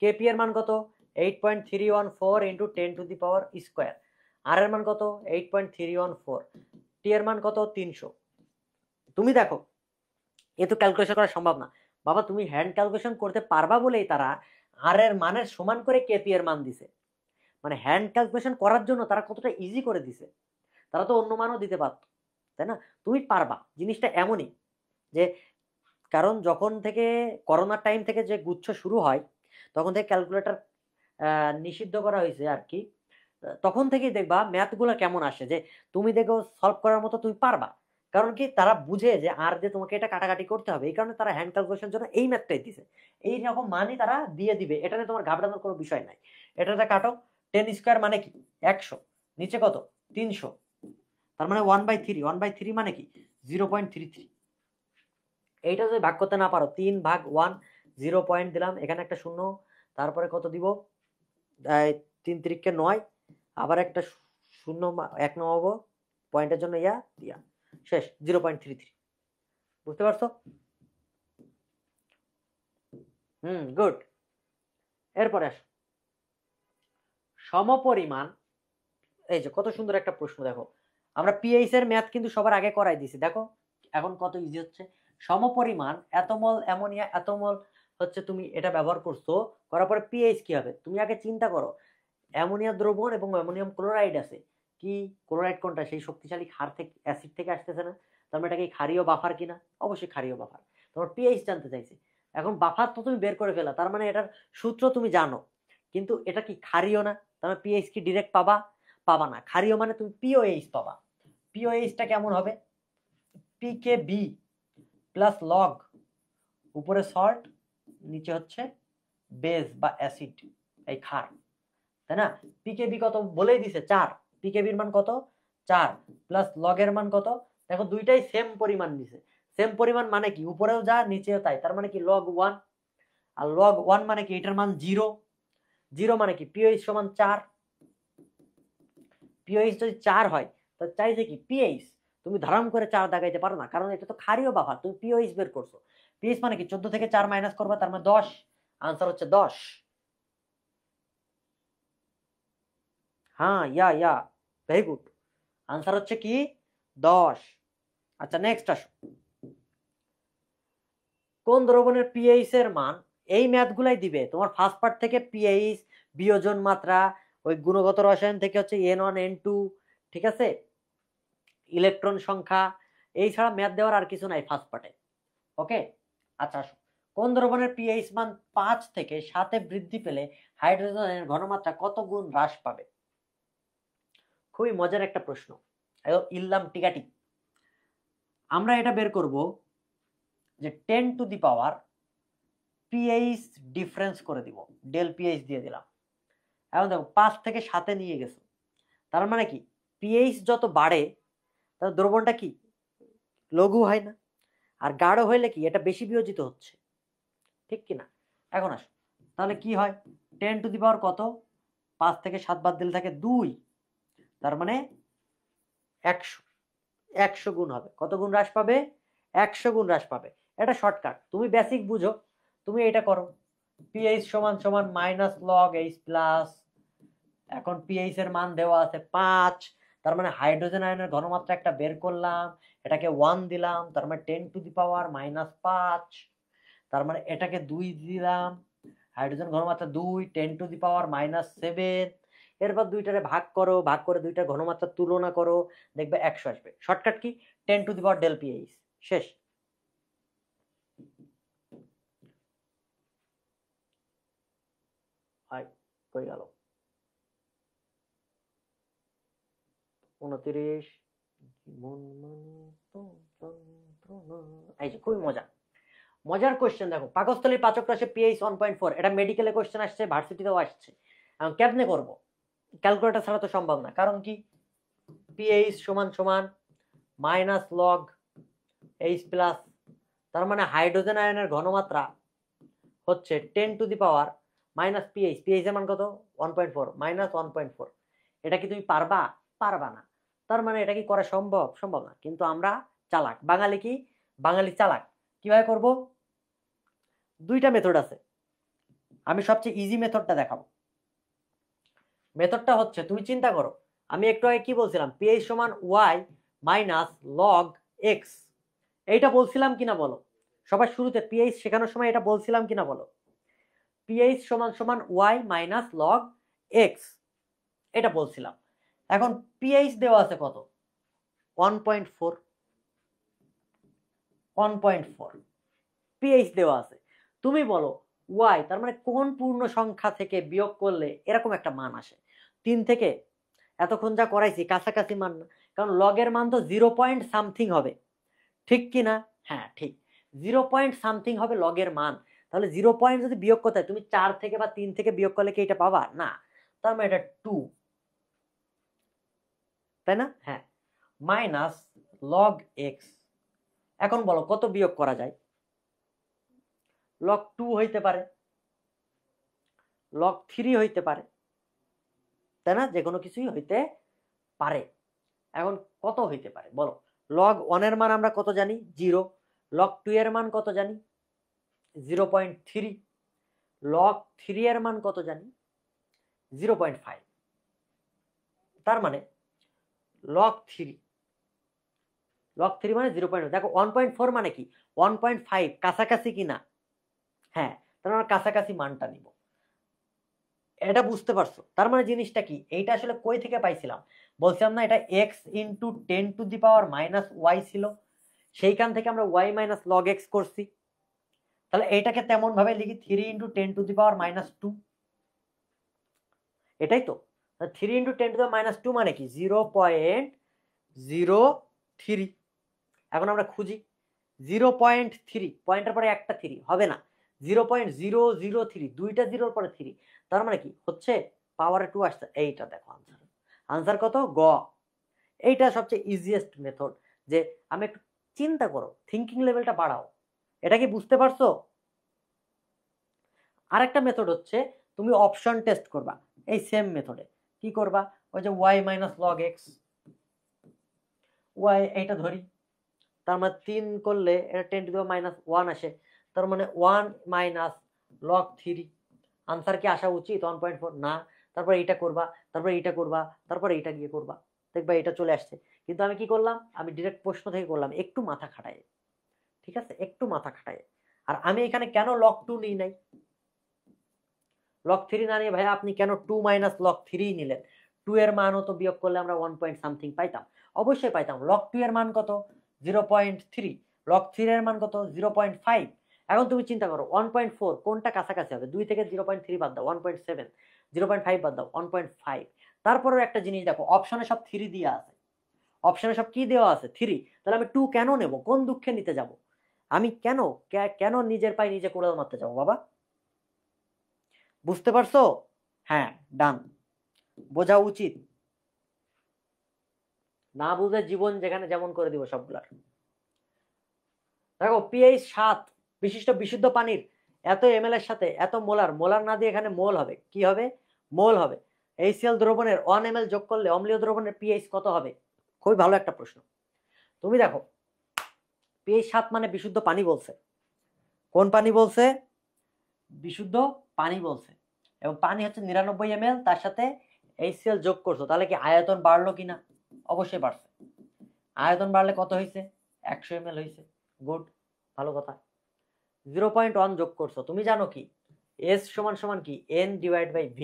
কেপি এর মান কত? 8.314 into 10 to the power square. R এর মান কত? 8.314। টি এর মান কত? 300। তুমি দেখো এ তো ক্যালকুলেশন করা সম্ভব না বাবা, তুমি হ্যান্ড ক্যালকুলেশন করতে পারবা বলেই তারা আর এর মানের সমান করে কেপি এর মান দিছে। মানে হ্যান্ড ক্যালকুলেশন করার জন্য তারা কতটা ইজি করে দিছে। তারা তো অন্য মানও দিতে পারত, তাই না? তুমি পারবা। জিনিসটা এমনই যে, কারণ যখন থেকে করোনার টাইম থেকে যে গুচ্ছ শুরু হয় তখন থেকে ক্যালকুলেটর নিষিদ্ধ করা হয়েছে আর কি। তখন থেকেই দেখবা ম্যাথগুলো কেমন আসে, যে তুমি দেখো সলভ করার মতো তুমি পারবা। কারণ কি, তারা বুঝে যে আর যে তোমাকে এটা কাটাকাটি করতে হবে, এই কারণে তারা হ্যান্ড ক্যালকুলেশনের জন্য এই ম্যাথটাই দিছে। এই রকম মানই তারা দিয়ে দিবে, এটা নিয়ে তোমার ঘাবড়ানোর কোনো বিষয় নাই। এটাতে কাটো, 10 স্কোয়ার মানে কি? 100, নিচে কত? 300, তার মানে 1/3, 1/3 মানে কি? 0.33। এইটা যদি ভাগ করতে না পারো, 3 ভাগ 1, 0 পয়েন্ট দিলাম, এখানে একটা শূন্য, তারপরে কত দিব? 3 3কে 9, আবার একটা শূন্য 1 নামাবো, পয়েন্টের জন্য ইয়া দিয়া, শেষ 0.33। বুঝতে পারছো? গুড। এরপরে আসো, সমপরিমাণ, এই যে কত সুন্দর একটা প্রশ্ন। দেখো আমরা পিএইচ এর ম্যাথ কিন্তু সবার আগে করাই দিছি, দেখো এখন কত ইজি হচ্ছে। সমপরিমাণ এতমল অ্যামোনিয়া এতমল হচ্ছে, তুমি এটা ব্যবহার করছো, করার পরে পিএইচ কি হবে? তুমি আগে চিন্তা করো, অ্যামোনিয়া দ্রবণ এবং অ্যামোনিয়াম ক্লোরাইড আছে, কি ক্লোরাইড কোনটা? সেই শক্তিশালী ক্ষার থেকে, অ্যাসিড থেকে আসতেছে না? তার মানে এটা কি ক্ষারীয় বাফার কিনা? অবশ্যই ক্ষারীয় বাফার। তোমার পিএইচ জানতে চাইছে, এখন বাফার তো তুমি বের করে ফেলা, তার মানে এটার সূত্র তুমি জানো, কিন্তু এটা কি ক্ষারীয় না, তার মানে পিএইচ কি ডিরেক্ট পাবা? পাবা না। ক্ষারীয় মানে তুমি পিওএইচ পাবা। পিওএইচটা কেমন হবে? পিকেবি প্লাস লগ, উপরে সল্ট, নিচে হচ্ছে বেস বা অ্যাসিড, এই ক্ষার, তাই না? পিকেবি কত বলেই দিছে, 4। পিকেবির মান কত? 4 প্লাস লগের মান কত? দেখো দুইটাই সেম পরিমাণ দিছে। সেম পরিমাণ মানে কি উপরেও যা নিচেও তাই, তার মানে কি log 1। আর log 1 মানে কি এটার মান 0। 0 মানে কি পিএইচ সমান 4। পিএইচ যদি 4 হয় তো চাইছে কি পিএইচ তুমি ধারাম করে 4 দাগাইতে পারো না, কারণ এটা তো ক্ষারীয় বাফার, তুমি পিএইচ বের করছো। পিএইচ মানে কি 14 থেকে 4 মাইনাস করবা, তার মানে 10। आंसर হচ্ছে 10। হ্যাঁ, ইয়া ভেরি গুড। आंसर হচ্ছে কি 10। আচ্ছা নেক্সট আসো। কোন দ্রবণের পিএইচ এর মান, এই ম্যাথগুলাই দিবে তোমার ফার্স্ট পার্ট থেকে, পিএইচ, বিয়োজন মাত্রা, ওই গুণগত রসায়ন থেকে হচ্ছে N1 N2, ঠিক আছে, ইলেকট্রন সংখ্যা, এই ছাড়া ম্যাথ দেওয়ার আর কিছু নাই ফার্স্ট পার্টে। ওকে, আচ্ছা আসো। কোন দ্রবণের পিএইচ মান 5 থেকে 7 বৃদ্ধি পেলে হাইড্রোজেনের ঘনমাত্রা কত গুণ হ্রাস পাবে? খুবই মজার একটা প্রশ্ন, ইল্লাম টিকাটি। আমরা এটা বের করব যে 10 to the power pH difference করে দিব, ডেল পিএইচ দিয়ে দিলাম। এখন দেখো 5 থেকে 7-এ নিয়ে গেছো, তার মানে কি পিএইচ যত বাড়ে তার দ্রবণটা কি লঘু হয় না, আর গাঢ় হইলে কি এটা বেশি বিয়োজিত হচ্ছে, ঠিক কিনা? এখন আসো, তাহলে কি হয় 10 টু দি পাওয়ার কত, 5 থেকে 7 বাদ দিলে থাকে 2, তার মানে 100। 100 গুণ হবে, কত গুণ হ্রাস পাবে? 100 গুণ হ্রাস পাবে। এটা শর্টকাট, তুমি বেসিক বুঝো, তুমি এটা করো। পিএইচ সমান সমান মাইনাস লগ এইচ প্লাস, এখন পিএইচ এর মান দেওয়া আছে 5, তার মানে হাইড্রোজেন আয়নের ঘনমাত্রা একটা বের করলাম, এটাকে 1 দিলাম, তার মানে 10 টু দি পাওয়ার -5, তার মানে এটাকে 2 দিলাম, হাইড্রোজেন ঘনমাত্রা 2, 10 টু দি পাওয়ার -7, এরপর দুইটারে ভাগ করো, ভাগ করে দুইটার ঘনমাত্রা তুলনা করো, দেখবে 100 আসবে। শর্টকাট কি 10 to the power del pH, শেষ। কই গেল 29? এই যে খুবই মজার কোশ্চেন। দেখো পাকস্থলীর পাচক রাশি পিএইচ 1.4, এটা মেডিকেলে কোশ্চেন আসছে, ভার্সিটিতেও আসছে। এখন কেমনে করব? ক্যালকুলেটর ছাড়া তো সম্ভব না, কারণ কি পিএইচ সমান সমান মাইনাস লগ এইচ প্লাস, তার মানে হাইড্রোজেন আয়নের ঘনমাত্রা হচ্ছে 10 to the power minus pH, pH এর মান কত 1.4 মাইনাস 1.4। এটা কি তুমি পারবা? পারবা না। তার মানে এটা কি করা সম্ভব? সম্ভব না। কিন্তু আমরা চালাক বাঙালি, কি বাঙালি চালাক, কিভাবে করব? দুইটা মেথড আছে, আমি সবচেয়ে ইজি মেথডটা দেখাবো। মেথডটা হচ্ছে, তুমি চিন্তা করো, আমি একটু আগে কি বলছিলাম, পিএইচ সমান ওয়াই মাইনাস লগ এক্স, এইটা বলছিলাম কিনা বলো? সবার শুরুতে পিএইচ শেখানোর সময় এটা বলছিলাম কিনা বলো? পিএইচ সমান সমান ওয়াই মাইনাস লগ এক্স, এটা বলছিলাম। এখন পিএইচ দেওয়া আছে কত? 1.4। 1.4 পিএইচ দেওয়া আছে। তুমি বলো ওয়াই, তার মানে কোন পূর্ণ সংখ্যা থেকে বিয়োগ করলে এরকম একটা মান আসে? 3 থেকে, এতক্ষণ যা করাইছি কাছাকাছি মান না, কারণ লগের মান তো 0 পয়েন্ট সামথিং হবে, ঠিক কি না? হ্যাঁ ঠিক, 0 পয়েন্ট সামথিং হবে লগের মান। তাহলে 0 পয়েন্ট যদি বিয়োগ করতে হয়, তুমি 4 থেকে বা 3 থেকে বিয়োগ করলে কি এটা পাবা না? তার মানে এটা 2, তাই না? হ্যাঁ, মাইনাস লগ এক্স। এখন বলো কত বিয়োগ করা যায়? লগ 2 হইতে পারে, লগ 3 হইতে পারে, তাই না? যে কোনো কিছুই হইতে পারে। এখন কত হইতে পারে বলো? লগ 1 এর মান আমরা কত জানি? 0। লগ 2 এর মান কত জানি? 0.3। লগ 3 এর মান কত জানি? 0.5। তার মানে লগ 3, লগ 3 মানে 0.5। দেখো 1.4 মানে কি 1.5 কাছাকাছি কিনা? হ্যাঁ, তার মানে কাছাকাছি মানটা নিব। এটা বুঝতে পারছো? তার মানে জিনিসটা কি, এইটা আসলে কই থেকে পাইছিলাম? বলছিলাম না এটা x into 10 to the power minus Y ছিল, সেইখান থেকে আমরা ওয়াই মাইনাস লগ এক্স করছি। তাহলে এইটাকে তেমন ভাবে লিখি 3 × 10⁻²। এটাই তো 3 × 10⁻² মানে কি 0.03। এখন আমরা খুঁজি 0.3, পয়েন্টের পরে একটা 3 হবে না, 0.003, দুইটা জিরোর পরে 3, তার মানে কি হচ্ছে পাওয়ারে 2 আসছে। এইটা দেখো আনসার, আনসার কত গ। এইটা সবচেয়ে ইজিয়েস্ট মেথড, যে আমি একটু চিন্তা করো, থিঙ্কিং লেভেলটা বাড়াও। এটা কি বুঝতে পারছো? আরেকটা মেথড হচ্ছে তুমি অপশন টেস্ট করবা। এই সেম মেথডে কি করবা, ওই যে y - log x, y এইটা ধরি, তার মানে 3 করলে এটা 10⁻1 আসে, তার মানে 1 - log 3। আনসার কি আসা উচিত 1.4? না। তারপর এইটা করবা, তারপর এইটা করবা, তারপর এইটা গিয়ে করবা, দেখবা এটা চলে আসছে। কিন্তু আমি কি করলাম, আমি ডিরেক্ট প্রশ্ন থেকে করলাম, একটু মাথা খাটায়, ঠিক আছে, একটু মাথা খাটায়। আর আমি এখানে কেন log 2 নিই নাই, log 3 না নিয়ে ভাই আপনি কেন 2 - log 3 নিলেন? 2 এর মানও তো বিয়োগ করলে আমরা 1 পয়েন্ট সামথিং পাইতাম, অবশ্যই পাইতাম। log 2 এর মান কত 0.3, log 3 এর মান কত 0.5। এখন তুমি চিন্তা করো 1.4 কোনটা কাছাকাছি হবে, 2 থেকে 0.3 বাদ দাও 1.7, 0.5 বাদ দাও 1.5। তারপরেও একটা জিনিস দেখো, অপশনে সব 3 দিয়ে আছে, অপশনে সব কি দেওয়া আছে 3, তাহলে আমি 2 কেন নেব, কোন দুঃখে নিতে যাব আমি, কেন কেন নিজের পায়ে নিজে কোড়াল মারতে যাবো বাবা? বুঝতে পারছো? হ্যাঁ, ডান, বোঝা উচিত, না বুঝে জীবন যেখানে যেমন করে দিব সবগুলার। দেখো পিএইচ 7 বিশিষ্ট বিশুদ্ধ পানির এত এমএল এর সাথে এত মোলার, মোলার না দিয়ে এখানে মোল হবে, কি হবে মোল হবে। HCl দ্রবণের 1 ml যোগ করলে অম্লীয় দ্রবণের পিএইচ কত হবে? খুবই ভালো একটা প্রশ্ন। তুমি দেখো পিএইচ 7 মানে বিশুদ্ধ পানি বলছে, কোন পানি বলছে? বিশুদ্ধ পানি বলছে, এবং পানি হচ্ছে 99 ml, তার সাথে HCl যোগ করছো, তাহলে কি আয়তন বাড়লো কিনা? অবশ্যই বাড়ছে। আয়তন বাড়লে কত হয়েছে? 100 ml হয়েছে। গুড, ভালো কথা। 0.1 যোগ করছো, তুমি জানো কি S সমান কি N/V,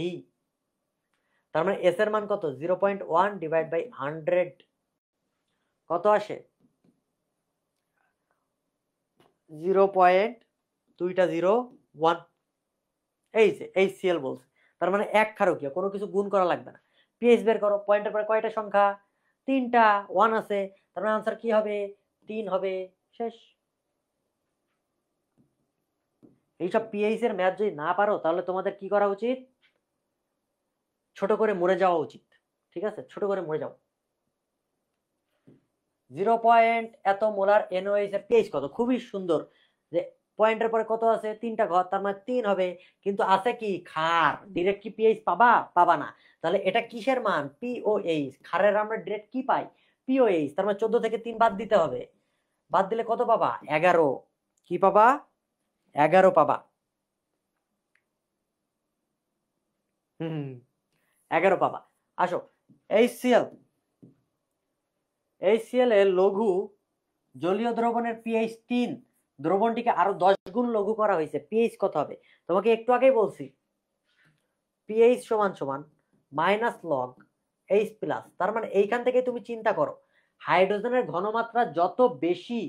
তার মানে S এর মান কত 0.1/100, কত আসে 0.201। এই যে HCl বলছে, তার মানে এক ক্ষারকীয়, কোনো কিছু গুণ করা লাগবে না। পিএইচ বের করো, পয়েন্টের পরে কয়টা সংখ্যা? 3টা, 1 আছে, তার মানে আনসার কি হবে 3 হবে, শেষ। এইসব পিএইচ এর ম্যাথ যদি না পারো তাহলে তোমাদের কি করা উচিত, ছোট করে মরে যাওয়া উচিত, ঠিক আছে, ছোট করে মরে যাও। 0 পয়েন্ট এত মোলার NOH এর পিএইচ কত? খুবই সুন্দর, যে পয়েন্টের পরে কত আছে 3টা ঘর, তার মানে 3 হবে, কিন্তু আছে কি ক্ষার, ডিরেক্ট কি পিএইচ পাবা? পাবা না। তাহলে এটা কিসের মান? POH। ক্ষারের আমরা ডিরেক্ট কি পাই? POH। তার মানে 14 থেকে 3 বাদ দিতে হবে, বাদ দিলে কত পাবা? 11। কি পাবা? 11 পাবা। 11 পাবা। আসো HCl এর লঘু জলীয় দ্রবণের পিএইচ 3, দ্রবণটিকে আরো 10 গুণ লঘু করা হয়েছে, পিএইচ কত হবে? তোমাকে একটু আগেই বলছি পিএইচ সমান -log H+। তার মানে এইখান থেকে তুমি চিন্তা করো, হাইড্রোজেনের ঘনমাত্রা যত বেশি,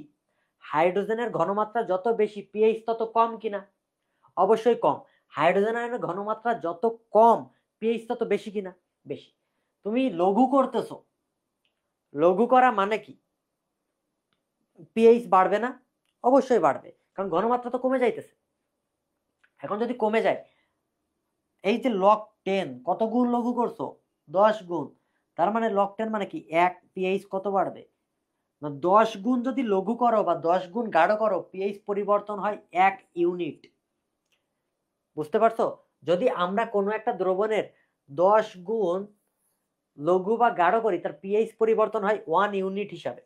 হাইড্রোজেনের ঘনমাত্রা যত বেশি পিএইচ তত কম কিনা? অবশ্যই কম। হাইড্রোজেন আয়নের ঘনমাত্রা যত কম পিএইচ তত বেশি কিনা? বেশি। তুমি লঘু করতেছো, লঘু করা মানে কি পিএইচ বাড়বে না? অবশ্যই বাড়বে, কারণ ঘনমাত্রা তো কমে যাইতেছে। এখন যদি কমে যায়, এই যে log 10 কত গুণ লঘু করছো? 10 গুণ, তার মানে log 10 মানে কি 1, পিএইচ কত বাড়বে না 10 গুণ যদি লঘু করো বা 10 গুণ গাঢ় করো, পিএইচ পরিবর্তন হয় 1 ইউনিট। বুঝতে পারছো? যদি আমরা কোনো একটা দ্রবণের 10 গুণ লঘু বা গাঢ় করি, তার পিএইচ পরিবর্তন হয় 1 ইউনিট হিসাবে।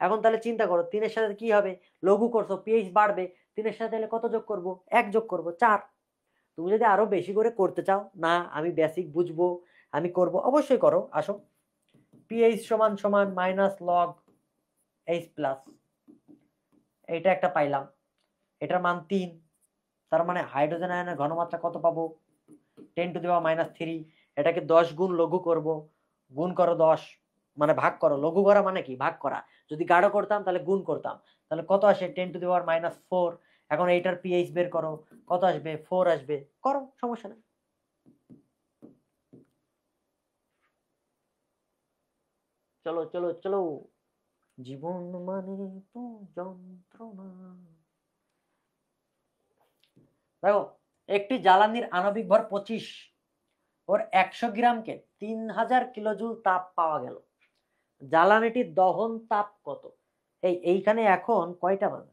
এখন তাহলে চিন্তা করো 3 এর সাথে কি হবে, লঘু করছো পিএইচ বাড়বে, 3 এর সাথে কত যোগ করব? 1 যোগ করব, 4। তুমি যদি আরো বেশি করে করতে চাও, না আমি বেসিক বুঝবো আমি করব, অবশ্যই করো। আসো পিএইচ সমান -log H+, এইটা একটা পাইলাম, এটার মান 3, তার মানে হাইড্রোজেন আয়নের ঘনমাত্রা কত পাবো? 10⁻³ এটাকে 10 গুণ লঘু করব, গুণ করো 10, মানে ভাগ করো, লঘু করা মানে কি ভাগ করা, যদি গাঢ় করতাম তাহলে গুণ করতাম, তাহলে কত আসে 10⁻⁴। এখন এইটার পিএইচ বের করো, কত আসবে? 4 আসবে, করো, সমস্যা নেই। চলো চলো চলো, জীবন মানে তো যন্ত্রণা। দেখো, একটি জ্বালানির আণবিক ভর 25, ওর 100 গ্রামকে 3000 কিলোজুল তাপ পাওয়া গেল। জ্বালানিটির দহন তাপ কত? এইখানে এখন কয়টা বাজে?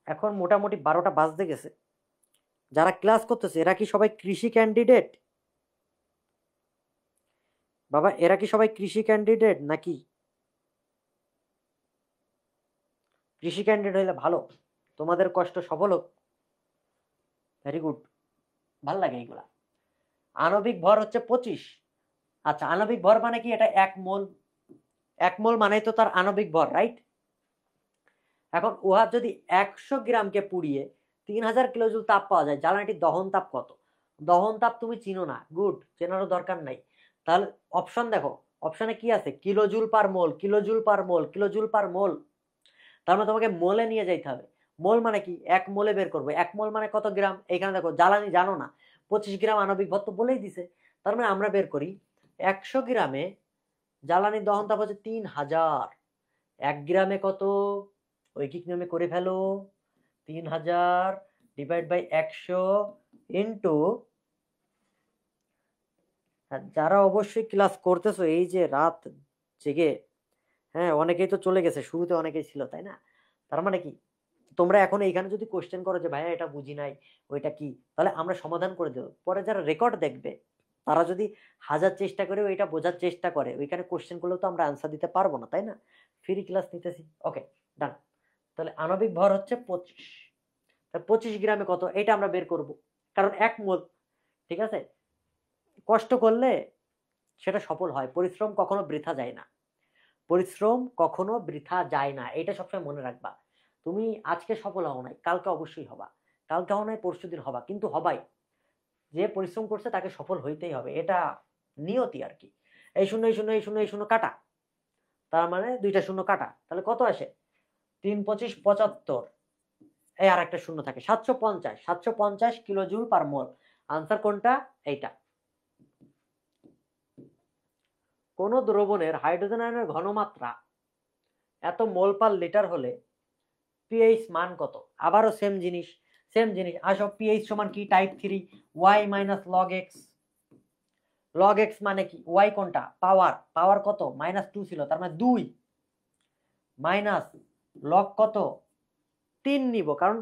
এখন মোটামুটি 12টা বাজতে গেছে। যারা ক্লাস করতেছে এরা কি সবাই কৃষি ক্যান্ডিডেট? বাবা, এরা কি সবাই কৃষি ক্যান্ডিডেট নাকি? কৃষি ক্যান্ডিডেট হইলে ভালো, তোমাদের কষ্ট সফল হোক। ভেরি গুড, ভাল লাগে এইগুলা। আণবিক ভর হচ্ছে 25। আচ্ছা, আণবিক ভর মানে কি? এটা 1 মোল। 1 মোল মানে তো তার আণবিক ভর, রাইট? এখন উহা যদি 100 গ্রামকে পুড়িয়ে 3000 কিলোজুল তাপ পাওয়া যায়, জ্বালানিটির দহন তাপ কত? দহন তাপ তুমি চিনো না, গুড, চেনারও দরকার নাই। তাহলে অপশন দেখো, অপশনে কি আছে? কিলোজুল পার মোল, কিলোজুল পার মোল, কিলোজুল পার মোল। তার মানে তোমাকে মোলে নিয়ে যাইতে হবে। মোল মানে কি? 1 মোলে বের করবো। 1 মোল মানে কত গ্রাম? এখানে দেখো জ্বালানি জানো না, 25 গ্রাম আণবিক ভর তো বলেই দিছে। তার মানে আমরা বের করি 100 গ্রামে জ্বালানির দহন তাপ হচ্ছে 3000। 1 গ্রামে কত? ঐকিক নিয়মে করে ফেলো। 3000 ডিভাইড বাই 100 ইন্টু, যারা অবশ্যই ক্লাস করতেছো এই যে রাত জেগে, হ্যাঁ অনেকেই তো চলে গেছে, শুরুতে অনেকেই ছিল, তাই না? তার মানে কি, তোমরা এখন এইখানে যদি কোশ্চেন করো যে ভাইয়া এটা বুঝি নাই, ওইটা কি, তাহলে আমরা সমাধান করে দেবো। পরে যারা রেকর্ড দেখবে তারা যদি 1000 চেষ্টা করে ওইটা বোঝার চেষ্টা করে, ওইখানে কোশ্চেন করলেও তো আমরা আনসার দিতে পারবো না, তাই না? ফ্রি ক্লাস নিতেছি, ওকে ডান। তাহলে আণবিক ভর হচ্ছে 25। 25 গ্রামে কত এটা আমরা বের করব, কারণ 1 মোল। ঠিক আছে, কষ্ট করলে সেটা সফল হয়, পরিশ্রম কখনো বৃথা যায় না। পরিশ্রম কখনো বৃথা যায় না, এটা সবসময় মনে রাখবা। তুমি আজকে সফল হও নাই, কালকে অবশ্যই হবা। কালকে হও নাই, পরশুদিন হবা, কিন্তু হবাই। যে পরিশ্রম করছে তাকে সফল হইতেই হবে, এটা নিয়তি আর কি। এই শূন্য এই শূন্য এই শূন্য এই শূন্য কাটা, তার মানে 2টা শূন্য কাটা, তাহলে কত আসে? 3 25 75। এই আর একটা শূন্য থাকে, 750। 750 কিলোজুল পার মোল। আনসার কোনটা? এইটা। কোন দ্রবণের হাইড্রোজেন আয়নের ঘনমাত্রা এত মোল পার লিটার হলে পিএইচ মান কত? আবারও সেম জিনিস, সেম জিনিস। আসো, পিএইচ সমান কি? Type 3 Y minus log X. Log X মানে কি? ওয়াই কোনটা? পাওয়ার। পাওয়ার কত? -2 ছিল, তার মানে 2 মাইনাস লগ কত? 3 নিব, কারণ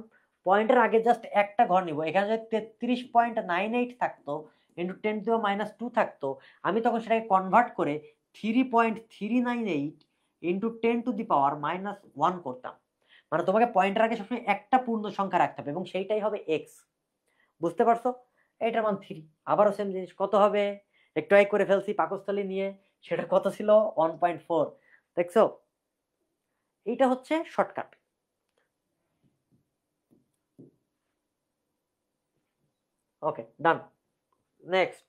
পয়েন্টের আগে জাস্ট একটা ঘর নিব। এখানে যদি 33.98 থাকতো ইন্টু 10⁻² থাকতো, আমি তখন সেটাকে কনভার্ট করে 3.398 ইন্টু 10⁻⁻1 করতাম। মানে তোমাকে পয়েন্টের আগে সবসময় একটা পূর্ণ সংখ্যা রাখতে হবে, এবং সেইটাই হবে এক্স। বুঝতে পারছো? এইটার মান 3। আবারও সেম জিনিস, কত হবে? একটু আগে করে ফেলছি পাকস্থলী নিয়ে, সেটা কত ছিল? 1.4। দেখছো, এইটা হচ্ছে শর্টকাট। ওকে ডান, নেক্সট।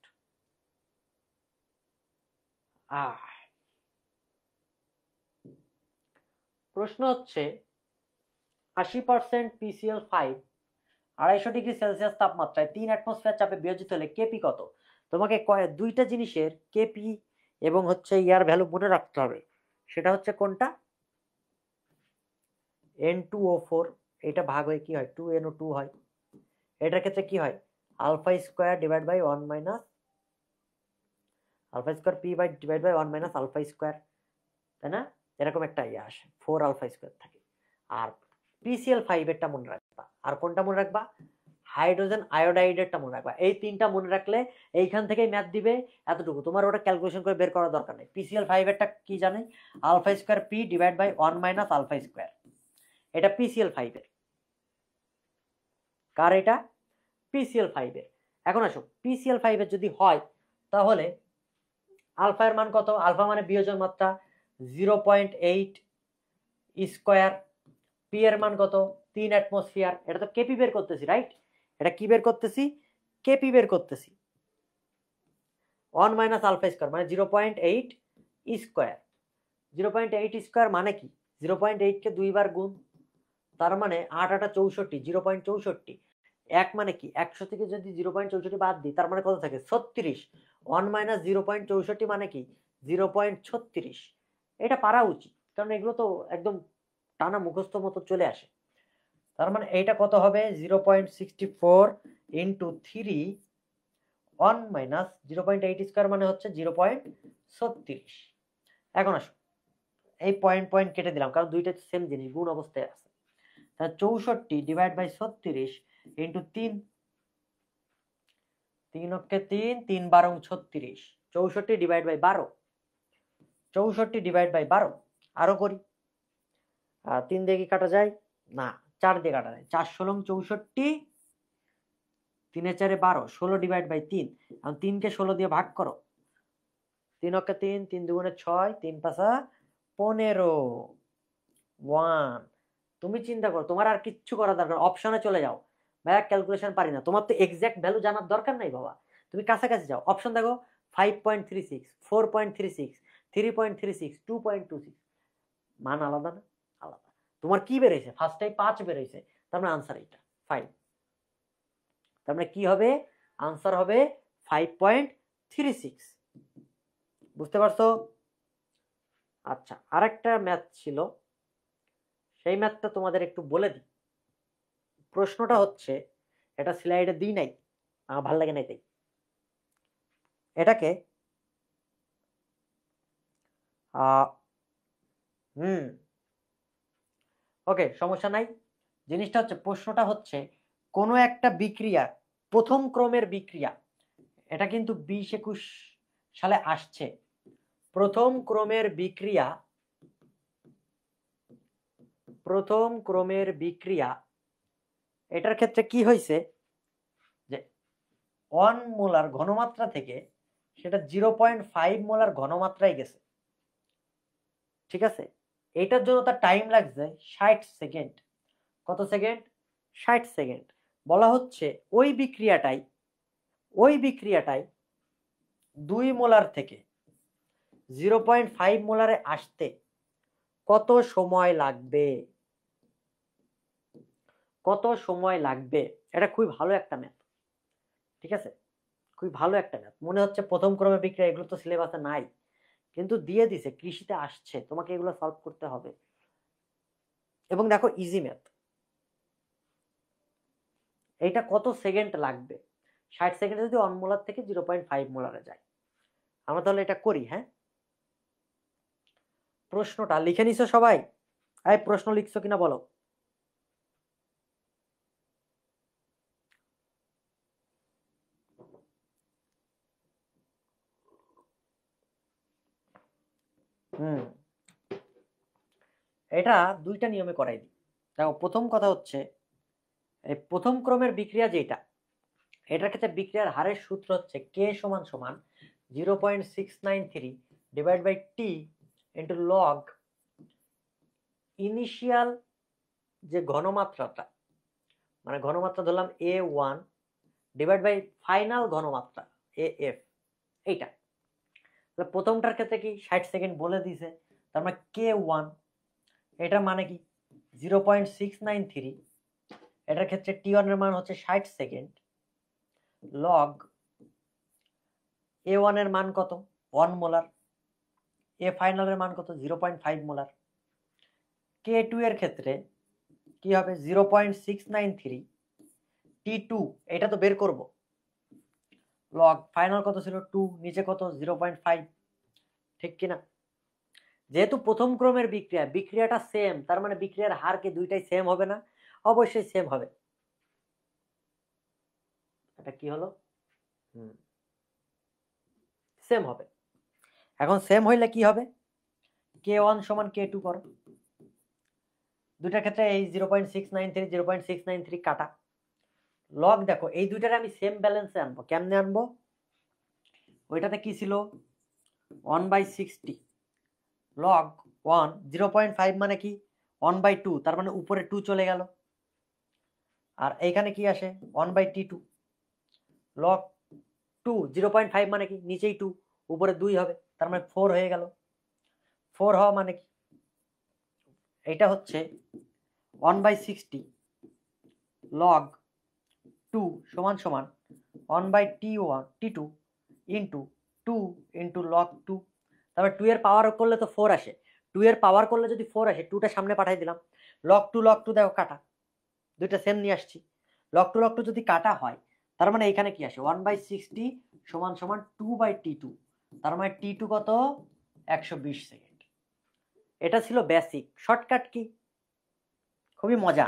প্রশ্ন হচ্ছে 80% PCl5 250°C তাপমাত্রায় 3 অ্যাটমসফিয়ার চাপে বিয়োজিত হলে কেপি কত? তোমাকে দুইটা জিনিসের কেপি এবং হচ্ছে ইয়ার ভ্যালু মনে রাখতে হবে। সেটা হচ্ছে কোনটা? N2O4, এটা ভাগ হয়ে কি হয়? 2NO2 হয়। এটার ক্ষেত্রে কি হয়? Alpha square divide by 1 minus alpha square P by divide by 1 minus alpha square, তাই না? এরকম একটা ইয়ে আসে, 4 আলফা স্কোয়ার থাকে। আর PCl5 এরটা মনে রাখবা। আর কোনটা মনে রাখবা? হাইড্রোজেন আয়োডাইডেরটা মনে রাখবা। এই 3টা মনে রাখলে এইখান থেকেই ম্যাথ দিবে এতটুকু, তোমার ওটা ক্যালকুলেশন করে বের করার দরকার নেই। PCl5 এরটা কি জানে? Alpha square P divide by 1 minus alpha square. এটা PCl5 এর। কার এটা? PCl5 এর। এখন আসো, PCl5 এর যদি হয় তাহলে আলফা এর মান কত? আলফা মানে বিয়োজন মাত্রা 0.8 স্কোয়ার। পি এর মান কত? 3 অ্যাটমসফিয়ার। এটা তো কেপি বের করতেছি, রাইট? এটা কি বের করতেছি? কেপি বের করতেছি। 1 মাইনাস আলফা স্কোয়ার মানে 0.8 স্কোয়ার। 0.8 স্কোয়ার মানে কি? 0.8 কে 2 বার গুণ, তার মানে 8 8 64, 0.64। এক মানে কি 100 থেকে যদি 0.64 বাদ দিই তার মানে কত থাকে 36। 1 মাইনাস 0.64 মানে কি 0.36। এটা পারা উচিত, কারণ এগুলো তো একদম টানা মুখস্থ মতো চলে আসে। তার মানে এইটা কত হবে 0.64 ইন্টু 3 1 মাইনাস 0.8 স্কোয়ার মানে হচ্ছে 0.36। এখন আসো এই পয়েন্ট পয়েন্ট কেটে দিলাম, কারণ দুইটা সেম জিনিস, গুণ অবস্থায় আছে। তাহলে 64 ডিভাইড বাই 36 ইন্টু 3, 3 অক্ষে 3, 3 12 36, 64 ডিভাইড বাই 12, 64 ডিভাইড বাই 12 আরো করি। 3 দিয়ে কি কাটা যায় না, 4 দিয়ে কাটা যায়। 4 16 64, 3 4 12, 16 ডিভাইড বাই 3। এখন 3 কে 16 দিয়ে ভাগ করো, 3 অক্ষে 3, 3 দুগুণে 6, 3 5 15, 1। তুমি চিন্তা করো, তোমার আর কিচ্ছু করা দরকার, অপশনে চলে যাও। ভাইয়া ক্যালকুলেশন পারি না, তোমার তো এক্সাক্ট ভ্যালু জানার দরকার নাই বাবা, তুমি কাছাকাছি যাও। অপশন দেখো 5.36, 4.36, 3.36, 2.26, মান আলাদা না? আলাদা। তোমার কি বেরোইছে? ফার্স্টটাই 5 বেরোইছে, তার মানে আনসার এইটা 5। তার মানে কি হবে? আনসার হবে 5.36। বুঝতে পারছো? আচ্ছা, আরেকটা ম্যাথ ছিল, সেই ম্যাথটা তোমাদের একটু বলে দিই। প্রশ্নটা হচ্ছে, এটা স্লাইডে দিই নাই, আমার ভালো লাগে নাই তাই। এটাকে ওকে, সমস্যা নাই। জিনিসটা হচ্ছে, প্রশ্নটা হচ্ছে কোনো একটা বিক্রিয়া, প্রথম ক্রমের বিক্রিয়া, এটা কিন্তু 20-21 সালে আসছে। প্রথম ক্রমের বিক্রিয়া, প্রথম ক্রমের বিক্রিয়া, এটার ক্ষেত্রে কি হয়েছে যে 1 মোলার ঘনমাত্রা থেকে সেটা 0.5 মোলার ঘনমাত্রায় গেছে। ঠিক আছে, এটার জন্য তার টাইম লাগছে 60 সেকেন্ড। কত সেকেন্ড? 60 সেকেন্ড। বলা হচ্ছে ওই বিক্রিয়াটাই 2 মোলার থেকে 0.5 মোলারে আসতে কত সময় লাগবে? কত সময় লাগবে? এটা খুবই ভালো একটা ম্যাথ। ঠিক আছে, খুবই ভালো একটা ম্যাথ। মনে হচ্ছে প্রথম ক্রমে বিক্রিয়া, এগুলো তো সিলেবাসে নাই, কিন্তু দিয়ে দিছে, কৃষিতে আসছে, তোমাকে এগুলো সলভ করতে হবে। এবং দেখো ইজি ম্যাথ। এইটা কত সেকেন্ড লাগবে? 60 সেকেন্ডে যদি 1 মোলার থেকে 0.5 মোলারে যায়। আমরা তাহলে এটা করি। হ্যাঁ, প্রশ্নটা লিখে নিছো সবাই? এই প্রশ্ন লিখছো কিনা বলো। এটা দুইটা নিয়মে করাই দিই। দেখো, প্রথম কথা হচ্ছে, এই প্রথম ক্রমের বিক্রিয়া যেটা, এটার ক্ষেত্রে বিক্রিয়ার হারের সূত্র হচ্ছে k সমান সমান 0.693 divide by T into log initial যে ঘনমাত্রাটা, মানে ঘনমাত্রা ধরলাম A1 ডিভাইড বাই ফাইনাল ঘনমাত্রা AF। এইটা প্রথমটার ক্ষেত্রে কি 60 সেকেন্ড বলে দিয়েছে, তার মানে K1, এটা মানে কি 0.693, এটার ক্ষেত্রে T1 এর মান হচ্ছে 60 সেকেন্ড, লগ A1 এর মান কত 1 মোলার, A ফাইনাল এর মান কত 0.5 মোলার। K2 এর ক্ষেত্রে কি হবে 0.693, T2 এটা তো বের করব, লগ ফাইনাল কত ছিল 2, নিচে কত 0.5। ঠিক কিনা? যেহেতু প্রথম ক্রমের বিক্রিয়াটা সেম, তার মানে বিক্রিয়ার হার কি দুইটাই সেম হবে না? অবশ্যই সেম হবে। এটা কি হলো? সেম হবে। এখন সেম হইলে কি হবে? K1 সমান K2 করো। দুইটার ক্ষেত্রে এই 0.693 0.693 কাটা। লগ দেখো, এই দুইটার আমি সেম ব্যালেন্সে আনবো। কেমনে আনবো? ওইটাতে কি ছিল 1/60, লগ 1, 0.5 মানে কি 1/2, তার মানে উপরে 2 চলে গেল। আর এইখানে কি আসে 1/T2, লগ 2, 0.5 মানে কি নিচেই 2, উপরে 2 হবে, তার মানে 4 হয়ে গেল। 4 হওয়া মানে কি এটা হচ্ছে 1/60 log 2 সমান সমান 1/t2 ইন্টু 2 ইন্টু log 2। তারপর 2 এর পাওয়ার করলে তো 4 আসে, 2 এর পাওয়ার করলে যদি 4 আসে, 2টা সামনে পাঠাই দিলাম, log 2 দেখো কাটা, দুইটা সেম নিয়ে আসছি। log 2 যদি কাটা হয়, তার মানে এখানে কি আসে 1/60 সমান সমান 2/t2, তার মানে t2 কত 120 সেকেন্ড। এটা ছিল বেসিক। শর্টকাট কি, খুবই মজা,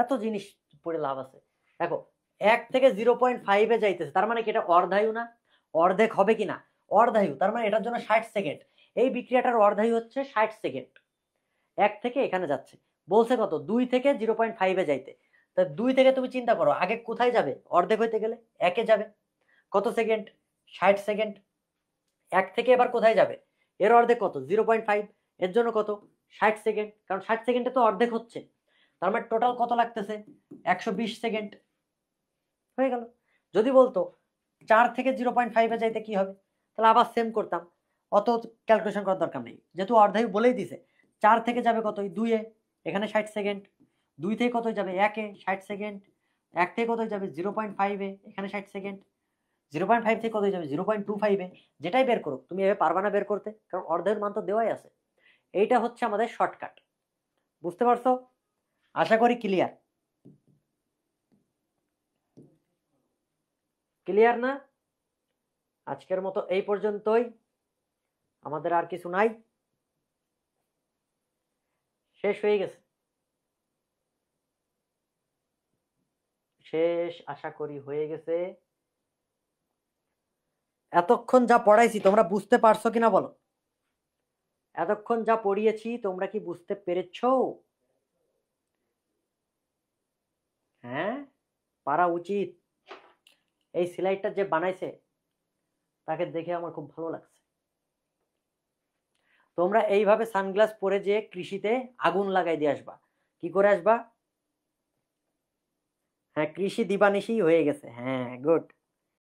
এত জিনিস পড়ে লাভ আছে। দেখো 1 থেকে 0.5 যাইতেছে, তার মানে কি এটা অর্ধায়ু না? অর্ধেক হবে কিনা? অর্ধায়ু, তার মানে এটার জন্য 60 সেকেন্ড। এই বিক্রিয়াটার অর্ধায়ু হচ্ছে 60 সেকেন্ড। 1 থেকে এখানে যাচ্ছে, বলছে কত 2 থেকে 0.5 যাইতে। তা 2 থেকে তুমি চিন্তা করো আগে কোথায় যাবে, অর্ধেক হইতে গেলে 1 যাবে, কত সেকেন্ড 60 সেকেন্ড। 1 থেকে এবার কোথায় যাবে, এর অর্ধেক কত 0.5, এর জন্য কত 60 সেকেন্ড, কারণ 60 সেকেন্ডে তো অর্ধেক হচ্ছে, তার মানে টোটাল কত লাগতেছে 120 সেকেন্ড হয়ে গেল। যদি বলতো 4 থেকে 0.5 যাইতে কি হবে, তাহলে আবার সেম করতাম, অত ক্যালকুলেশন করার দরকার নেই, যেহেতু অর্ধায়ু বলেই দিছে। 4 থেকে যাবে কত 2 এ, এখানে 60 সেকেন্ড। 2 থেকে কত যাবে 1 এ 60 সেকেন্ড। 1 থেকে কত যাবে 0.5 এ, এখানে 60 সেকেন্ড। 0.5 থেকে কত যাবে 0.25 এ। যেটাই বের করো তুমি এভাবে পারবা না বের করতে, কারণ অর্ধের মান তো দেওয়াই আছে। এইটা হচ্ছে আমাদের শর্টকাট, বুঝতে পারছো? আশা করি ক্লিয়ার। ক্লিয়ার না? আজকের মতো এই পর্যন্তই, আমাদের আর কিছু নাই, শেষ হয়ে গেছে, শেষ আশা করি হয়ে গেছে। এতক্ষণ যা পড়াইছি তোমরা বুঝতে পারছো কিনা বলো? এতক্ষণ যা পড়িয়েছি তোমরা কি বুঝতে পেরেছো? হ্যাঁ, পারা উচিত। এই স্লাইডটা যে বানাইছে তাকে দেখে আমার খুব ভালো লাগছে। তোমরা এইভাবে সানগ্লাস পরে যে কৃষিতে আগুন লাগাই দিয়ে আসবা। কি করে আসবা? হ্যাঁ, কৃষি দিবানিশি হয়ে গেছে, হ্যাঁ গুড।